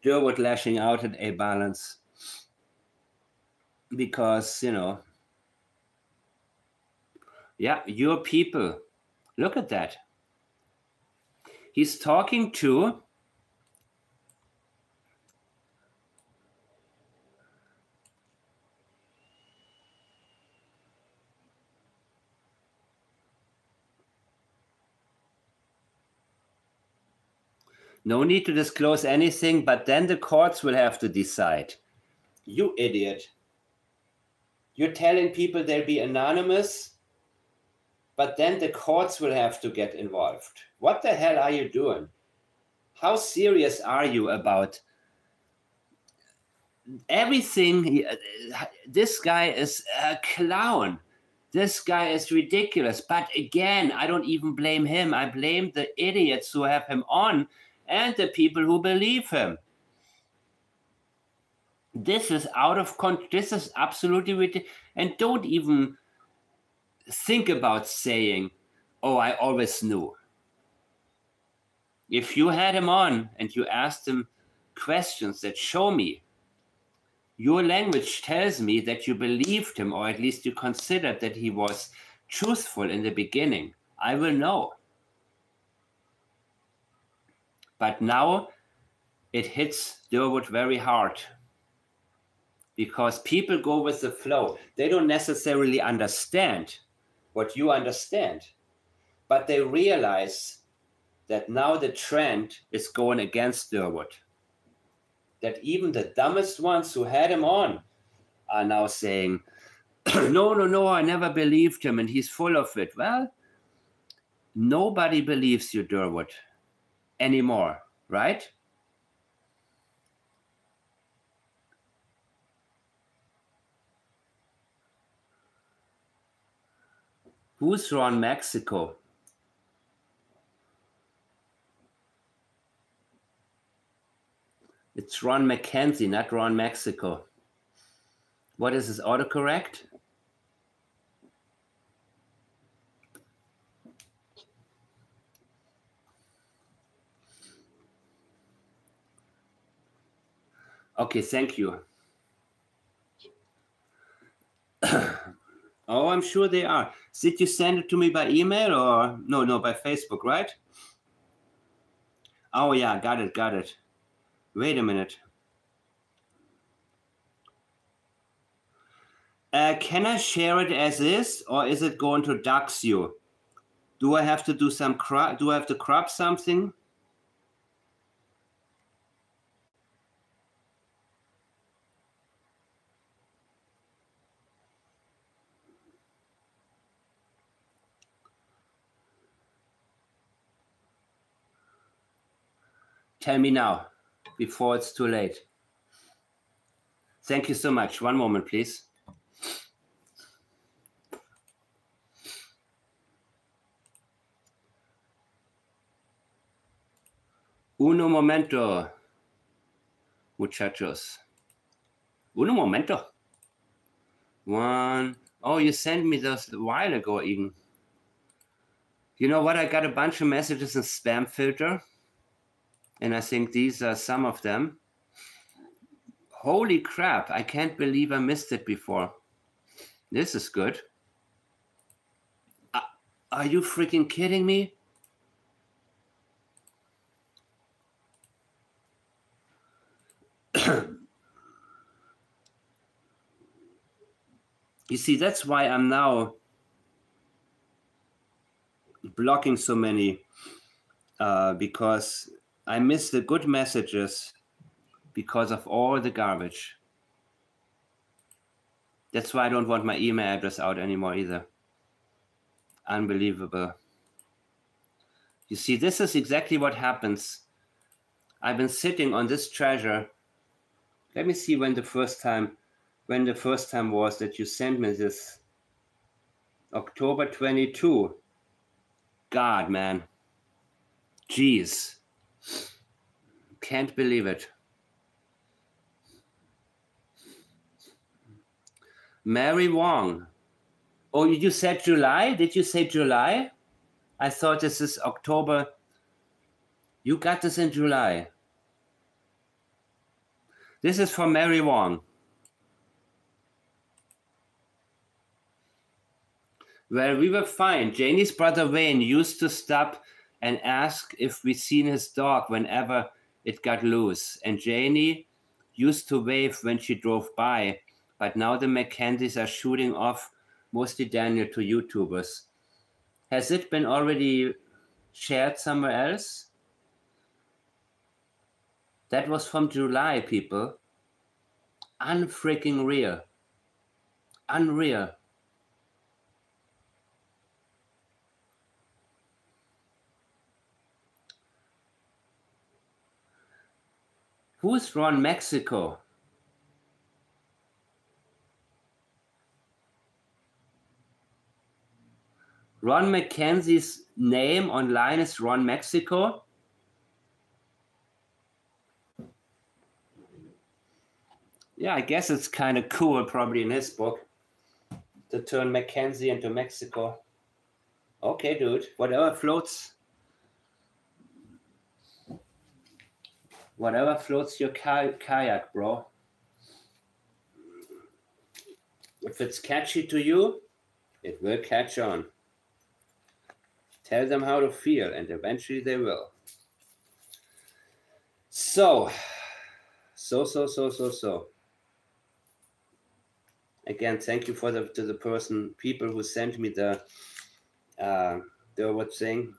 Derwood lashing out at a balance. Because, you know, yeah, your people. Look at that. He's talking to no need to disclose anything, but then the courts will have to decide. You idiot. You're telling people they'll be anonymous, but then the courts will have to get involved. What the hell are you doing? How serious are you about everything? This guy is a clown. This guy is ridiculous. But again, I don't even blame him. I blame the idiots who have him on and the people who believe him. This is out of control. This is absolutely ridiculous. And don't even think about saying, oh, I always knew. If you had him on and you asked him questions that show me, your language tells me that you believed him, or at least you considered that he was truthful in the beginning, I will know. But now it hits Derwood very hard because people go with the flow. They don't necessarily understand what you understand, but they realize that now the trend is going against Derwood. That even the dumbest ones who had him on are now saying, no, I never believed him and he's full of it. Well, nobody believes you, Derwood, anymore, right? Who's Ron Mexico? It's Ron McKenzie, not Ron Mexico. What is this, autocorrect? Okay, thank you. Oh, I'm sure they are. Did you send it to me by email or no, by Facebook, right? Oh yeah, got it. Wait a minute. Can I share it as is, or is it going to dox you? Do I have to do some crop? Do I have to crop something? Tell me now, before it's too late. Thank you so much. One moment, please. Uno momento, muchachos. Uno momento. One. Oh, you sent me those a while ago, even. You know what? I got a bunch of messages in spam filter. And I think these are some of them. Holy crap. I can't believe I missed it before. This is good. Are you freaking kidding me? You see, that's why I'm now blocking so many, because I miss the good messages because of all the garbage. That's why I don't want my email address out anymore either. Unbelievable. You see, this is exactly what happens. I've been sitting on this treasure. Let me see when the first time was that you sent me this. October 22. God, man. Jeez. Can't believe it. Mary Wong. Oh, you said July? Did you say July? I thought this is October. You got this in July. This is from Mary Wong. Well, we were fine. Janie's brother Wayne used to stop and ask if we seen his dog whenever it got loose. And Janie used to wave when she drove by. But now the Mackenzies are shooting off mostly Daniel to YouTubers. Has it been already shared somewhere else? That was from July, people. Unfreaking real. Unreal. Who's Ron Mexico? Ron Mackenzie's name online is Ron Mexico. Yeah, I guess it's kind of cool, probably in his book, to turn Mackenzie into Mexico. Okay, dude, whatever floats. Whatever floats your kayak, bro. If it's catchy to you, it will catch on. Tell them how to feel, and eventually they will. So. Again, thank you to the people who sent me the Derwood thing.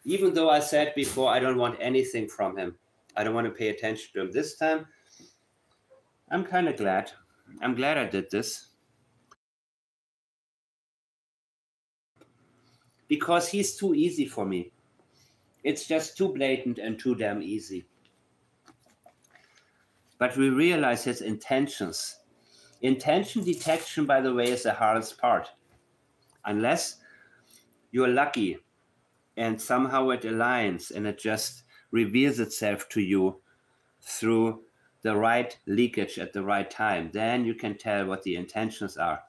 Even though I said before, I don't want anything from him. I don't want to pay attention to him this time. I'm kind of glad. I'm glad I did this. Because he's too easy for me. It's just too blatant and too damn easy. But we realize his intentions. Intention detection, by the way, is the hardest part. Unless you're lucky and somehow it aligns and it just reveals itself to you through the right leakage at the right time, then you can tell what the intentions are.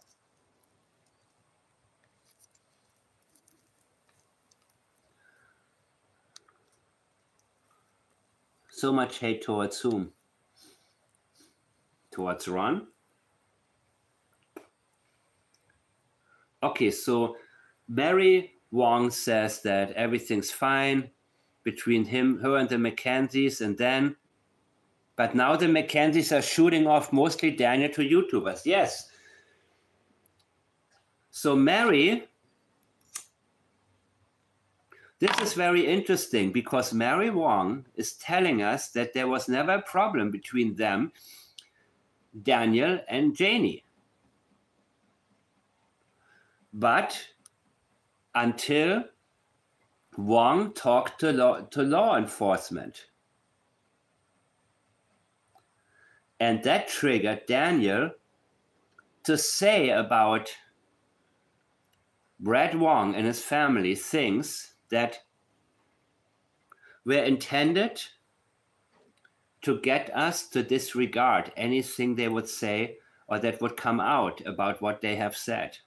So much hate towards whom? Towards Ron? Okay, so Mary Wong says that everything's fine between her and the Mackenzies, but now the Mackenzies are shooting off mostly Daniel to YouTubers. Yes. So Mary, this is very interesting because Mary Wong is telling us that there was never a problem between them, Daniel and Janie. But until Wong talked to law enforcement. And that triggered Daniel to say about Brad Wong and his family things that were intended to get us to disregard anything they would say or that would come out about what they have said.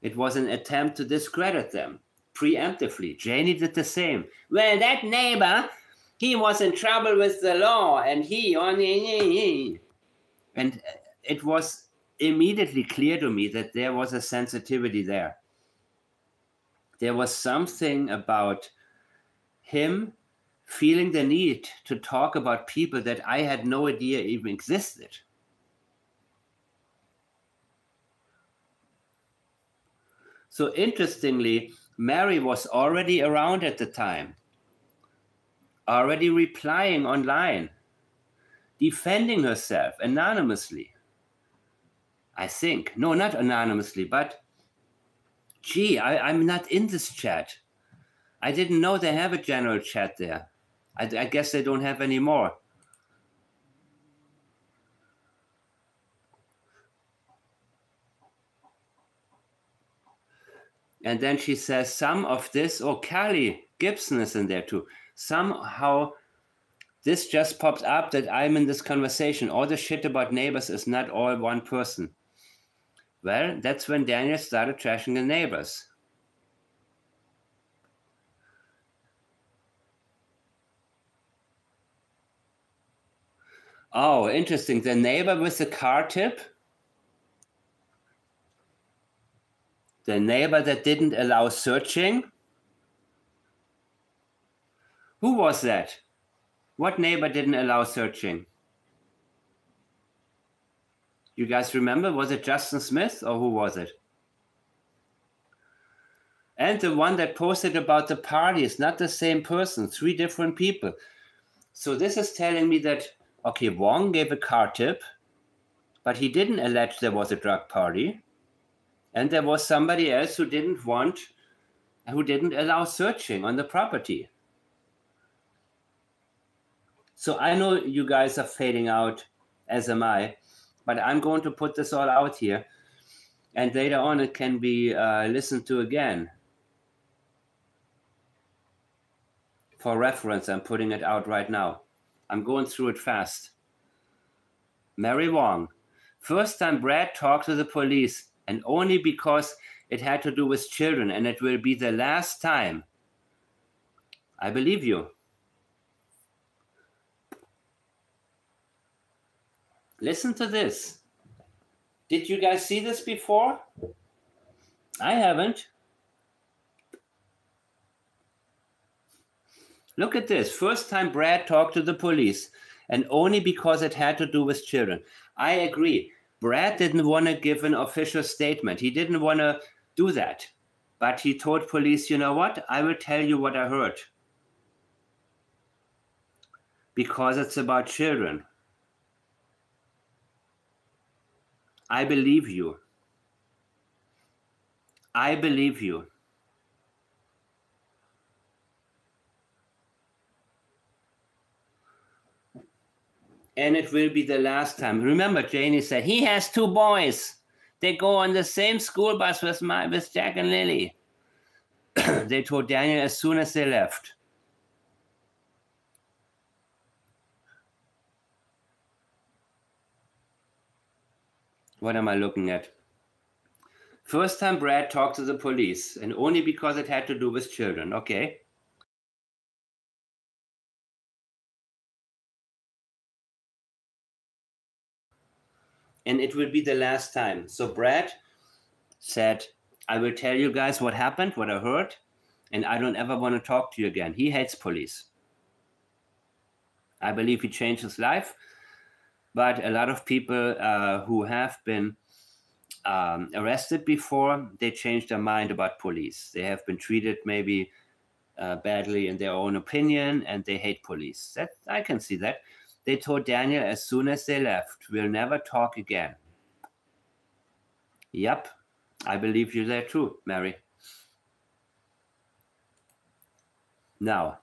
It was an attempt to discredit them preemptively. Janie did the same. Well, that neighbor, he was in trouble with the law and and it was immediately clear to me that there was a sensitivity there. There was something about him feeling the need to talk about people that I had no idea even existed. So interestingly, Mary was already around at the time, already replying online, defending herself anonymously. I think. No, not anonymously, but gee, I'm not in this chat. I didn't know they have a general chat there. I guess they don't have any more. And then she says, some of this, oh, Callie Gibson is in there too. Somehow this just popped up that I'm in this conversation. All the shit about neighbors is not all one person. Well, that's when Daniel started trashing the neighbors. Oh, interesting. The neighbor with the car tip? The neighbor that didn't allow searching? Who was that? What neighbor didn't allow searching? You guys remember? Was it Justin Smith or who was it? And the one that posted about the party is not the same person, 3 different people. So this is telling me that, okay, Wong gave a car tip, but he didn't allege there was a drug party. And there was somebody else who didn't allow searching on the property. So I know you guys are fading out, as am I, but I'm going to put this all out here. And later on it can be listened to again. For reference, I'm putting it out right now. I'm going through it fast. Mary Wong. First time Brad talked to the police, and only because it had to do with children, and it will be the last time. I believe you. Listen to this. Did you guys see this before? I haven't. Look at this. First time Brad talked to the police, and only because it had to do with children. I agree. Brad didn't want to give an official statement. He didn't want to do that. But he told police, you know what? I will tell you what I heard. Because it's about children. I believe you. I believe you. And it will be the last time. Remember, Janie said, he has 2 boys. They go on the same school bus with Jack and Lilly. They told Daniel as soon as they left. What am I looking at? First time Brad talked to the police, and only because it had to do with children. Okay. And it will be the last time. So Brad said, I will tell you guys what happened, what I heard, and I don't ever want to talk to you again. He hates police. I believe he changed his life, but a lot of people who have been arrested before, they changed their mind about police. They have been treated maybe badly in their own opinion, and they hate police. That I can see that. They told Daniel as soon as they left, we'll never talk again. Yep, I believe you there too, Mary. Now,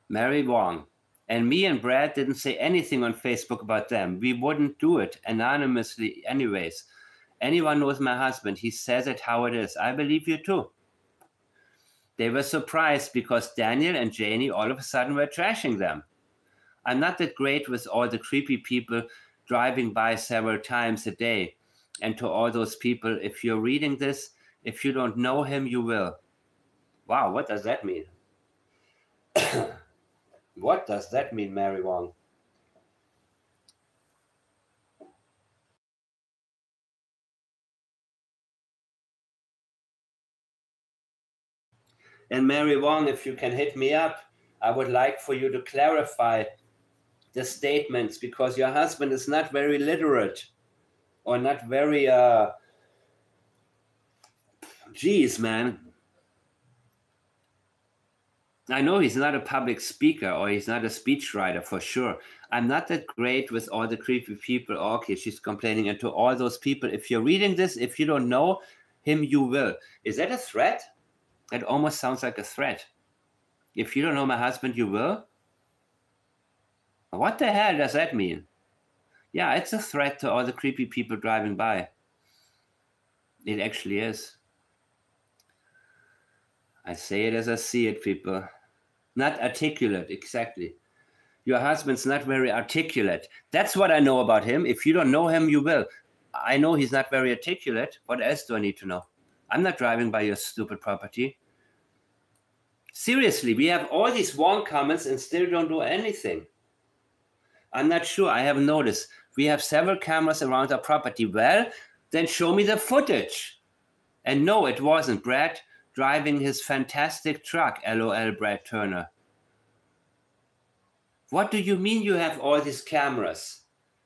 Mary Wong. And me and Brad didn't say anything on Facebook about them. We wouldn't do it anonymously anyways. Anyone knows my husband. He says it how it is. I believe you too. They were surprised because Daniel and Janie all of a sudden were trashing them. I'm not that great with all the creepy people driving by several times a day. And to all those people, if you're reading this, if you don't know him, you will. Wow, what does that mean? What does that mean, Mary Wong? And Mary Wong, if you can hit me up, I would like for you to clarify the statements, because your husband is not very literate or not very, geez, man. I know he's not a public speaker or he's not a speechwriter for sure. I'm not that great with all the creepy people. Okay, she's complaining. And to all those people, if you're reading this, if you don't know him, you will. Is that a threat? That almost sounds like a threat. If you don't know my husband, you will? What the hell does that mean? Yeah, it's a threat to all the creepy people driving by. It actually is. I say it as I see it, people. Not articulate, exactly. Your husband's not very articulate. That's what I know about him. If you don't know him, you will. I know he's not very articulate. What else do I need to know? I'm not driving by your stupid property. Seriously, we have all these Wong comments and still don't do anything. I'm not sure. I haven't noticed. We have several cameras around our property. Well, then show me the footage. And no, it wasn't Brad driving his fantastic truck, LOL Brad Turner. What do you mean you have all these cameras?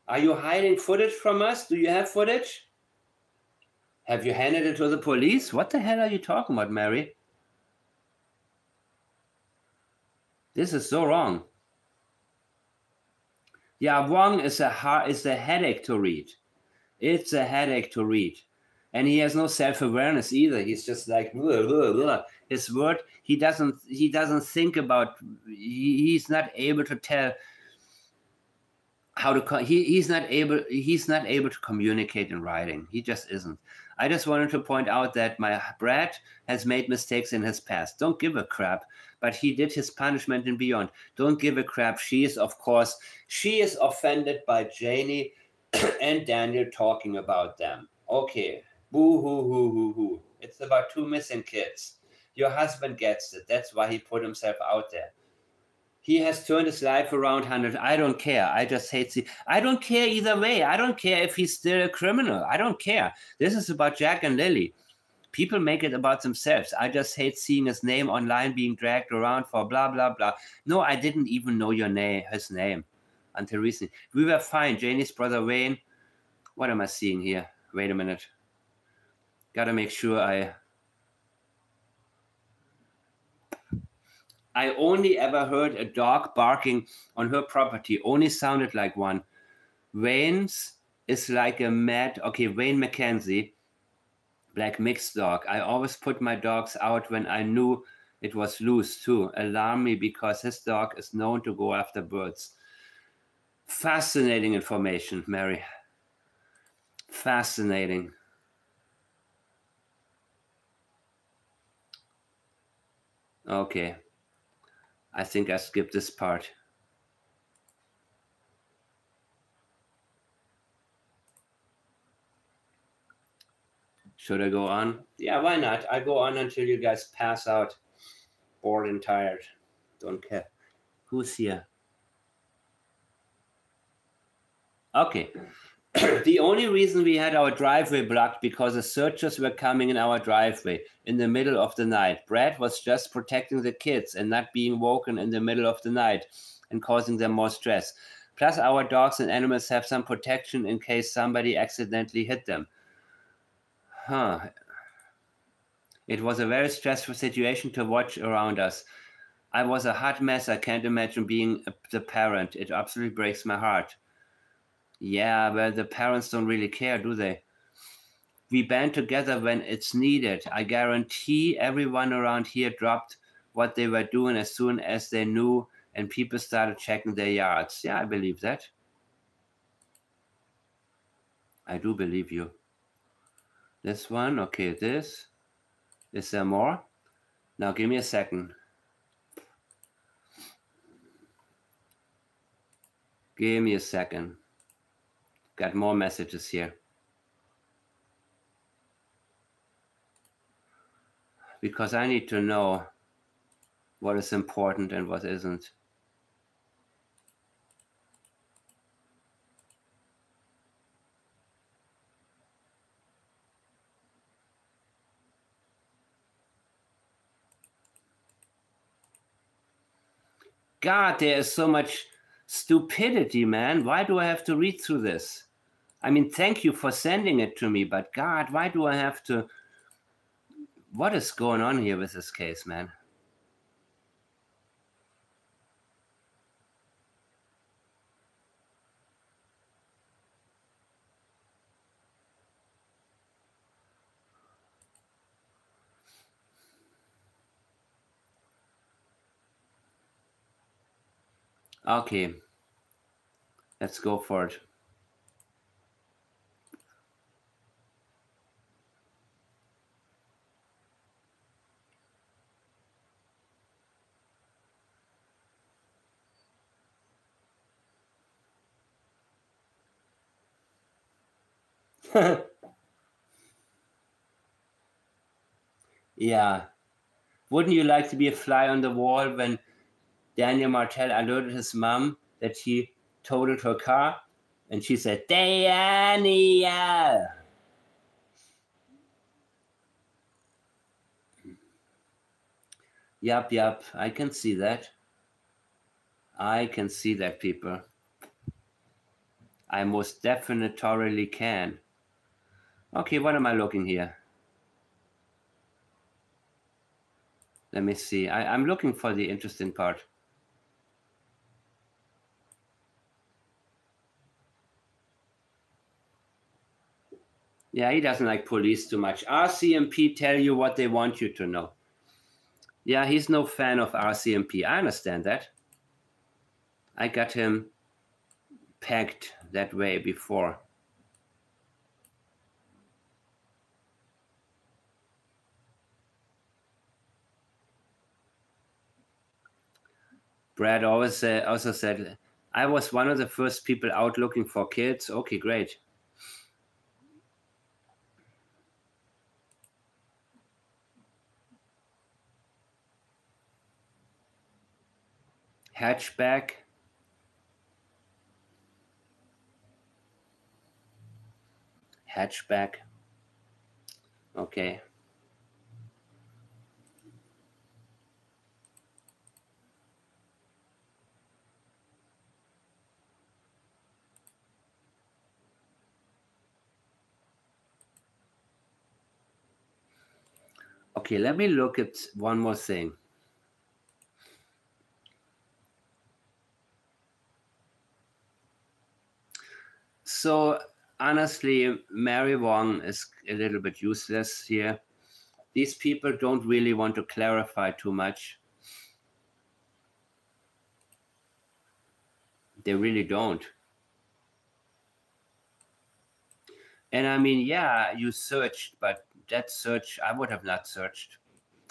Are you hiding footage from us? Do you have footage? Have you handed it to the police? What the hell are you talking about, Mary? This is so wrong. Yeah, Wong is a headache to read. It's a headache to read. And he has no self-awareness either. He's just like, blah, blah, blah. His word, he doesn't think about, he's not able to tell how to, he's not able to communicate in writing. He just isn't. I just wanted to point out that my Brad has made mistakes in his past. Don't give a crap, but he did his punishment and beyond. Don't give a crap. She is offended by Janie and Daniel talking about them. Okay. Boo hoo hoo hoo hoo. It's about 2 missing kids. Your husband gets it. That's why he put himself out there. He has turned his life around 100. I don't care. I just hate I don't care either way. I don't care if he's still a criminal. I don't care. This is about Jack and Lily. People make it about themselves. I just hate seeing his name online being dragged around for blah, blah, blah. No, I didn't even know his name until recently. We were fine. Janie's brother Wayne. What am I seeing here? Wait a minute. Gotta make sure I only ever heard a dog barking on her property. Only sounded like one. Wayne's is like a Wayne McKenzie, black mixed dog. I always put my dogs out when I knew it was loose too. Alarm me because his dog is known to go after birds. Fascinating information, Mary. Fascinating. Okay. I think I skipped this part. Should I go on? Yeah, why not? I go on until you guys pass out, bored and tired. Don't care. Who's here? Okay. The only reason we had our driveway blocked because the searchers were coming in our driveway in the middle of the night. Brad was just protecting the kids and not being woken in the middle of the night and causing them more stress. Plus, our dogs and animals have some protection in case somebody accidentally hit them. Huh. It was a very stressful situation to watch around us. I was a hot mess. I can't imagine being the parent. It absolutely breaks my heart. Yeah, well, the parents don't really care, do they? we band together when it's needed. I guarantee everyone around here dropped what they were doing as soon as they knew, and people started checking their yards. Yeah, I believe that. I do believe you. This one, okay, this. Is there more? Now give me a second. Give me a second. Got more messages here. Because I need to know what is important and what isn't. God, there is so much stupidity, man. Why do I have to read through this? I mean, thank you for sending it to me, but God, why do I have to? What is going on here with this case, man? Okay, let's go for it. Yeah. Wouldn't you like to be a fly on the wall when Daniel Martel alerted his mom that he totaled her car? And she said, Daniel! Yup, I can see that. I can see that, people. I most definitely can. Okay, what am I looking here? Let me see. I'm looking for the interesting part. Yeah, he doesn't like police too much. RCMP tell you what they want you to know. Yeah, he's no fan of RCMP. I understand that. I got him pegged that way before. Brad also said, I was one of the first people out looking for kids. Okay, great. Hatchback. Hatchback. Okay. Okay, let me look at one more thing. So honestly, Mary Wong is a little bit useless here. These people don't really want to clarify too much. They really don't. And I mean, yeah, you searched, but that search, I would have not searched.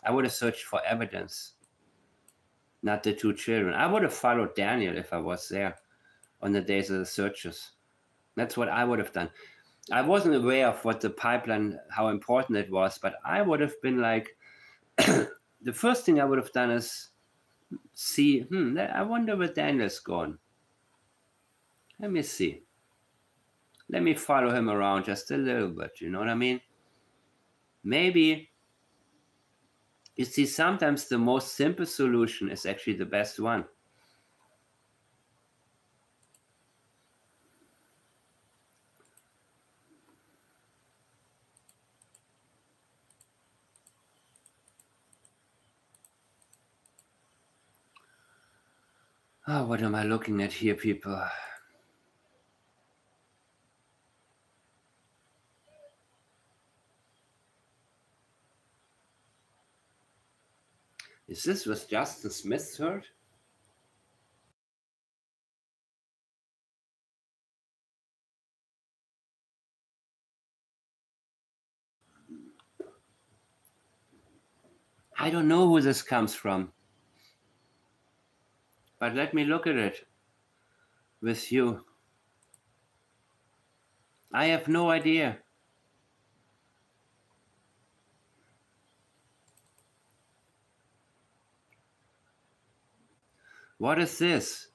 I would have searched for evidence, not the two children. I would have followed Daniel if I was there on the days of the searches. That's what I would have done. I wasn't aware of what the pipeline, how important it was, but I would have been like, the first thing I would have done is see, I wonder where Daniel's gone. Let me see. Let me follow him around just a little bit, you know what I mean? Maybe, you see, sometimes the most simple solution is actually the best one. Oh, what am I looking at here, people? Is this was Justin Smith's hurt? I don't know who this comes from. But let me look at it with you. I have no idea. What is this?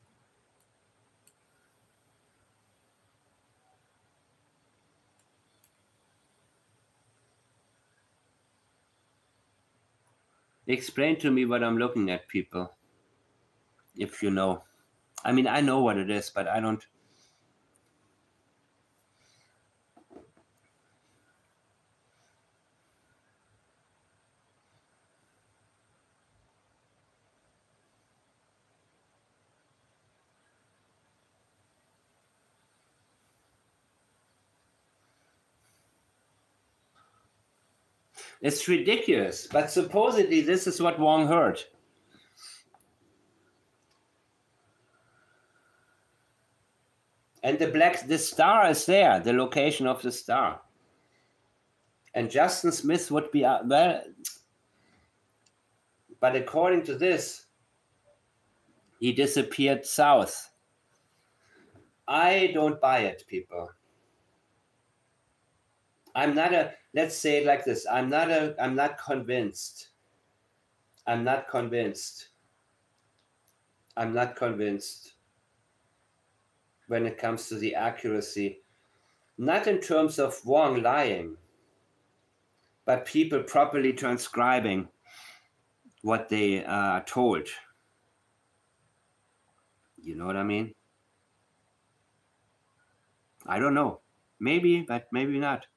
Explain to me what I'm looking at, people. If you know. I mean, I know what it is, but I don't. It's ridiculous, but supposedly this is what Wong heard. And the star is there, the location of the star. And Justin Smith would be, well, but according to this, he disappeared south. I don't buy it, people. I'm not let's say it like this. I'm not convinced. I'm not convinced. I'm not convinced when it comes to the accuracy. Not in terms of Wong lying, but people properly transcribing what they are told. You know what I mean? I don't know. Maybe, but maybe not.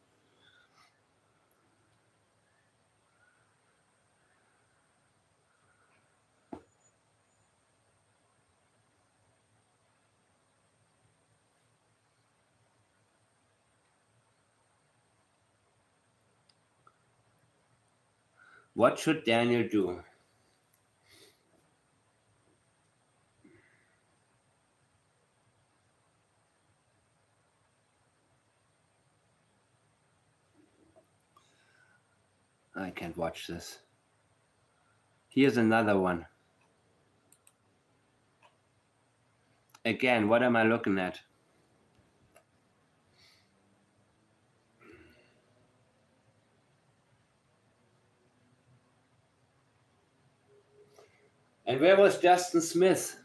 What should Daniel do? I can't watch this. Here's another one. Again, what am I looking at? And where was Justin Smith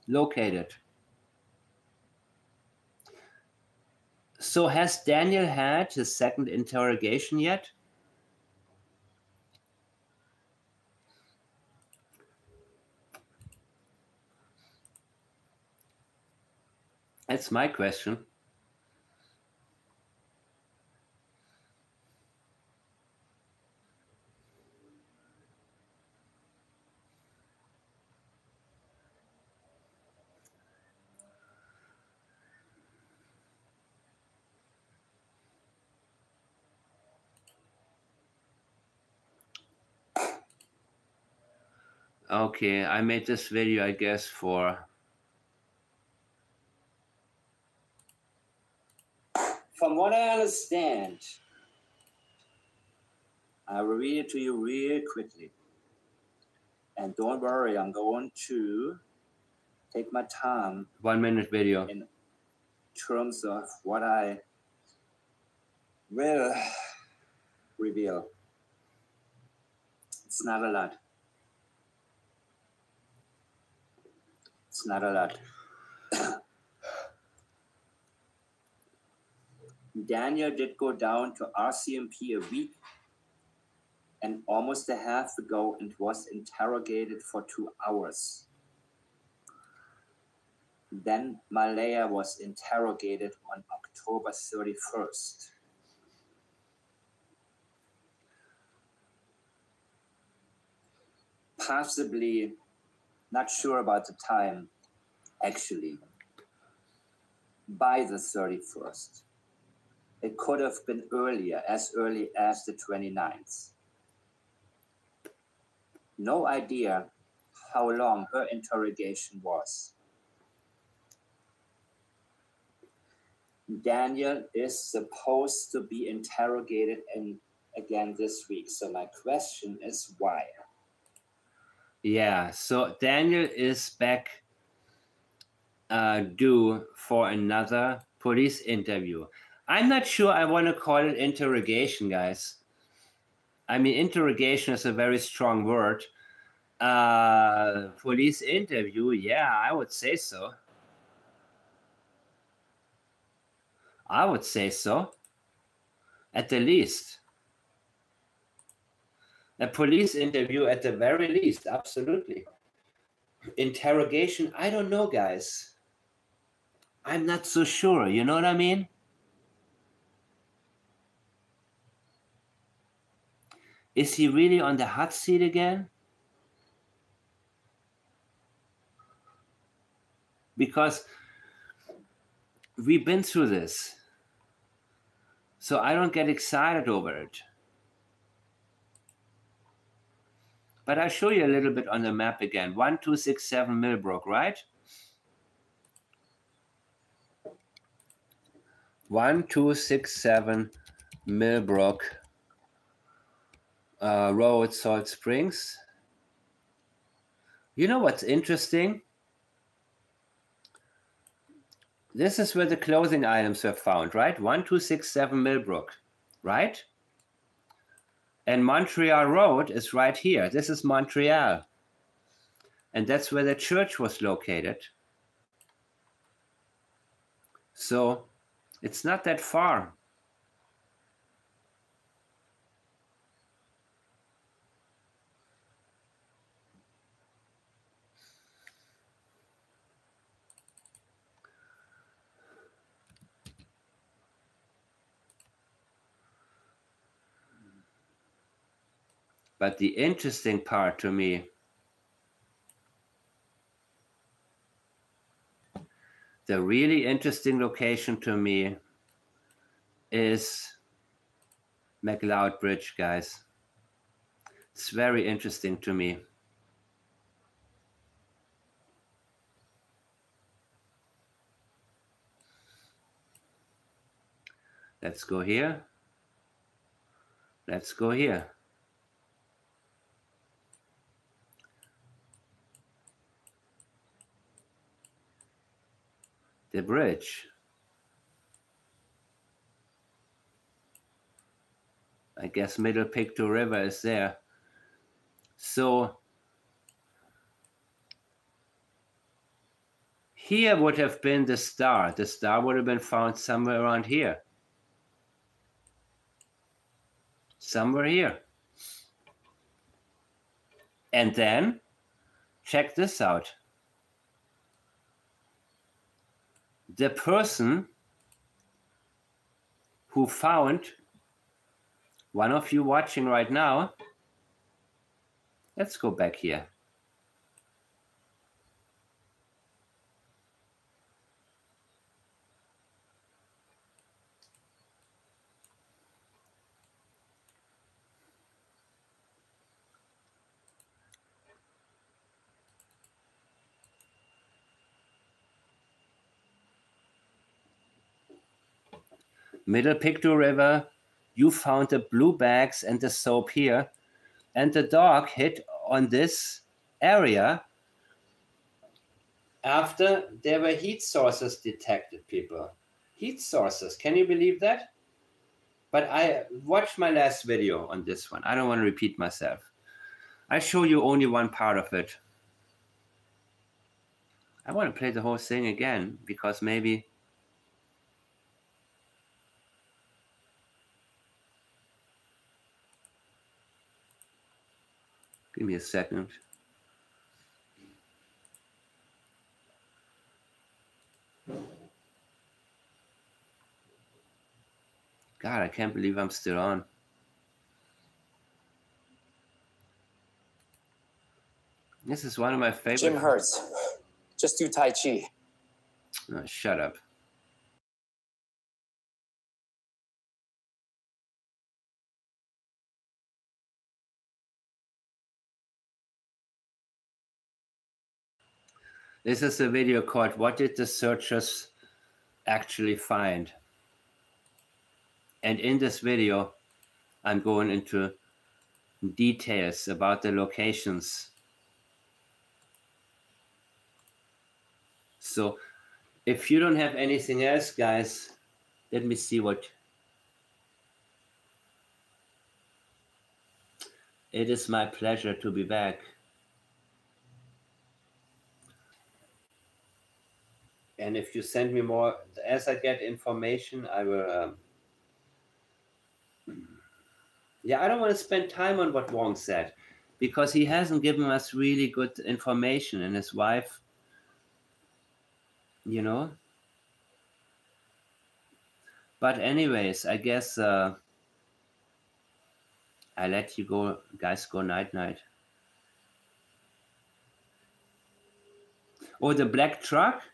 located? So has Daniel had his second interrogation yet? That's my question. Okay, I made this video, I guess, for from what I understand, I will read it to you real quickly. And don't worry, I'm going to take my time. 1 minute video. In terms of what I will reveal. It's not a lot. It's not a lot. Daniel did go down to RCMP a week and almost a half ago and was interrogated for 2 hours. Then Malaya was interrogated on October 31st. Possibly, not sure about the time, actually, by the 31st. It could have been earlier, as early as the 29th. no idea how long her interrogation was. Daniel is supposed to be interrogated again this week. So my question is why? Yeah, so Daniel is back due for another police interview. I'm not sure I want to call it interrogation, guys. I mean, interrogation is a very strong word. Police interview, yeah, I would say so. I would say so. At the least. A police interview at the very least, absolutely. Interrogation, I don't know, guys. I'm not so sure, you know what I mean? Is he really on the hot seat again? Because we've been through this. So I don't get excited over it. But I'll show you a little bit on the map again. 1267 Millbrook, right? 1267 Millbrook Road, Salt Springs. You know what's interesting? This is where the clothing items were found, right? 1267 Millbrook, right? And Montreal Road is right here. This is Montreal. And that's where the church was located. So it's not that far. But the interesting part to me, the really interesting location to me is McLeod Bridge, guys. It's very interesting to me. Let's go here. Let's go here. The bridge. I guess Middle Pictou River is there. So here would have been the star. The star would have been found somewhere around here. Somewhere here. And then, check this out. The person who found one of you watching right now, let's go back here. Middle Pictou River, you found the blue bags and the soap here, and the dog hit on this area after there were heat sources detected, people. Heat sources, can you believe that? But I watched my last video on this one. I don't want to repeat myself. I show you only one part of it. I want to play the whole thing again because maybe give me a second. God, I can't believe I'm still on. This is one of my favorite. Jim hurts. Just do Tai Chi. Oh, shut up. This is a video called "What Did the Searchers Actually Find?" And in this video, I'm going into details about the locations. So if you don't have anything else, guys, let me see what. It is my pleasure to be back. And if you send me more, as I get information, I will. Yeah, I don't want to spend time on what Wong said, because he hasn't given us really good information, and his wife, you know. But anyways, I guess I let you go, guys, go night-night. Oh, the black truck?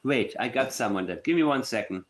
Wait, I got someone that. Give me 1 second.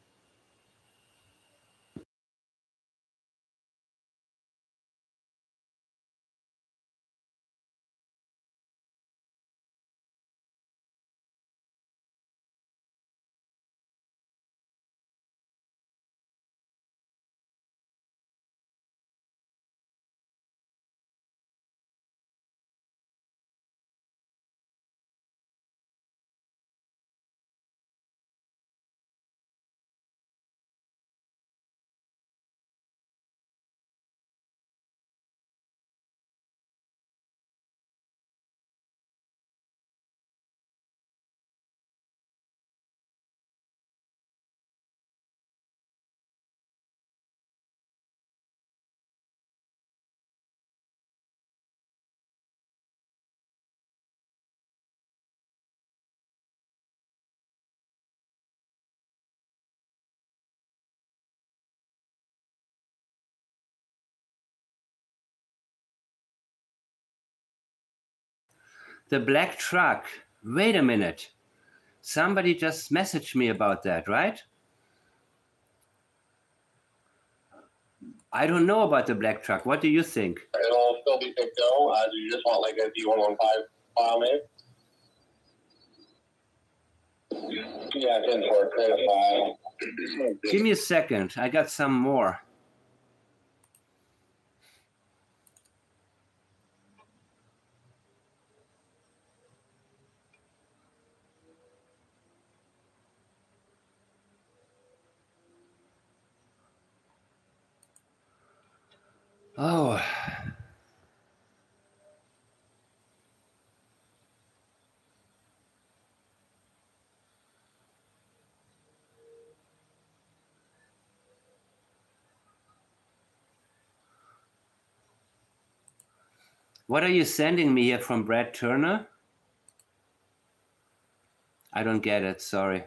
The black truck. Wait a minute. Somebody just messaged me about that, right? I don't know about the black truck. What do you think? It'll still be good to go. You just want like a D115 file name? Yeah, 10-4, create a file. Give me a second. I got some more. Oh. What are you sending me here from Brad Turner? I don't get it, sorry.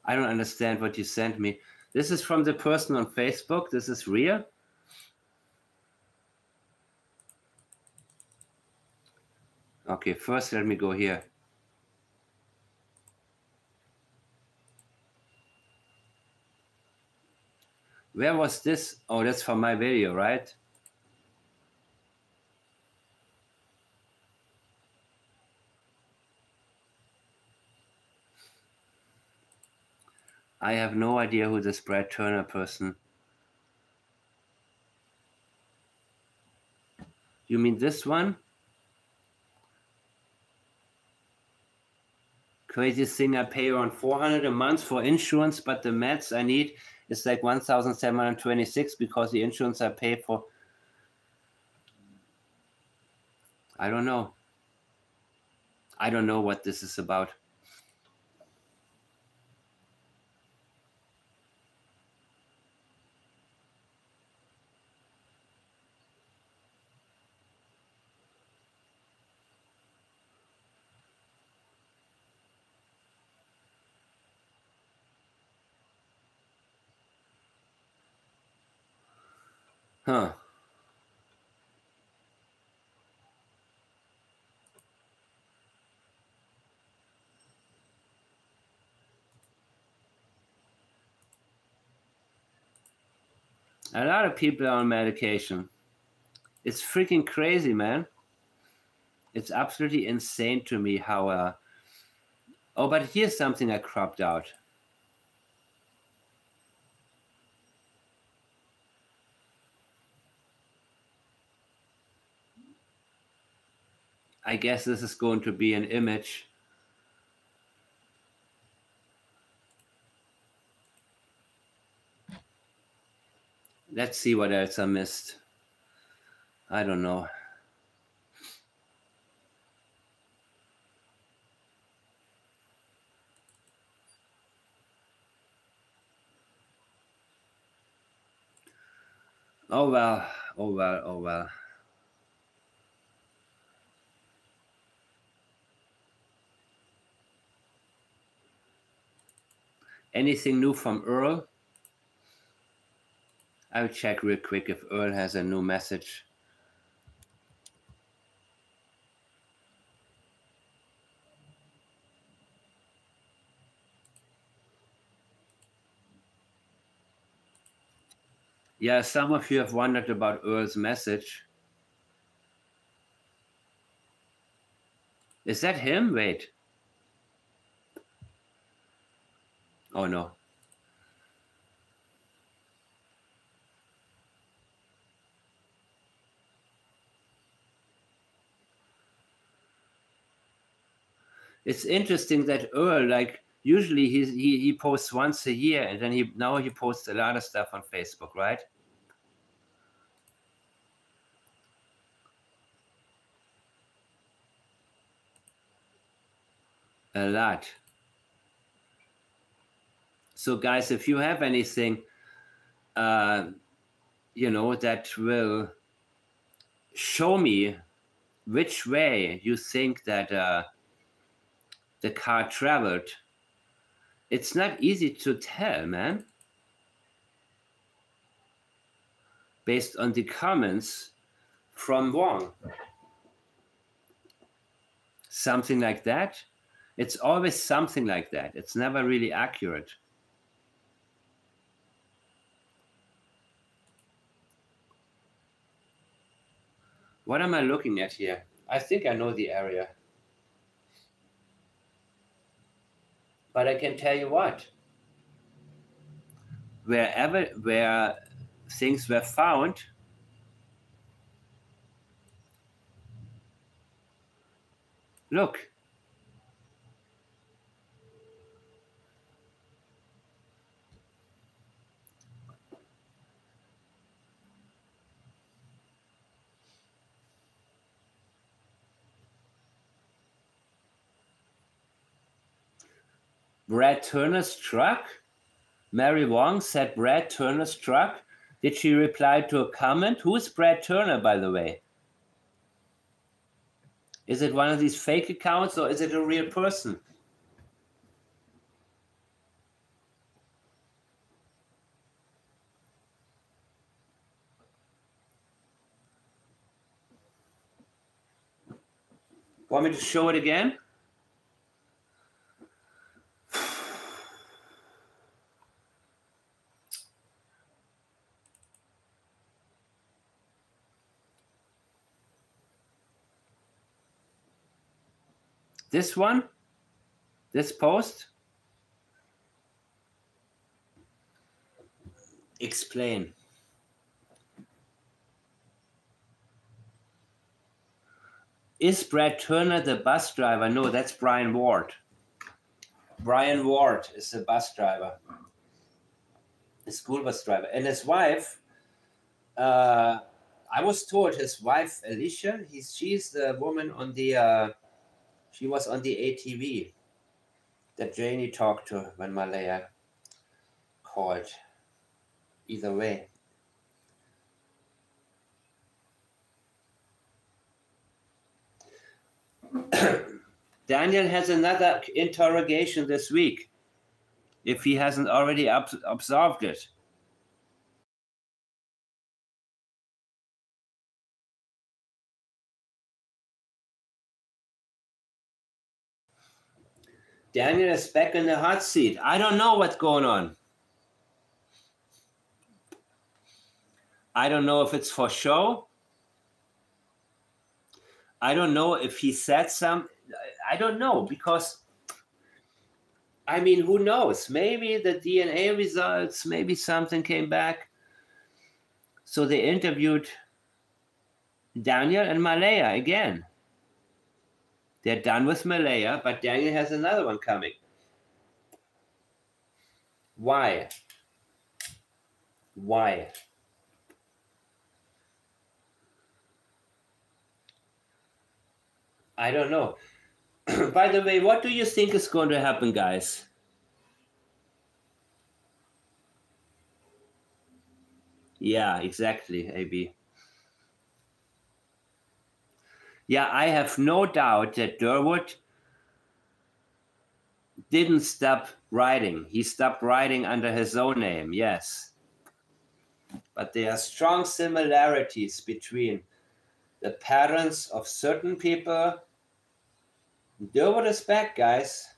I don't understand what you sent me. This is from the person on Facebook. This is real. Okay, first let me go here. Where was this? Oh, that's from my video, right? I have no idea who this Brad Turner person. You mean this one? Crazy thing, I pay around $400 a month for insurance, but the meds I need is like 1,726 because the insurance I pay for. I don't know. I don't know what this is about. Huh. A lot of people are on medication. It's freaking crazy, man. It's absolutely insane to me how... Oh, but here's something I cropped out. I guess this is going to be an image. Let's see what else I missed. I don't know. Oh well, oh well, oh well. Anything new from Earl? I'll check real quick if Earl has a new message. Yeah, some of you have wondered about Earl's message. Is that him? Wait. Oh no. It's interesting that Earl, like, usually he posts once a year, and then now he posts a lot of stuff on Facebook, right? A lot. So guys, if you have anything, you know, that will show me which way you think that the car traveled, it's not easy to tell, man. Based on the comments from Wong. Something like that. It's always something like that. It's never really accurate. What am I looking at here? I think I know the area. But I can tell you what. Where things were found, look. Brad Turner's truck? Mary Wong said Brad Turner's truck? Did she reply to a comment? Who is Brad Turner, by the way? Is it one of these fake accounts or is it a real person? Want me to show it again? This one? This post? Explain. Is Brad Turner the bus driver? No, that's Brian Ward. Brian Ward is the bus driver. The school bus driver. And his wife, I was told his wife, Alicia, she's the woman on the, she was on the ATV that Janie talked to when Malaya called. Either way. Daniel has another interrogation this week, if he hasn't already absolved it. Daniel is back in the hot seat. I don't know what's going on. I don't know if it's for show I don't know if he said some. I don't know, because, I mean, who knows? Maybe the DNA results, maybe something came back. So they interviewed Daniel and Malaya again. They're done with Malaya, but Daniel has another one coming. Why? Why? I don't know. By the way, what do you think is going to happen, guys? Yeah, exactly, AB. Yeah, I have no doubt that Derwood didn't stop writing. He stopped writing under his own name, yes. But there are strong similarities between the patterns of certain people. Derwood is back, guys.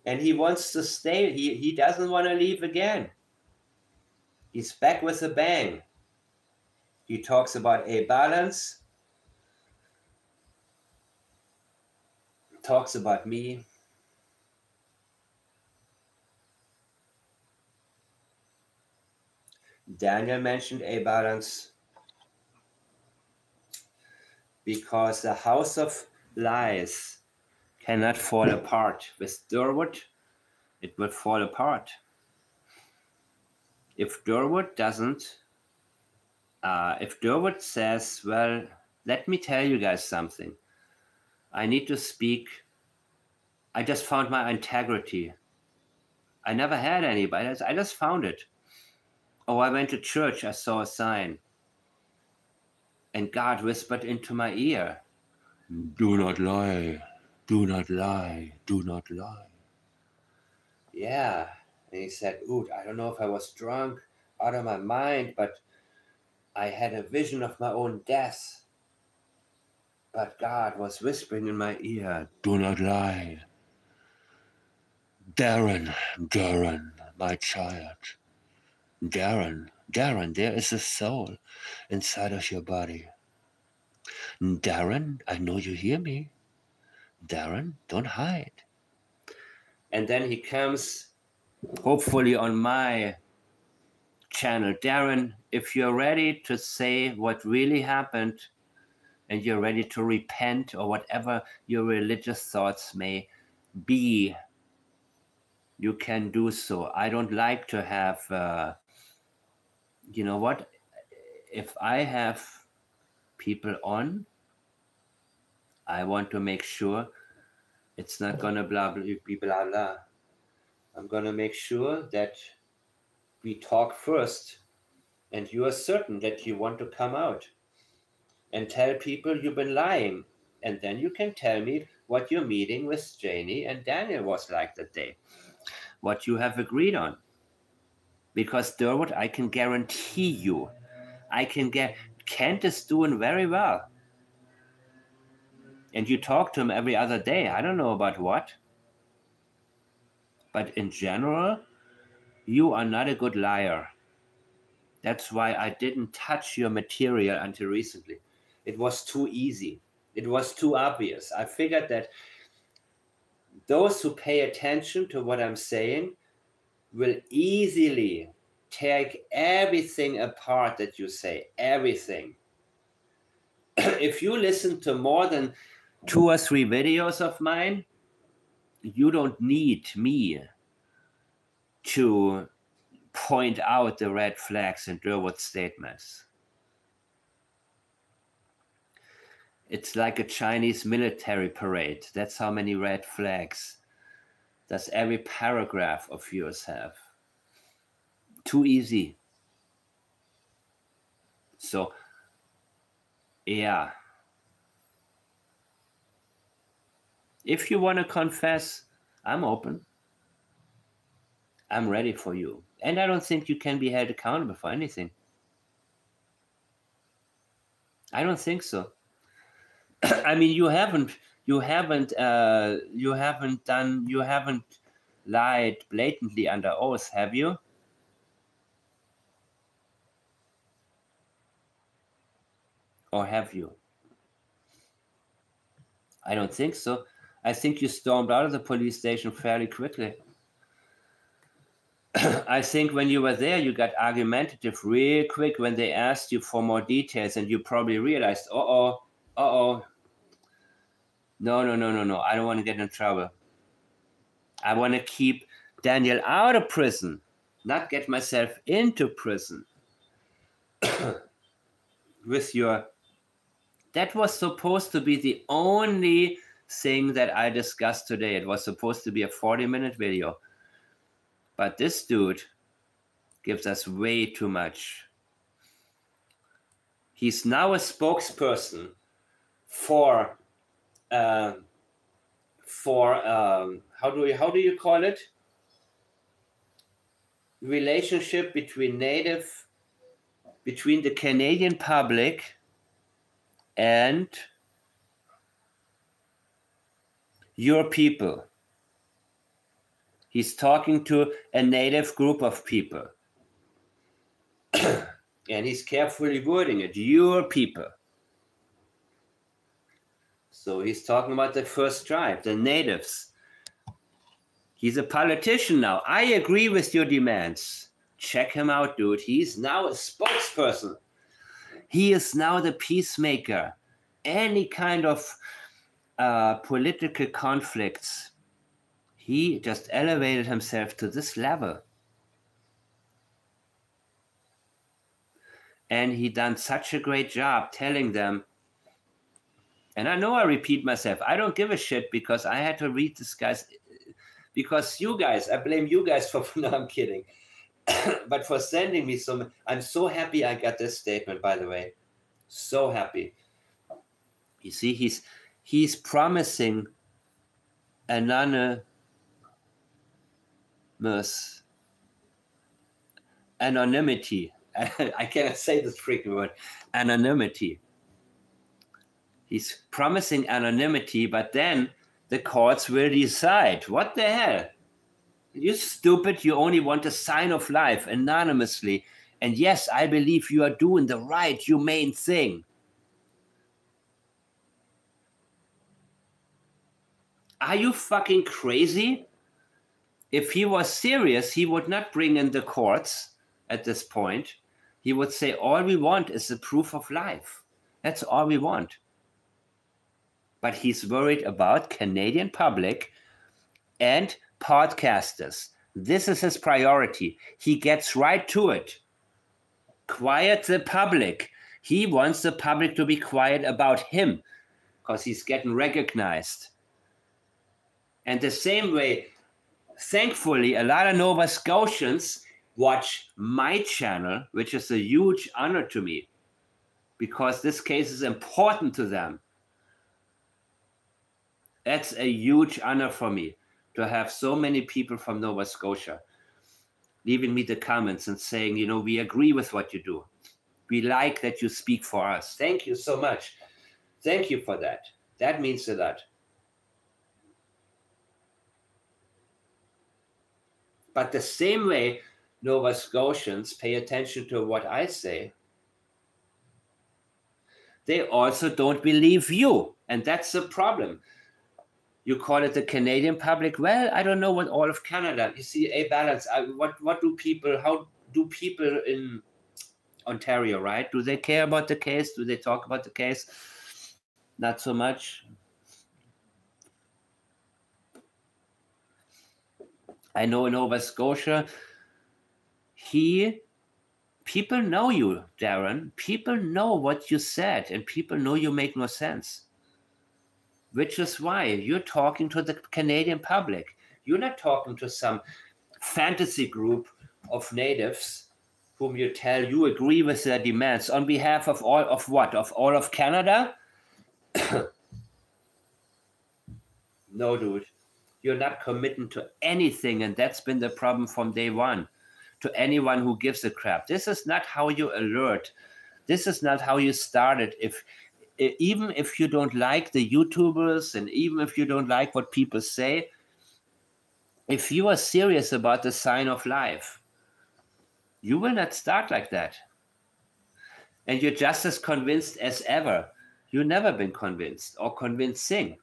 And he wants to stay. He doesn't want to leave again. He's back with a bang. He talks about a balance. Talks about me. Daniel mentioned a balance because the house of lies cannot fall apart. With Derwood, it will fall apart. If Derwood doesn't, if Derwood says, well, let me tell you guys something. I need to speak. I just found my integrity. I never had anybody. I just found it. Oh, I went to church. I saw a sign. And God whispered into my ear, do not lie. Do not lie. Do not lie. Yeah. And he said, ooh, I don't know if I was drunk, out of my mind, but I had a vision of my own death. But God was whispering in my ear, do not lie. Darren, my child. Darren, there is a soul inside of your body. Darren, I know you hear me. Darren, don't hide. And then he comes, hopefully on my channel. Darren, if you're ready to say what really happened and you're ready to repent or whatever your religious thoughts may be, you can do so. I don't like to have, you know what? If I have people on, I want to make sure it's not going to be blah, blah. I'm going to make sure that we talk first and you are certain that you want to come out and tell people you've been lying. And then you can tell me what your meeting with Janie and Daniel was like that day, what you have agreed on. Because Derwood, I can guarantee you, Kent is doing very well. And you talk to him every other day. I don't know about what. But in general, you are not a good liar. That's why I didn't touch your material until recently. It was too easy. It was too obvious. I figured that those who pay attention to what I'm saying will easily take everything apart that you say, everything. If you listen to more than 2 or 3 videos of mine, you don't need me to point out the red flags in Derwood's statements. It's like a Chinese military parade. That's how many red flags does every paragraph of yours have. Too easy. So, yeah. If you want to confess, I'm open. I'm ready for you. And I don't think you can be held accountable for anything. I don't think so. I mean, you haven't lied blatantly under oath, have you? Or have you? I don't think so. I think you stormed out of the police station fairly quickly. I think when you were there, you got argumentative real quick when they asked you for more details, and you probably realized, no, I don't want to get in trouble. I want to keep Daniel out of prison, not get myself into prison. That was supposed to be the only thing that I discussed today. It was supposed to be a 40-minute video. But this dude gives us way too much. He's now a spokesperson for how do you call it? Relationship between the Canadian public and your people. He's talking to a native group of people. And he's carefully wording it, your people. So he's talking about the first tribe, the natives. He's a politician now. I agree with your demands. Check him out, dude. He's now a spokesperson. He is now the peacemaker. Any kind of political conflicts, he just elevated himself to this level. And he done such a great job telling them, and I know I repeat myself, I don't give a shit because I had to read this guy's, because you guys, I blame you guys for, no, I'm kidding, but for sending me some, I'm so happy I got this statement, by the way. So happy. You see, he's promising anonymity. I cannot say this freaking word. Anonymity. He's promising anonymity, but then the courts will decide. What the hell? You stupid, you only want a sign of life anonymously. And yes, I believe you are doing the right, humane thing. Are you fucking crazy? If he was serious, he would not bring in the courts at this point. He would say, all we want is the proof of life. That's all we want. But he's worried about Canadian public and podcasters. This is his priority. He gets right to it. Quiet the public. He wants the public to be quiet about him because he's getting recognized. And the same way, thankfully, a lot of Nova Scotians watch my channel, which is a huge honor to me because this case is important to them. That's a huge honor for me to have so many people from Nova Scotia leaving me the comments and saying, you know, we agree with what you do. We like that you speak for us. Thank you so much. Thank you for that. That means a lot. But the same way Nova Scotians pay attention to what I say, they also don't believe you. And that's the problem. You call it the Canadian public. Well, I don't know what all of Canada. You see, a balance. What do people, how do people in Ontario, right? Do they care about the case? Do they talk about the case? Not so much. I know in Nova Scotia, people know you, Darren. People know what you said, and people know you make no sense. Which is why you're talking to the Canadian public. You're not talking to some fantasy group of natives whom you tell you agree with their demands on behalf of all of what? Of all of Canada? No, dude. You're not committing to anything, and that's been the problem from day one. To anyone who gives a crap. This is not how you alert. This is not how you started. Even if you don't like the YouTubers and even if you don't like what people say, if you are serious about the sign of life, you will not start like that. And you're just as convinced as ever. You've never been convinced or convincing.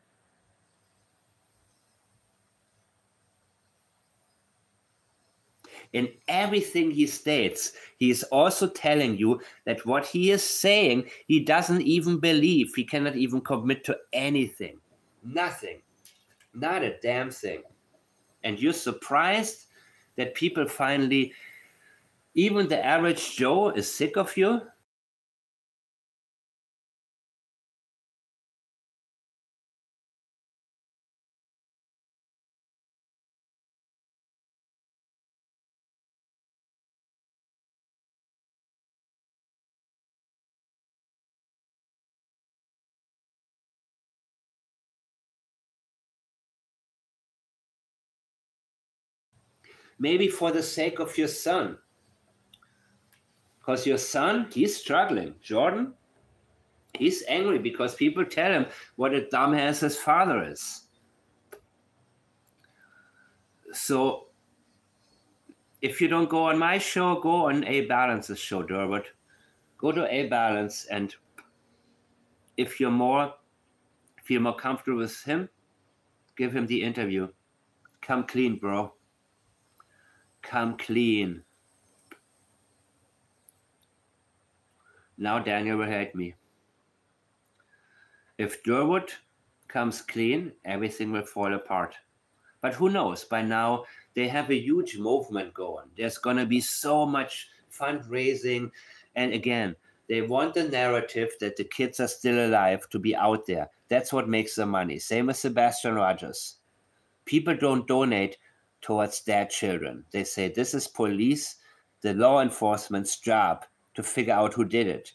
In everything he states, he is also telling you that what he is saying, he doesn't even believe. He cannot even commit to anything. Nothing. Not a damn thing. And you're surprised that people finally, even the average Joe, is sick of you? Maybe for the sake of your son. Because your son, he's struggling. Jordan, he's angry because people tell him what a dumbass his father is. So if you don't go on my show, go on A Balance's show, Derwood. Go to A Balance, and if you're feel more comfortable with him, give him the interview. Come clean, bro. Come clean. Now Daniel will hate me. If Derwood comes clean, everything will fall apart. But who knows? By now, they have a huge movement going. There's going to be so much fundraising. And again, they want the narrative that the kids are still alive to be out there. That's what makes the money. Same as Sebastian Rogers. People don't donate towards dead children. They say this is police, the law enforcement's job to figure out who did it.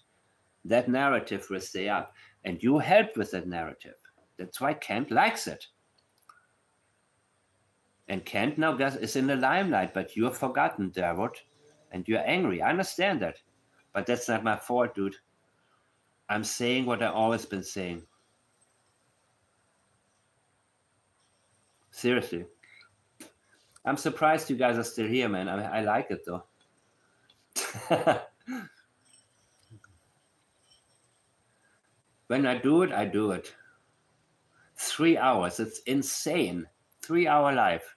That narrative will stay up. And you helped with that narrative. That's why Kent likes it. And Kent now is in the limelight, but you're forgotten, Derwood. And you're angry. I understand that. But that's not my fault, dude. I'm saying what I've always been saying. Seriously. I'm surprised you guys are still here, man. I like it, though. When I do it, I do it. 3 hours. It's insane. 3-hour live.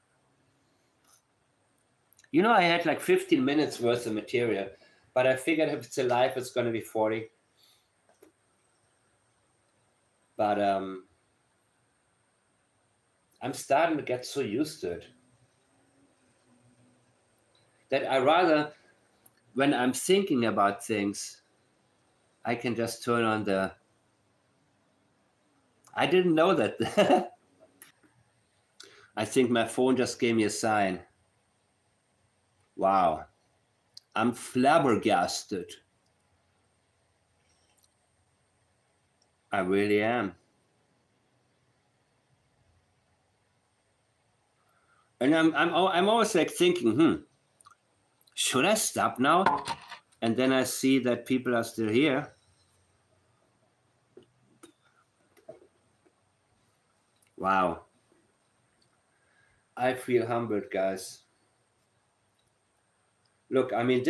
You know, I had like 15 minutes worth of material, but I figured if it's a live, it's going to be 40. But I'm starting to get so used to it that I rather, when I'm thinking about things, I can just turn on the... I didn't know that. I think my phone just gave me a sign. Wow. I'm flabbergasted. I really am. And I'm always like thinking, should I stop now? And then I see that people are still here. Wow. I feel humbled, guys. Look, I mean,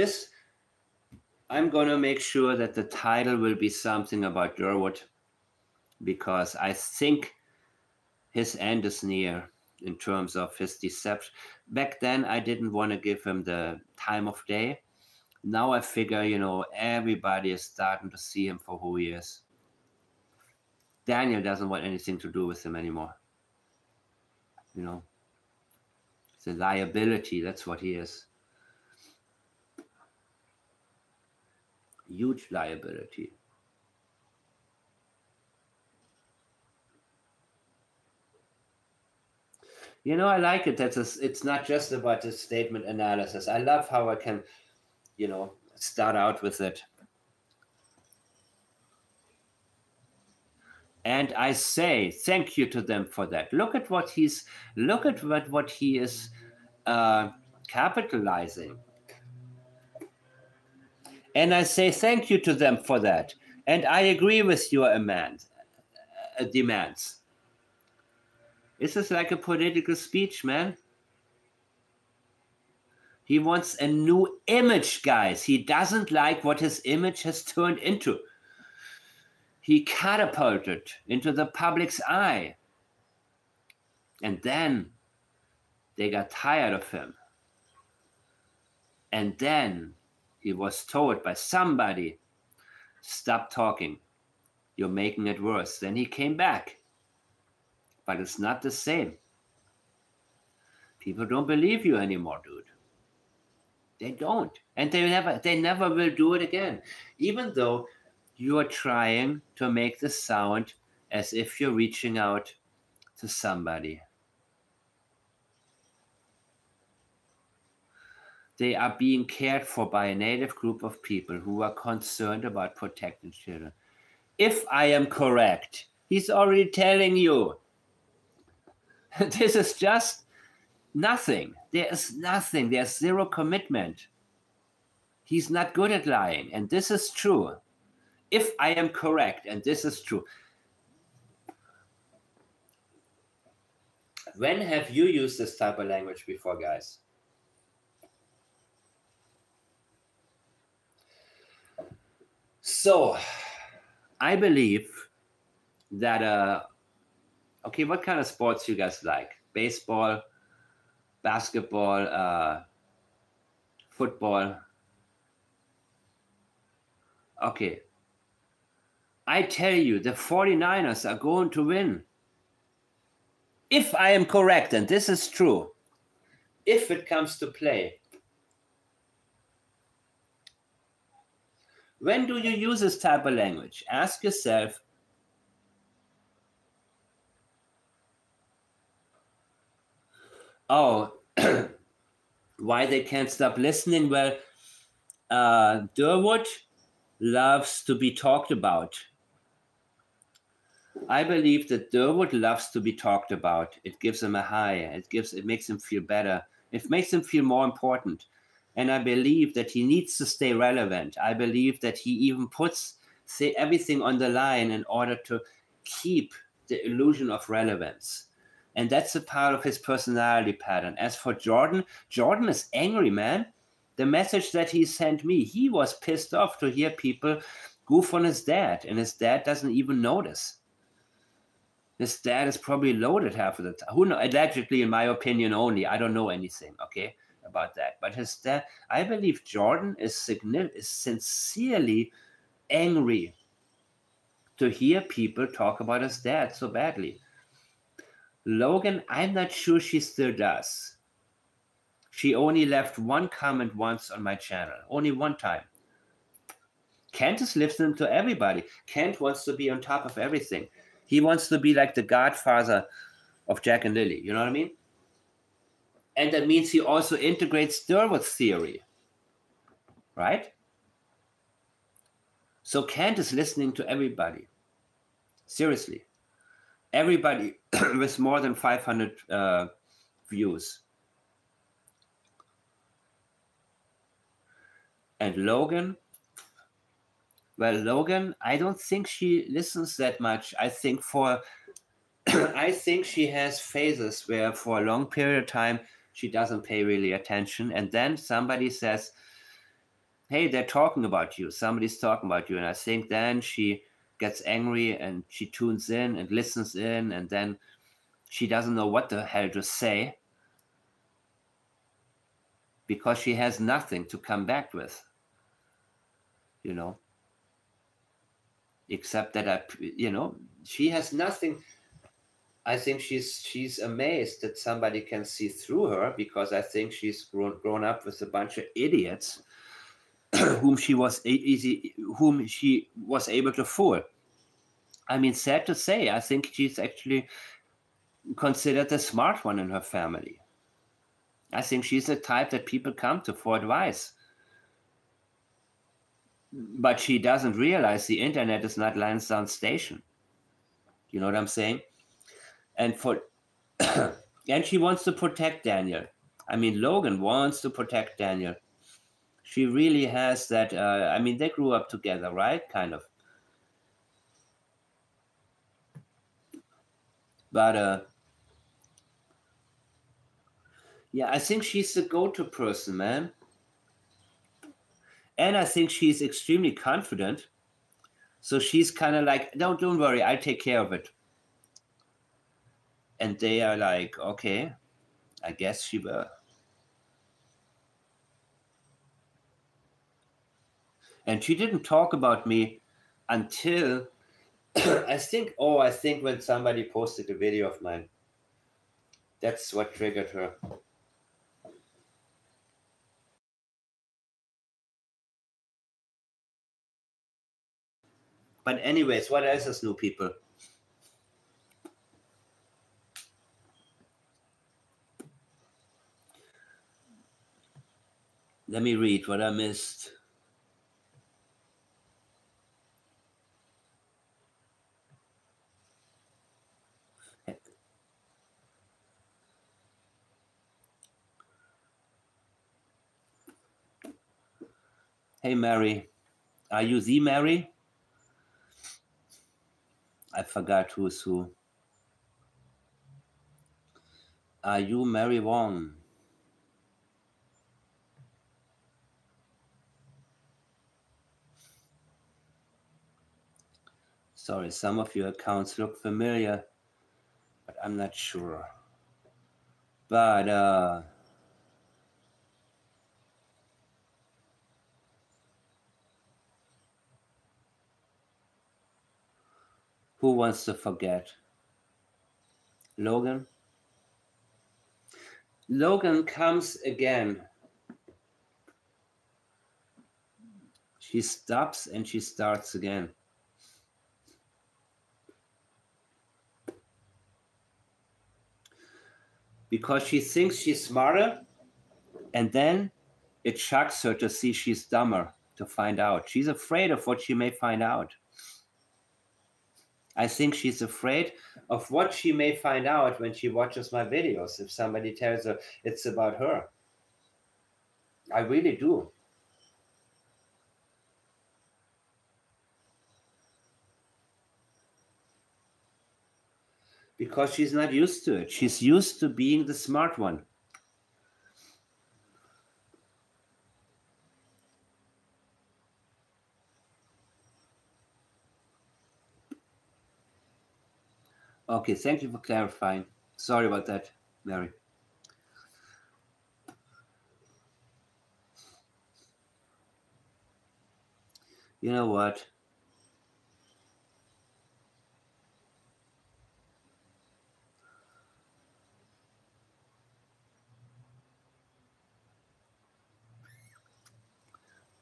I'm going to make sure that the title will be something about Derwood, because I think his end is near in terms of his deception. Back then, I didn't want to give him the time of day. Now I figure, everybody is starting to see him for who he is. Daniel doesn't want anything to do with him anymore. It's a liability. That's what he is. Huge liability. I like it. It's not just about the statement analysis. I love how I can, start out with it. And I say thank you to them for that. Look at what he is capitalizing. And I say thank you to them for that. And I agree with your demands. This is like a political speech, man. He wants a new image, guys. He doesn't like what his image has turned into. He catapulted into the public's eye. And then they got tired of him. And then he was told by somebody, stop talking. You're making it worse. Then he came back. But it's not the same. People don't believe you anymore, dude. They don't. And they never will do it again. Even though you are trying to make the sound as if you're reaching out to somebody. They are being cared for by a native group of people who are concerned about protecting children. If I am correct, he's already telling you. This is just nothing. There is nothing. There's zero commitment. He's not good at lying. And this is true. If I am correct, and this is true. When have you used this type of language before, guys? So, I believe that, okay, what kind of sports you guys like? Baseball, basketball, football. Okay. I tell you, the 49ers are going to win. If I am correct, and this is true, if it comes to play. When do you use this type of language? Ask yourself, oh, why they can't stop listening? Well, Derwood loves to be talked about. I believe that Derwood loves to be talked about. It gives him a high. It makes him feel better. It makes him feel more important. And I believe that he needs to stay relevant. I believe that he even puts everything on the line in order to keep the illusion of relevance. And that's a part of his personality pattern. As for Jordan, Jordan is angry, man. The message that he sent me, he was pissed off to hear people goof on his dad, and his dad doesn't even notice. His dad is probably loaded half of the time. Who knows? Allegedly, in my opinion only. I don't know anything, okay, about that. But his dad, I believe Jordan is sincerely angry to hear people talk about his dad so badly. Logan, I'm not sure she still does. She only left one comment once on my channel. Only one time. Kent is listening to everybody. Kent wants to be on top of everything. He wants to be like the godfather of Jack and Lilly. You know what I mean? And that means he also integrates Derwood's theory. Right? So Kent is listening to everybody. Seriously. Everybody with more than 500 views. And Logan, well, Logan, I don't think she listens that much. I think I think she has phases where for a long period of time, she doesn't pay really attention. And then somebody says, hey, they're talking about you. Somebody's talking about you. And I think then she gets angry and she tunes in and listens in. And then she doesn't know what the hell to say because she has nothing to come back with. You know, except that she has nothing. I think she's amazed that somebody can see through her because I think she's grown up with a bunch of idiots whom she was able to fool. I mean, sad to say, I think she's actually considered the smart one in her family. I think she's the type that people come to for advice. But she doesn't realize the internet is not Lansdowne Station. You know what I'm saying? And and she wants to protect Daniel. I mean, Logan wants to protect Daniel. She really has that. I mean, they grew up together, right? Kind of. But Yeah, I think she's the go-to person, man. And I think she's extremely confident. So she's kind of like, no, don't worry, I'll take care of it. And they are like, okay, I guess she will. And she didn't talk about me until I think when somebody posted a video of mine. That's what triggered her. But anyways, what else is new, people? Let me read what I missed. Hey, Mary. Are you the Mary? I forgot who's who. Are you Mary Wong? Sorry, some of your accounts look familiar, but I'm not sure. But who wants to forget? Logan? Logan comes again. She stops and she starts again. Because she thinks she's smarter, and then it shocks her to see she's dumber, to find out. She's afraid of what she may find out. I think she's afraid of what she may find out when she watches my videos, if somebody tells her it's about her. I really do. Because she's not used to it. She's used to being the smart one. Okay, thank you for clarifying. Sorry about that, Mary. You know what?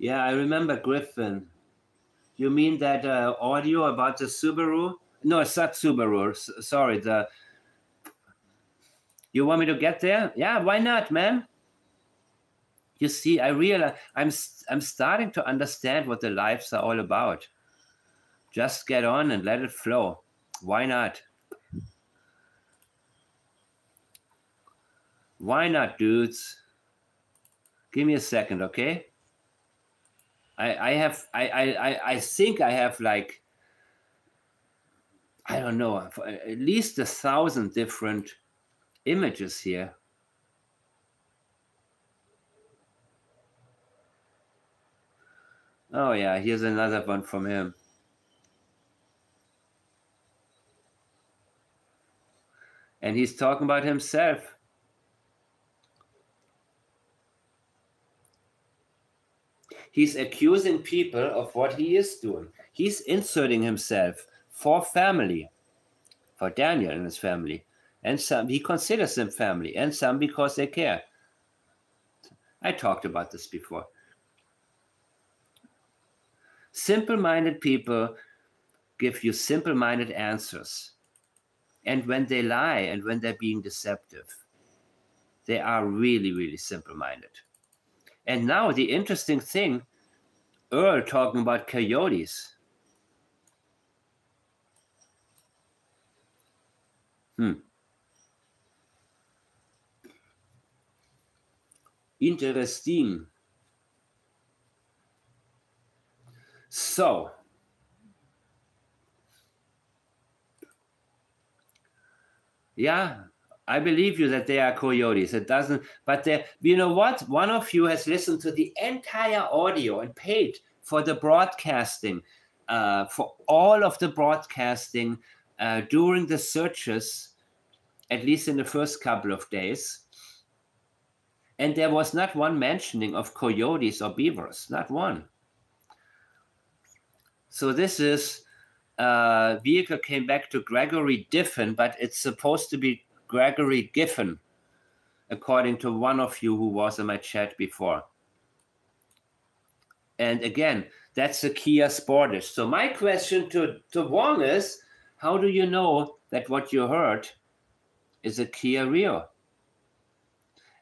Yeah, I remember Griffin. You mean that audio about the Subaru? No, it's not Subaru. Sorry, you want me to get there? Yeah, why not, man? You see, I realize I'm starting to understand what the lives are all about. Just get on and let it flow. Why not? Why not, dudes? Give me a second, okay? I think I have like, I don't know, at least 1,000 different images here. Oh yeah, here's another one from him. And he's talking about himself. He's accusing people of what he is doing. He's inserting himself for family, for Daniel and his family. And some, he considers them family, and some because they care. I talked about this before. Simple-minded people give you simple-minded answers. And when they lie and when they're being deceptive, they are really, really simple-minded. And now the interesting thing, Earl talking about coyotes. Interesting. So, yeah, I believe you that they are coyotes. It doesn't, but you know what? One of you has listened to the entire audio and paid for the broadcasting, for all of the broadcasting during the searches, at least in the first couple of days. And there was not one mentioning of coyotes or beavers, not one. So this is vehicle came back to Gregory Diffin, but it's supposed to be Gregory Giffen, according to one of you who was in my chat before. And again, that's a Kia Sportage. So my question to Wong is, how do you know that what you heard is a Kia Rio?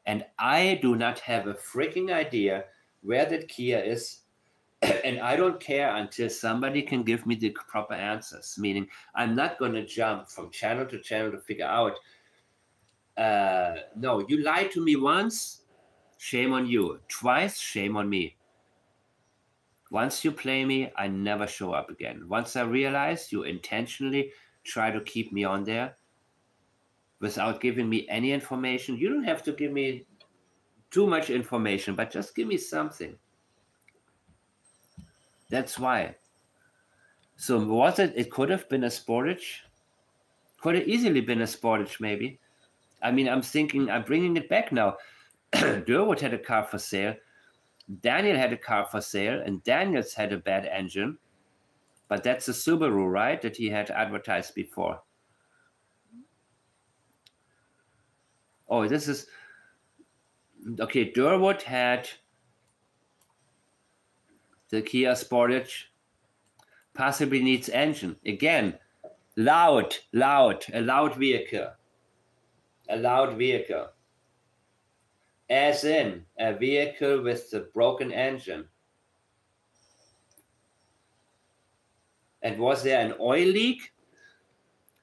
And I do not have a freaking idea where that Kia is. And I don't care until somebody can give me the proper answers. Meaning, I'm not going to jump from channel to channel to figure out, no, you lied to me once, shame on you. Twice, shame on me. Once you play me, I never show up again. Once I realize you intentionally try to keep me on there without giving me any information, you don't have to give me too much information, but just give me something. That's why. So was it? It could have been a Sportage. Could have easily been a Sportage, maybe. I mean, I'm thinking, I'm bringing it back now. Derwood had a car for sale. Daniel had a car for sale, and Daniel's had a bad engine. But that's a Subaru, right? That he had advertised before. Oh, this is... Okay, Derwood had the Kia Sportage, possibly needs engine. Again, a loud vehicle. A loud vehicle. As in a vehicle with a broken engine. And was there an oil leak?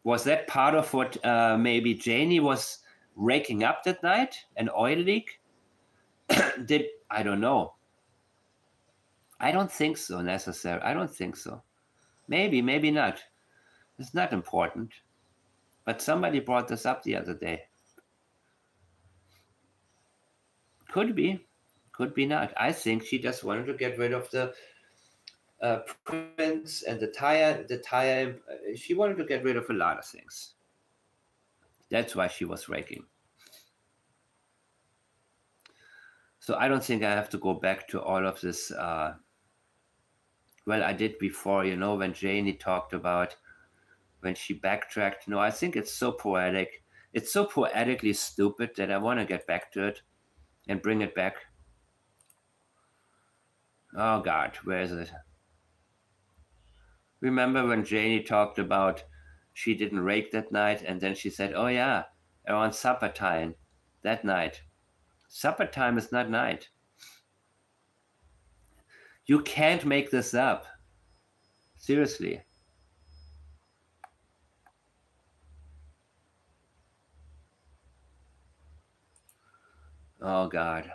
Was that part of what maybe Janie was raking up that night? An oil leak? I don't know. I don't think so necessarily. I don't think so. Maybe, maybe not. It's not important. But somebody brought this up the other day. Could be. Could be not. I think she just wanted to get rid of the prints and the tire. She wanted to get rid of a lot of things. That's why she was raking. So I don't think I have to go back to all of this. Well, I did before, you know, when Janie talked about when she backtracked. No, I think it's so poetic. It's so poetically stupid that I want to get back to it and bring it back. Oh, God, where is it? Remember when Janie talked about she didn't rake that night, and then she said, oh, yeah, around supper time that night. Supper time is not night. You can't make this up. Seriously. Oh, God.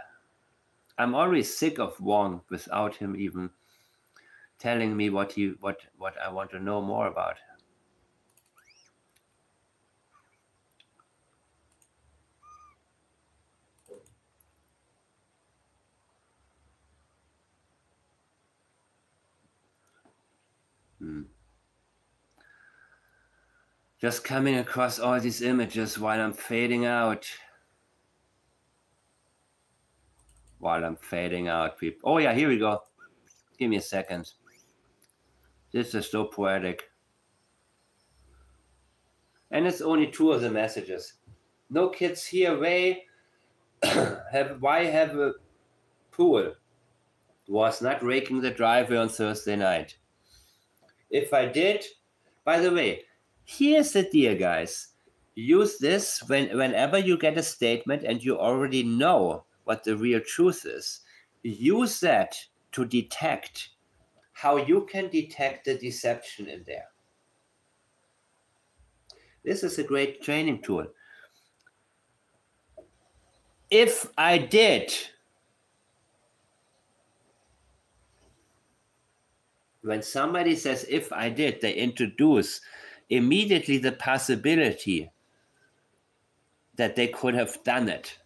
I'm already sick of Wong without him even telling me what I want to know more about. Just coming across all these images while I'm fading out. People. Oh yeah, here we go. Give me a second. This is so poetic. And it's only 2 of the messages. No kids here. Why have a pool? Was not raking the driveway on Thursday night. If I did, by the way, here's the deal, guys. Use this whenever you get a statement and you already know what the real truth is. Use that to detect how you can detect the deception in there. This is a great training tool. If I did, when somebody says, if I did, they introduce immediately the possibility that they could have done it.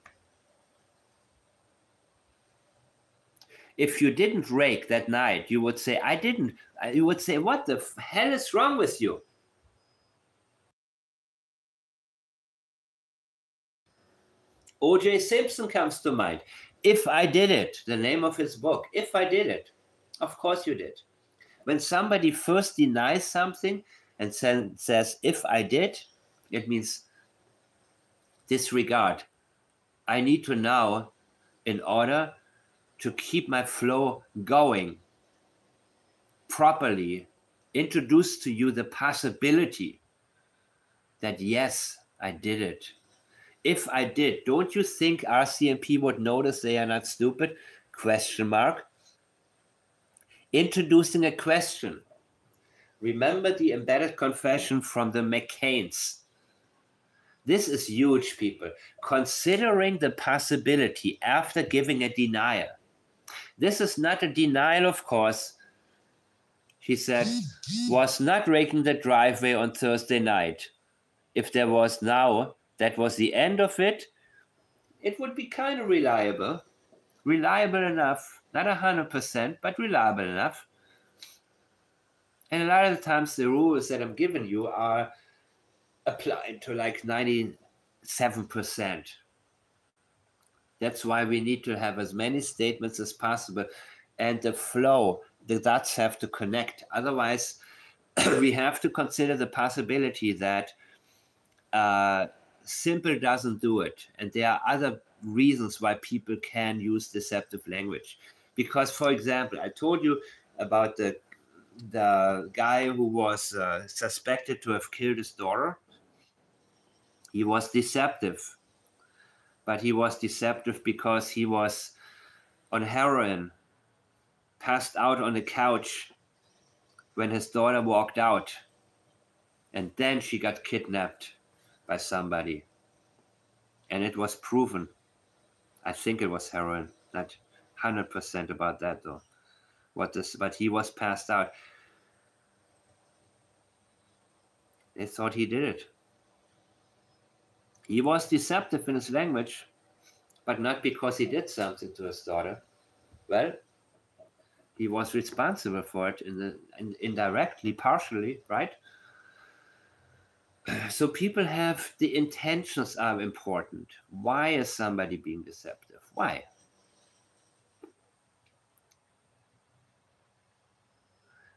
If you didn't rake that night, you would say, I didn't. You would say, what the hell is wrong with you? O.J. Simpson comes to mind. If I did it, the name of his book, If I Did It. Of course you did. When somebody first denies something and says, if I did, it means disregard. I need to now, in order to keep my flow going properly, introduce to you the possibility that, yes, I did it. If I did, don't you think RCMP would notice they are not stupid? Question mark. Introducing a question. Remember the embedded confession from the McCains. This is huge, people. Considering the possibility after giving a denial. This is not a denial, of course. He said, was not raking the driveway on Thursday night. If there was now, that was the end of it, it would be kind of reliable. Reliable enough. Not 100%, but reliable enough. And a lot of the times the rules that I'm giving you are applied to like 97%. That's why we need to have as many statements as possible. And the flow, the dots have to connect. Otherwise, we have to consider the possibility that simple doesn't do it. And there are other reasons why people can use deceptive language. Because, for example, I told you about the guy who was suspected to have killed his daughter. He was deceptive. But he was deceptive because he was on heroin, passed out on the couch when his daughter walked out. And then she got kidnapped by somebody. And it was proven. I think it was heroin. Not 100% about that, though. But he was passed out. They thought he did it. He was deceptive in his language, but not because he did something to his daughter. Well, he was responsible for it indirectly, partially, right? So people have, the intentions are important. Why is somebody being deceptive? Why?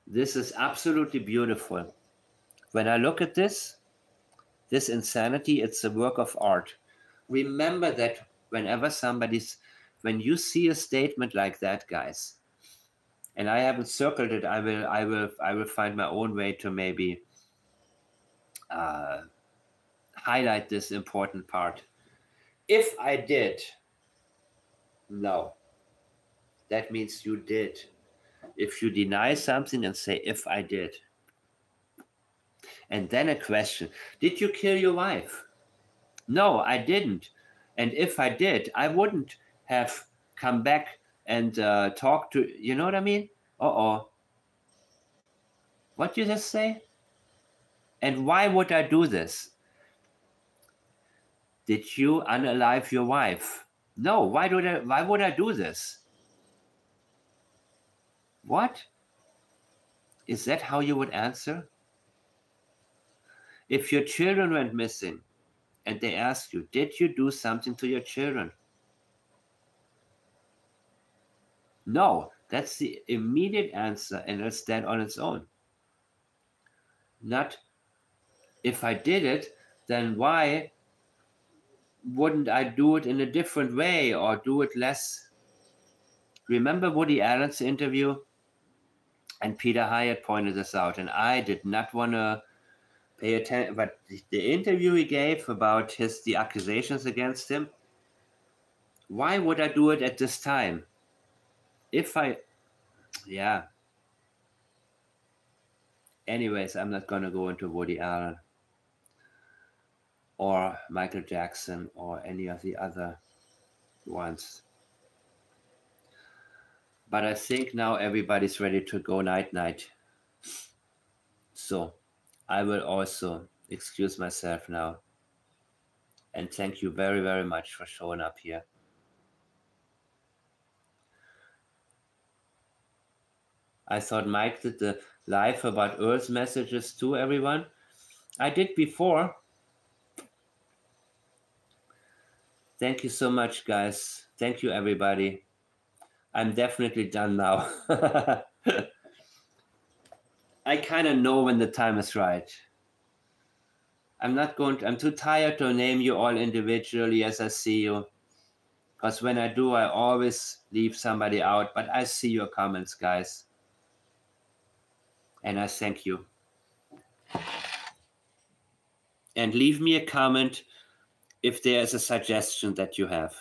This is absolutely beautiful. When I look at this insanity, it's a work of art. Remember that whenever when you see a statement like that, guys, and I haven't circled it, I will find my own way to maybe highlight this important part. If I did, no. That means you did. If you deny something and say, if I did. And then a question, did you kill your wife? No, I didn't. And if I did, I wouldn't have come back and talked to, you know what I mean? Uh-oh. What did you just say? And why would I do this? Did you unalive your wife? No, why would I do this? What? Is that how you would answer? If your children went missing and they ask you, did you do something to your children? No, that's the immediate answer, and it'll stand on its own. Not, if I did it, then why wouldn't I do it in a different way or do it less? Remember Woody Allen's interview? And Peter Hyatt pointed this out, and I did not want to pay attention, but the interview he gave about the accusations against him, why would I do it at this time? Anyways, I'm not going to go into Woody Allen or Michael Jackson or any of the other ones. But I think now everybody's ready to go night-night. So I will also excuse myself now And thank you very, very much for showing up here. I thought Mike did the live about Earth messages too, everyone. I did before. Thank you so much, guys. Thank you, everybody. I'm definitely done now. I kind of know when the time is right. I'm too tired to name you all individually as I see you. Because when I do, I always leave somebody out. But I see your comments, guys. And I thank you. And leave me a comment if there is a suggestion that you have.